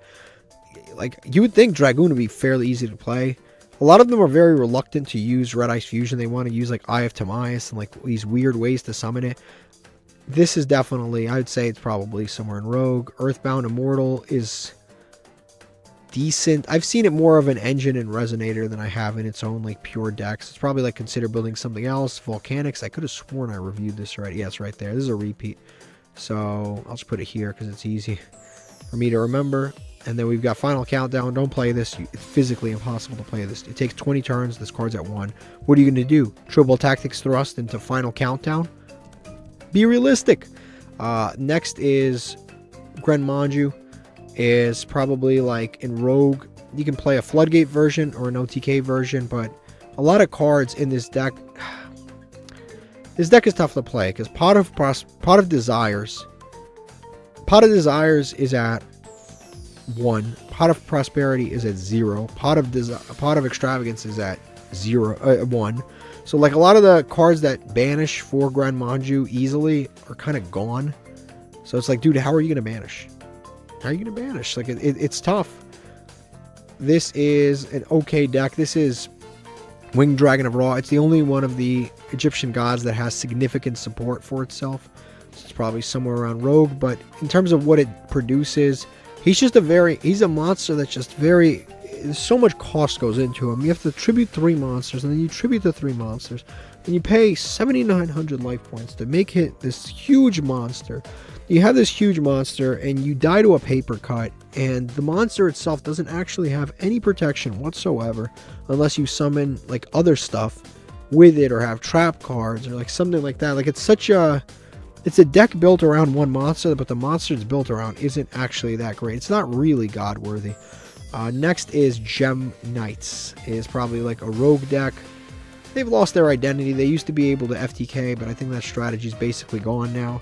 Like, you would think Dragoon would be fairly easy to play. A lot of them are very reluctant to use Red Ice Fusion. They want to use, like, Eye of Timaeus and, like, these weird ways to summon it. This is definitely, I would say it's probably somewhere in Rogue. Earthbound Immortal is decent. I've seen it more of an engine and resonator than I have in its own like pure decks. It's probably like consider building something else. Volcanics. I could have sworn I reviewed this already. Yeah, it's right there. This is a repeat. So I'll just put it here because it's easy for me to remember. And then we've got Final Countdown. Don't play this. It's physically impossible to play this. It takes 20 turns. This card's at 1. What are you going to do? Triple Tactics Thrust into Final Countdown? Be realistic. Next is Grenmanju. Is probably like in Rogue. You can play a Floodgate version or an OTK version, but a lot of cards in this deck. This deck is tough to play because Pot of Desires is at 1. Pot of Prosperity is at 0. Pot of Extravagance is at 1. So like a lot of the cards that banish for Grenmanju easily are kind of gone. So it's like, dude, how are you gonna banish? How are you going to banish? Like, it's tough. This is an okay deck. This is Winged Dragon of Ra. It's the only one of the Egyptian gods that has significant support for itself. So it's probably somewhere around Rogue. But in terms of what it produces, he's a monster that's just very... So much cost goes into him. You have to tribute 3 monsters, and then you tribute the 3 monsters. And you pay 7,900 life points to make it this huge monster. You have this huge monster and you die to a paper cut, and the monster itself doesn't actually have any protection whatsoever unless you summon like other stuff with it or have trap cards or like something like that. Like it's a deck built around one monster, but the monster it's built around isn't actually that great. It's not really god worthy. Next is Gem Knights. Is probably like a rogue deck. They've lost their identity. They used to be able to FTK, but I think that strategy is basically gone now.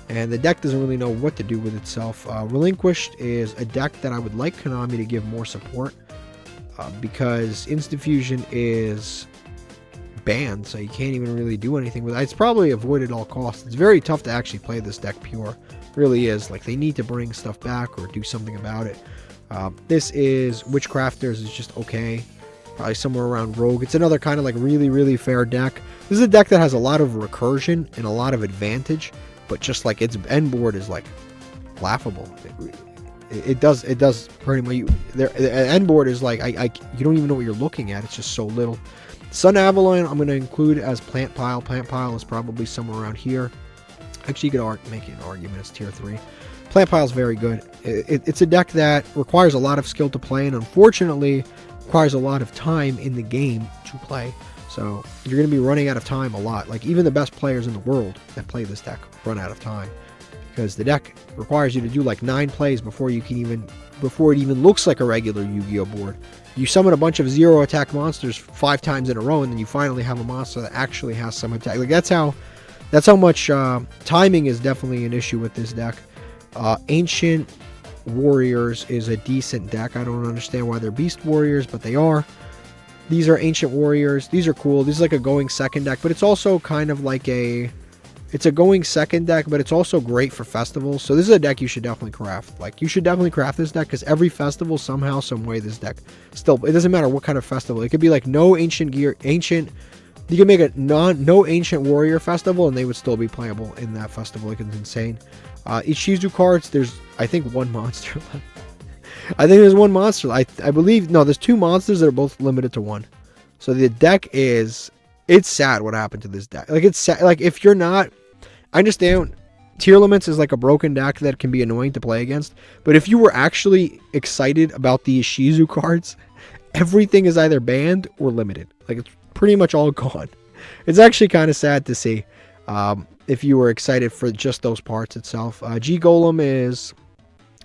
And the deck doesn't really know what to do with itself. Relinquished is a deck that I would like Konami to give more support. Because Instant Fusion is banned, so you can't even really do anything with it. It's probably avoided at all costs. It's very tough to actually play this deck pure. It really is. Like, they need to bring stuff back or do something about it. This is Witchcrafters is just okay. Probably somewhere around Rogue. It's another kind of like really, really fair deck. This is a deck that has a lot of recursion and a lot of advantage. But just like its end board is like laughable. It does pretty much. The end board is like you don't even know what you're looking at. It's just so little. Sun Avalon I'm going to include as Plant Pile. Plant Pile is probably somewhere around here. Actually, you could make an argument it's tier 3. Plant Pile is very good. It's a deck that requires a lot of skill to play, and unfortunately requires a lot of time in the game to play. So you're going to be running out of time a lot. Like even the best players in the world that play this deck run out of time because the deck requires you to do like 9 plays before it even looks like a regular Yu-Gi-Oh board. You summon a bunch of 0 attack monsters 5 times in a row, and then you finally have a monster that actually has some attack. Like that's how much timing is definitely an issue with this deck. Ancient Warriors is a decent deck. I don't understand why they're Beast Warriors, but they are. These are Ancient Warriors. These are cool. This is like a going second deck, but it's also kind of like it's a going second deck, but it's also great for festivals. So this is a deck you should definitely craft. Like you should definitely craft this deck because every festival somehow, some way this deck still, it doesn't matter what kind of festival. It could be like no ancient gear, you can make a no ancient warrior festival and they would still be playable in that festival. Like it's insane. Ishizu cards, there's I think 1 monster left. I think there's 1 monster. I believe, no, there's 2 monsters that are both limited to 1. So the deck it's sad what happened to this deck. Like it's sad, like if you're not, I understand Tier Limits is like a broken deck that can be annoying to play against. But if you were actually excited about the Ishizu cards, everything is either banned or limited. Like it's pretty much all gone. It's actually kind of sad to see if you were excited for just those parts itself. G-Golem is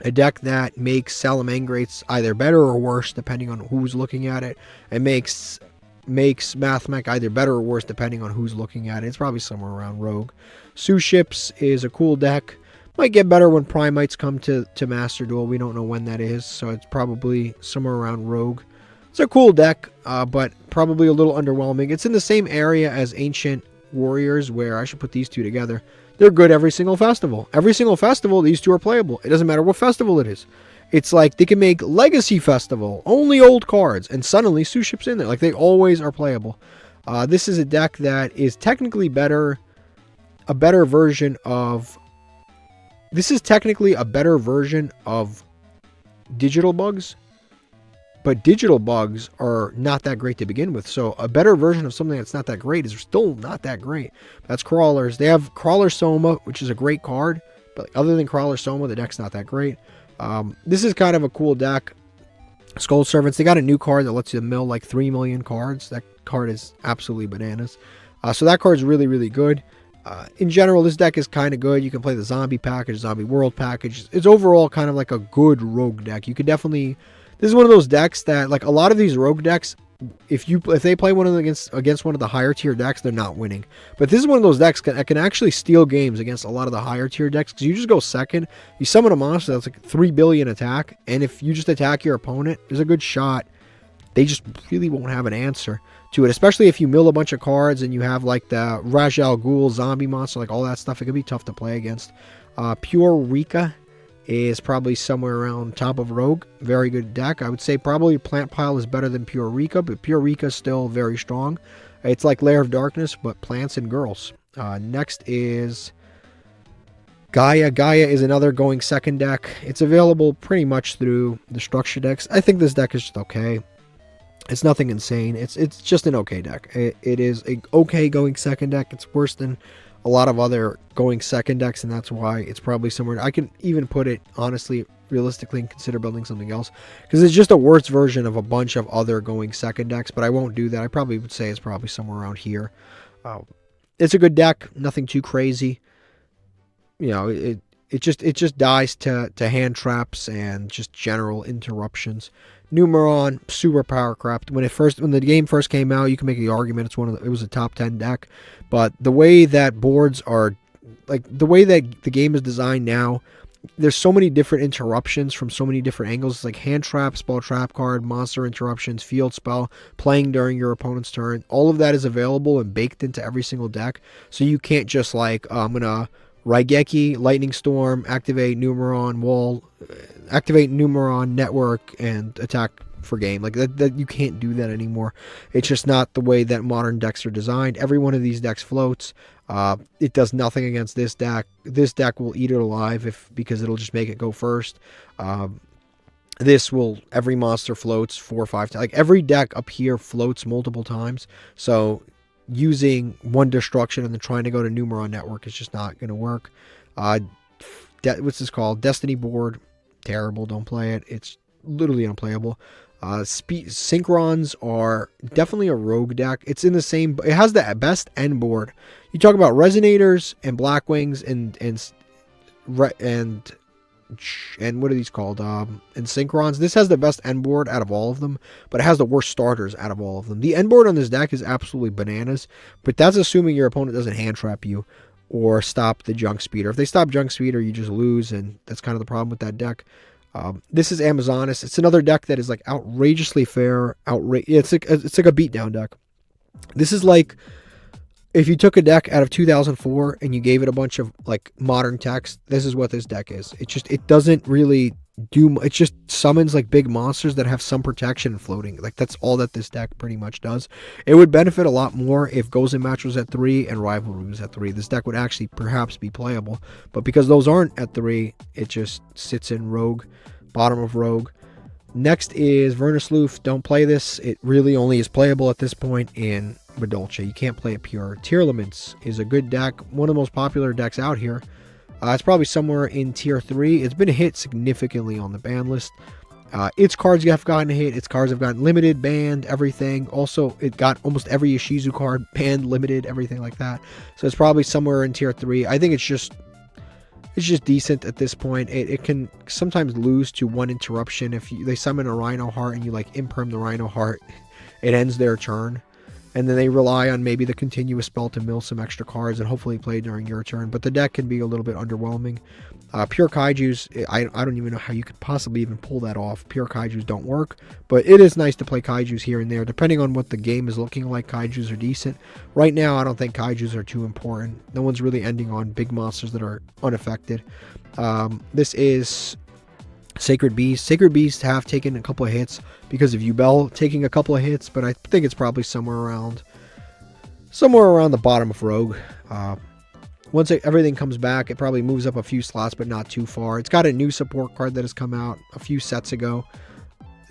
a deck that makes Salamangrates either better or worse depending on who's looking at it. It makes Mathmech either better or worse depending on who's looking at it. It's probably somewhere around Rogue. Ships is a cool deck. Might get better when Primites come to Master Duel. We don't know when that is, so it's probably somewhere around Rogue. It's a cool deck, but probably a little underwhelming. It's in the same area as Ancient Warriors, where I should put these two together. They're good every single festival. Every single festival, these two are playable. It doesn't matter what festival it is. It's like they can make Legacy Festival, only old cards, and suddenly Ship's in there. Like they always are playable. This is a deck that is technically better, a better version of. This is technically a better version of Digital Bugs, but digital bugs are not that great to begin with. So a better version of something that's not that great is still not that great. That's Crawlers. They have Crawler Soma, which is a great card, but other than Crawler Soma, the deck's not that great. This is kind of a cool deck. Skull Servants, they got a new card that lets you mill like 3 million cards. That card is absolutely bananas. So that card's really, really good. In general, this deck is kind of good. You can play the zombie package, zombie world package. It's overall kind of like a good rogue deck. You could definitely... This is one of those decks that, like, a lot of these rogue decks, if they play one of them against one of the higher tier decks, they're not winning. But this is one of those decks that can actually steal games against a lot of the higher tier decks, because you just go second, you summon a monster that's like 3 billion attack, and if you just attack your opponent, there's a good shot they just really won't have an answer to it, especially if you mill a bunch of cards and you have like the Raj Al Ghul zombie monster, like all that stuff. It can be tough to play against. Pure Rika is probably somewhere around top of Rogue. Very good deck. I would say probably Plant Pile is better than Pure Rika, but Pure Rika is still very strong. It's like Lair of Darkness, but plants and girls. Next is Gaia. Gaia is another going second deck. It's available pretty much through the structure decks. I think this deck is just okay. It's nothing insane. It's just an okay deck. It is a okay going second deck. It's worse than a lot of other going second decks, and that's why it's probably somewhere. I can even put it, honestly, realistically, and consider building something else, because it's just a worse version of a bunch of other going second decks, but I won't do that. I probably would say it's probably somewhere around here. It's a good deck. Nothing too crazy. You know, it just dies to hand traps and just general interruptions. Numeron, super power crept. When the game first came out, you can make the argument it was a top 10 deck, but the way that boards are, like the way that the game is designed now, there's so many different interruptions from so many different angles. It's like hand trap, spell trap card, monster interruptions, field spell, playing during your opponent's turn. All of that is available and baked into every single deck, so you can't just like, I'm gonna Raigeki, Lightning Storm, activate Numeron Wall, activate Numeron Network, and attack for game. Like that you can't do that anymore. It's just not the way that modern decks are designed. Every one of these decks floats. It does nothing against this deck. This deck will eat it alive because it'll just make it go first. Every monster floats 4 or 5 times. Like every deck up here floats multiple times. So using one destruction and then trying to go to Numeron Network is just not going to work. What's this called? Destiny board. Terrible. Don't play it. It's literally unplayable. Synchrons are definitely a rogue deck. It's in the same. It has the best end board. You talk about Resonators and Blackwings and what are these called? And Synchrons. This has the best end board out of all of them, but it has the worst starters out of all of them. The end board on this deck is absolutely bananas, but that's assuming your opponent doesn't hand trap you or stop the Junk Speeder. If they stop Junk Speeder, you just lose, and that's kind of the problem with that deck. This is Amazonas. It's another deck that is like outrageously fair. It's like a beatdown deck. This is like if you took a deck out of 2004 and you gave it a bunch of like modern text. This is what this deck is. It doesn't really do. It just summons like big monsters that have some protection and floating. Like that's all that this deck pretty much does. It would benefit a lot more if Goals and Match was at 3 and Rivalry was at 3. This deck would actually perhaps be playable, but because those aren't at 3, it just sits in Rogue, bottom of Rogue. Next is Vernusloop. Don't play this. It really only is playable at this point in Redolce. You can't play it pure. Tearlaments is a good deck, one of the most popular decks out here. It's probably somewhere in tier 3. It's been hit significantly on the ban list. Its cards have gotten hit. Its cards have gotten limited, banned, everything. Also, it got almost every Ishizu card banned, limited, everything like that. So it's probably somewhere in tier 3. I think it's just decent at this point. It can sometimes lose to one interruption. If they summon a Rhino Heart and you like imperm the Rhino Heart, it ends their turn. And then they rely on maybe the continuous spell to mill some extra cards and hopefully play during your turn. But the deck can be a little bit underwhelming. Pure Kaijus, I don't even know how you could possibly even pull that off. Pure Kaijus don't work. But it is nice to play Kaijus here and there. Depending on what the game is looking like, Kaijus are decent. Right now, I don't think Kaijus are too important. No one's really ending on big monsters that are unaffected. This is Sacred Beast. Sacred Beasts have taken a couple of hits because of Yubel taking a couple of hits, but I think it's probably somewhere around the bottom of Rogue. Once everything comes back, it probably moves up a few slots, but not too far. It's got a new support card that has come out a few sets ago.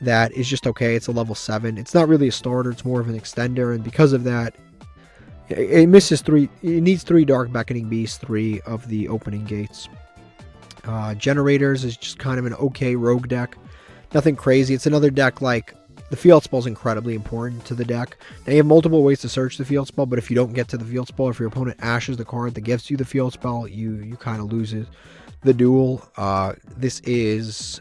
that is just okay. It's a level 7. It's not really a starter. It's more of an extender, and because of that, it misses 3. It needs 3 Dark Beckoning Beasts, 3 of the opening gates. Generators is just kind of an okay rogue deck. Nothing crazy. It's another deck like the field spell is incredibly important to the deck. Now you have multiple ways to search the field spell, but if you don't get to the field spell, if your opponent ashes the card that gives you the field spell, you kind of lose the duel. This is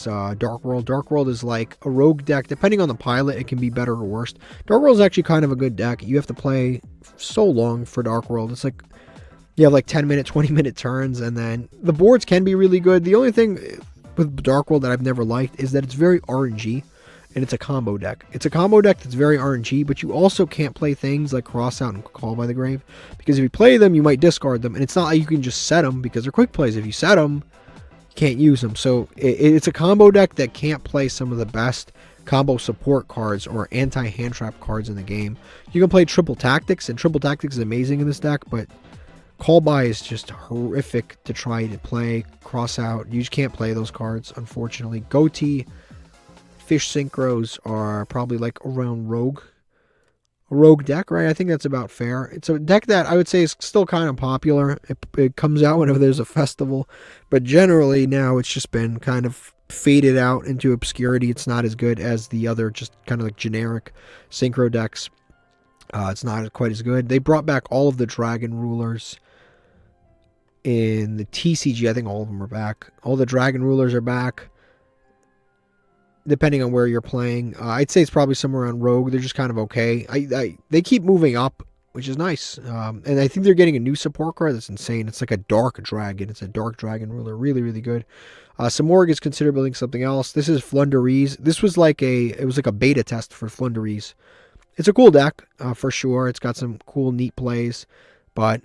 Dark World. Dark World is like a rogue deck. Depending on the pilot, it can be better or worse. Dark World is actually kind of a good deck. You have to play so long for Dark World. It's like you have like 10-minute, 20-minute turns, and then the boards can be really good. The only thing with Dark World that I've never liked is that it's very RNG, and it's a combo deck. It's a combo deck that's very RNG, but you also can't play things like Cross Out and Call by the Grave, because if you play them, you might discard them, and it's not like you can just set them, because they're quick plays. If you set them, you can't use them. So it's a combo deck that can't play some of the best combo support cards or anti-hand trap cards in the game. You can play Triple Tactics, and Triple Tactics is amazing in this deck, but Call By is just horrific to try to play. Cross Out, you just can't play those cards, unfortunately. Goatee, Fish Synchros are probably like around a rogue deck, right? I think that's about fair. It's a deck that I would say is still kind of popular. It comes out whenever there's a festival, but generally now it's just been kind of faded out into obscurity. It's not as good as the other just kind of like generic synchro decks. It's not quite as good. They brought back all of the Dragon Rulers in the TCG. I think all of them are back. All the Dragon Rulers are back, depending on where you're playing. I'd say it's probably somewhere around Rogue. They're just kind of okay. They keep moving up, which is nice. And I think they're getting a new support card that's insane. It's like a Dark Dragon. It's a Dark Dragon Ruler. Really, really good. Samorg is considered building something else. This is Flundereeze. This was like it was like a beta test for Flundereeze. It's a cool deck, for sure. It's got some cool, neat plays, but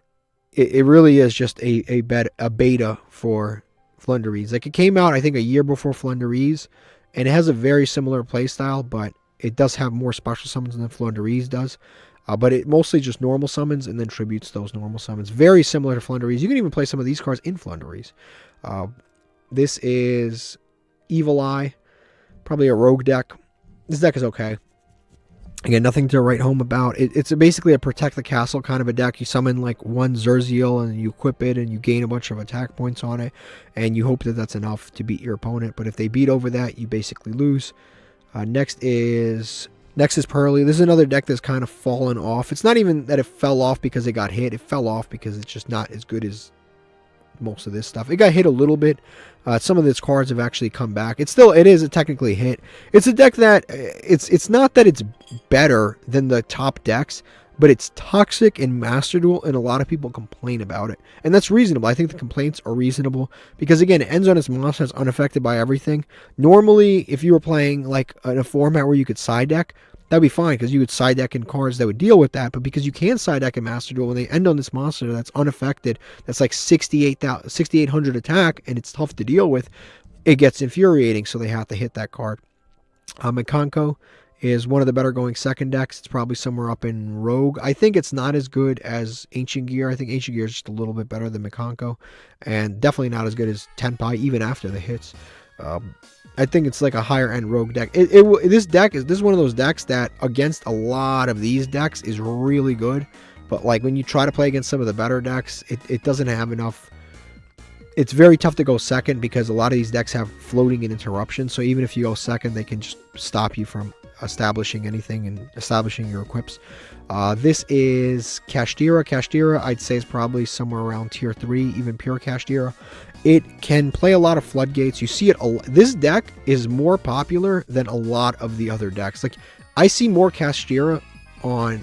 it really is just a beta for Flundereeze. Like, it came out, I think, a year before Flundereeze, and it has a very similar playstyle, but it does have more special summons than Flundereeze does. But it mostly just normal summons and then tributes those normal summons. Very similar to Flundereeze. You can even play some of these cards in Flundereeze. This is Evil Eye, probably a rogue deck. This deck is okay. Again, nothing to write home about. It's basically a protect the castle kind of a deck. You summon like one Zerziel and you equip it and you gain a bunch of attack points on it, and you hope that that's enough to beat your opponent. But if they beat over that, you basically lose. Next is Pearly. This is another deck that's kind of fallen off. It's not even that it fell off because it got hit. It fell off because it's just not as good as most of this stuff. It got hit a little bit. Some of its cards have actually come back. It is technically hit. It's a deck that it's not that it's better than the top decks, but it's toxic in Master Duel, and a lot of people complain about it, and that's reasonable. I think the complaints are reasonable because, again, it ends on its monster. It's unaffected by everything. Normally, if you were playing like in a format where you could side deck, that'd be fine because you would side deck in cards that would deal with that. But because you can side deck in Master Duel, when they end on this monster that's unaffected, that's like 6,800 attack, and it's tough to deal with, it gets infuriating. So they have to hit that card. Mikanko is one of the better going second decks. It's probably somewhere up in Rogue. I think it's not as good as Ancient Gear. I think Ancient Gear is just a little bit better than Mikanko, and definitely not as good as Tenpai, even after the hits. I think it's like a higher end rogue deck. This is one of those decks that against a lot of these decks is really good, but like when you try to play against some of the better decks, it doesn't have enough. It's very tough to go second because a lot of these decks have floating and interruption. So even if you go second, they can just stop you from establishing anything and establishing your equips. This is Kashtira. Kashtira, I'd say, is probably somewhere around tier 3, even pure Kashtira. It can play a lot of floodgates. You see it. This deck is more popular than a lot of the other decks. Like, I see more Kashtira on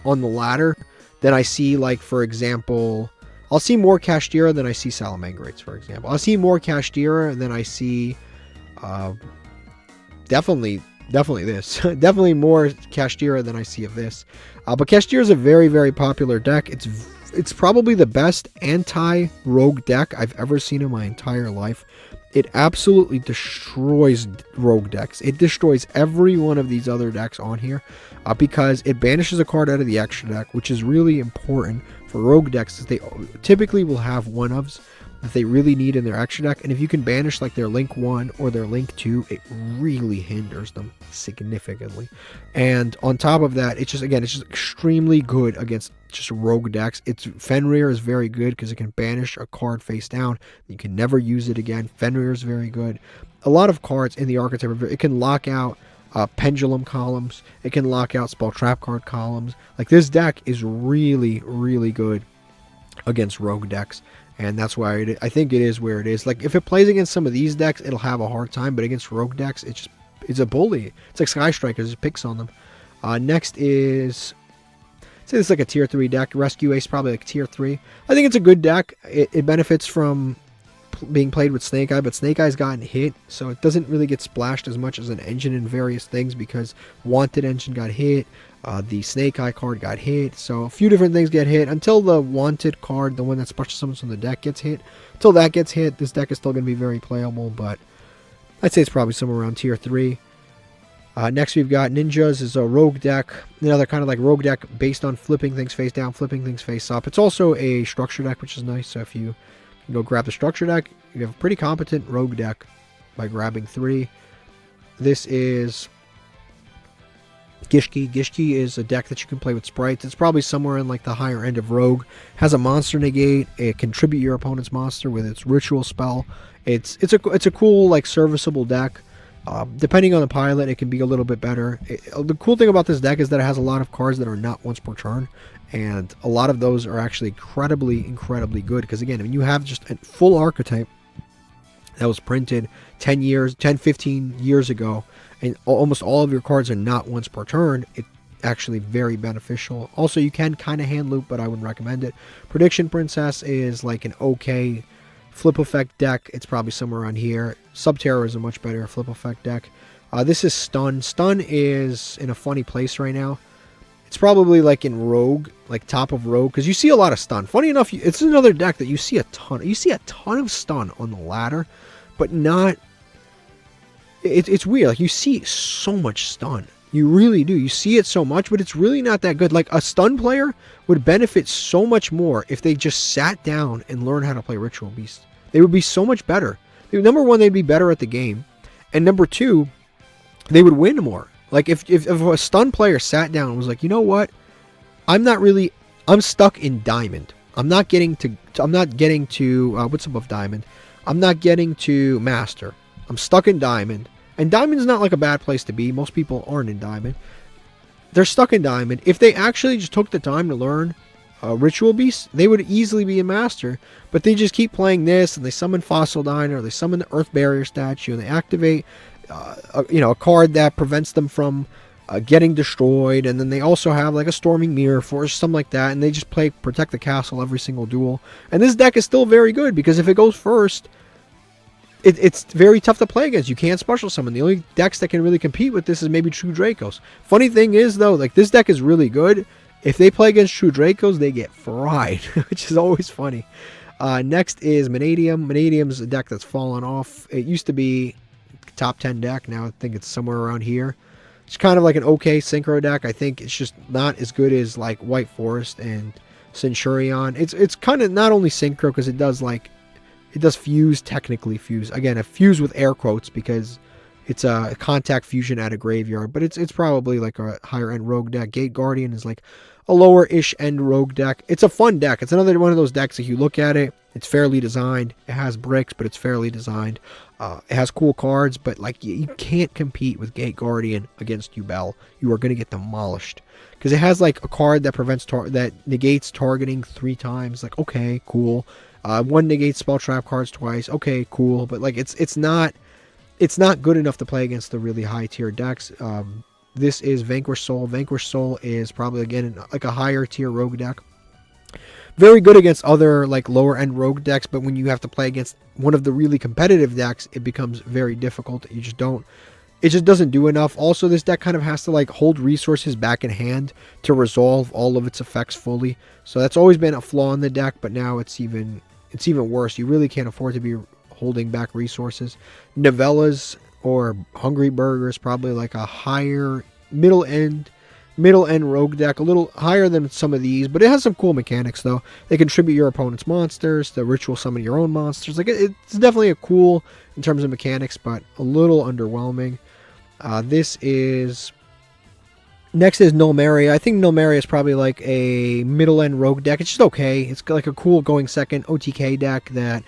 the ladder than I see, like, for example, I'll see more Kashtira than I see Salamangreats, for example. I'll see more Kashtira than I see, definitely this. Definitely more Kashtira than I see of this. But Kashtira is a very, very popular deck. It's probably the best anti-rogue deck I've ever seen in my entire life. It absolutely destroys rogue decks. It destroys every one of these other decks on here because it banishes a card out of the extra deck, which is really important for rogue decks, because they typically will have one-ofs. that they really need in their extra deck. And if you can banish like their Link 1 or their Link 2, it really hinders them significantly. And on top of that, it's just extremely good against just rogue decks. Fenrir is very good because it can banish a card face down. You can never use it again. Fenrir is very good. A lot of cards in the archetype, it can lock out pendulum columns. It can lock out spell trap card columns. Like, this deck is really, really good against rogue decks. And that's why I think it is where it is. Like, if it plays against some of these decks, it'll have a hard time. But against rogue decks, it's a bully. It's like Sky Strikers. It picks on them. Next is, say this is like a tier 3 deck. Rescue Ace, probably like tier 3. I think it's a good deck. It benefits from being played with Snake Eye, but Snake Eye's gotten hit, so it doesn't really get splashed as much as an engine in various things, because Wanted Engine got hit, the Snake Eye card got hit, so a few different things get hit until the Wanted card, the one that special summons from the deck, gets hit. Until that gets hit, this deck is still going to be very playable, but I'd say it's probably somewhere around tier 3. Next we've got Ninjas, is a rogue deck, another kind of like rogue deck based on flipping things face down, flipping things face up. It's also a structure deck, which is nice, so if you go grab the structure deck, you have a pretty competent rogue deck by grabbing 3. This is Gishki. Gishki is a deck that you can play with sprites. It's probably somewhere in like the higher end of rogue. Has a monster negate. It can tribute your opponent's monster with its ritual spell. It's a cool, like, serviceable deck. Depending on the pilot, it can be a little bit better. The cool thing about this deck is that it has a lot of cards that are not once per turn, and a lot of those are actually incredibly good, because again, when you have just a full archetype that was printed 15 years ago, and almost all of your cards are not once per turn, it's actually very beneficial. Also, you can kind of hand loop, but I wouldn't recommend it. Prediction Princess is like an okay flip effect deck. It's probably somewhere around here. Subterror is a much better flip effect deck. This is Stun. Stun is in a funny place right now. It's probably like in Rogue, like top of Rogue, because you see a lot of Stun. Funny enough, it's another deck that you see a ton. You see a ton of Stun on the ladder, but not. It's weird. Like, you see so much Stun. You really do. You see it so much, but it's really not that good. Like, a Stun player would benefit so much more if they just sat down and learned how to play Ritual Beast. They would be so much better. Number one, they'd be better at the game. And number two, they would win more. Like, if a Stun player sat down and was like, you know what? I'm stuck in Diamond. I'm not getting to what's above Diamond? I'm not getting to Master. I'm stuck in Diamond. And Diamond's not like a bad place to be. Most people aren't in Diamond. They're stuck in Diamond. If they actually just took the time to learn Ritual Beast, they would easily be a Master. But they just keep playing this, and they summon Fossil Diner, they summon the Earth Barrier statue, and they activate a card that prevents them from getting destroyed. And then they also have like a Storming Mirror Force, something like that. And they just play Protect the Castle every single duel. And this deck is still very good, because if it goes first, it's very tough to play against. You can't special summon. The only decks that can really compete with this is maybe True Dracos. Funny thing is, though, like, this deck is really good. If they play against True Dracos, they get fried, which is always funny. Next is Vanadium. Vanadium's a deck that's fallen off. It used to be top 10 deck. Now I think it's somewhere around here. It's kind of like an okay Synchro deck. I think it's just not as good as like White Forest and Centurion. It's kind of not only Synchro, because it does fuse, technically fuse. Again, a fuse with air quotes, because it's a contact fusion at a graveyard, but it's probably like a higher end rogue deck. Gate Guardian is like a lower ish end rogue deck. It's a fun deck. It's another one of those decks, if you look at it, it's fairly designed. It has bricks, but it's fairly designed. It has cool cards, but like, you can't compete with Gate Guardian against Yubel. You are going to get demolished, because it has like a card that that negates targeting 3 times. Like, okay, cool. One negates spell trap cards twice. Okay, cool. But like, it's not good enough to play against the really high tier decks. This is Vanquish Soul. Vanquish Soul is probably, again, like a higher tier rogue deck. Very good against other like lower end rogue decks, but when you have to play against one of the really competitive decks, it becomes very difficult. It just doesn't do enough. Also, this deck kind of has to like hold resources back in hand to resolve all of its effects fully. So that's always been a flaw in the deck, but now it's even worse. You really can't afford to be holding back resources. Novellas or Hungry Burgers, probably like a higher middle middle-end rogue deck, a little higher than some of these, but it has some cool mechanics, though. They contribute your opponent's monsters, the ritual summon your own monsters. Like, it's definitely a cool in terms of mechanics, but a little underwhelming. Next is Nulmeria. I think Nulmeria is probably like a middle-end rogue deck. It's just okay. It's like a cool going second OTK deck that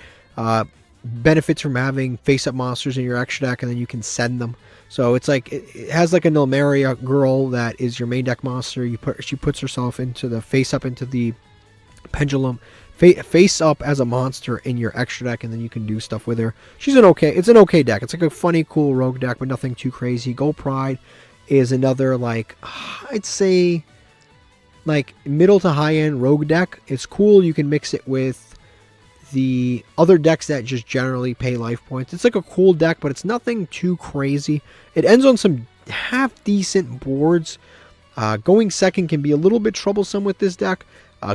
benefits from having face-up monsters in your extra deck, and then you can send them. So it's like it has like a Nulmeria girl that is your main deck monster. She puts herself into the face-up into the pendulum, face up as a monster in your extra deck, and then you can do stuff with her. It's an okay deck. It's like a funny, cool rogue deck, but nothing too crazy. Gold Pride is another, like, I'd say like middle to high end rogue deck. It's cool. You can mix it with the other decks that just generally pay life points. It's like a cool deck, but it's nothing too crazy. It ends on some half decent boards. Going second can be a little bit troublesome with this deck.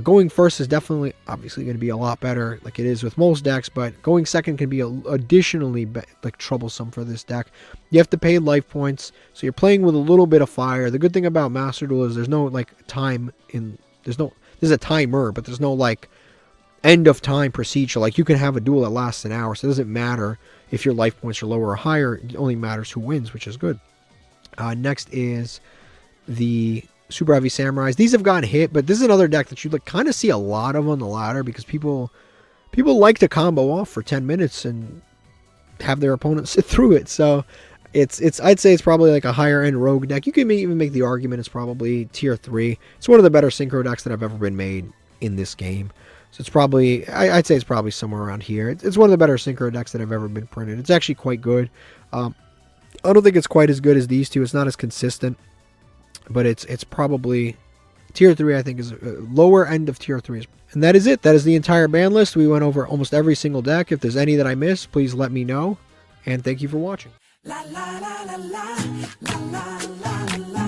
Going first is definitely, obviously, going to be a lot better, like it is with most decks, but going second can be additionally troublesome for this deck. You have to pay life points, so you're playing with a little bit of fire. The good thing about Master Duel is there's no like time in, there's a timer, but there's no like end of time procedure. Like, you can have a duel that lasts an hour, so it doesn't matter if your life points are lower or higher. It only matters who wins, which is good. Next is the Super Heavy Samurais. These have gotten hit, but this is another deck that you like kind of see a lot of on the ladder, because people like to combo off for 10 minutes and have their opponent sit through it. So I'd say it's probably like a higher end rogue deck. You can even make the argument it's probably tier 3. It's one of the better synchro decks that have ever been made in this game. So it's probably, I'd say it's probably somewhere around here. It's one of the better synchro decks that have ever been printed. It's actually quite good. I don't think it's quite as good as these two. It's not as consistent, but it's probably tier 3. I think is lower end of tier 3. And that is it. That is the entire ban list. We went over almost every single deck. If there's any that I missed, please let me know. And thank you for watching. La, la, la, la, la, la, la, la, la.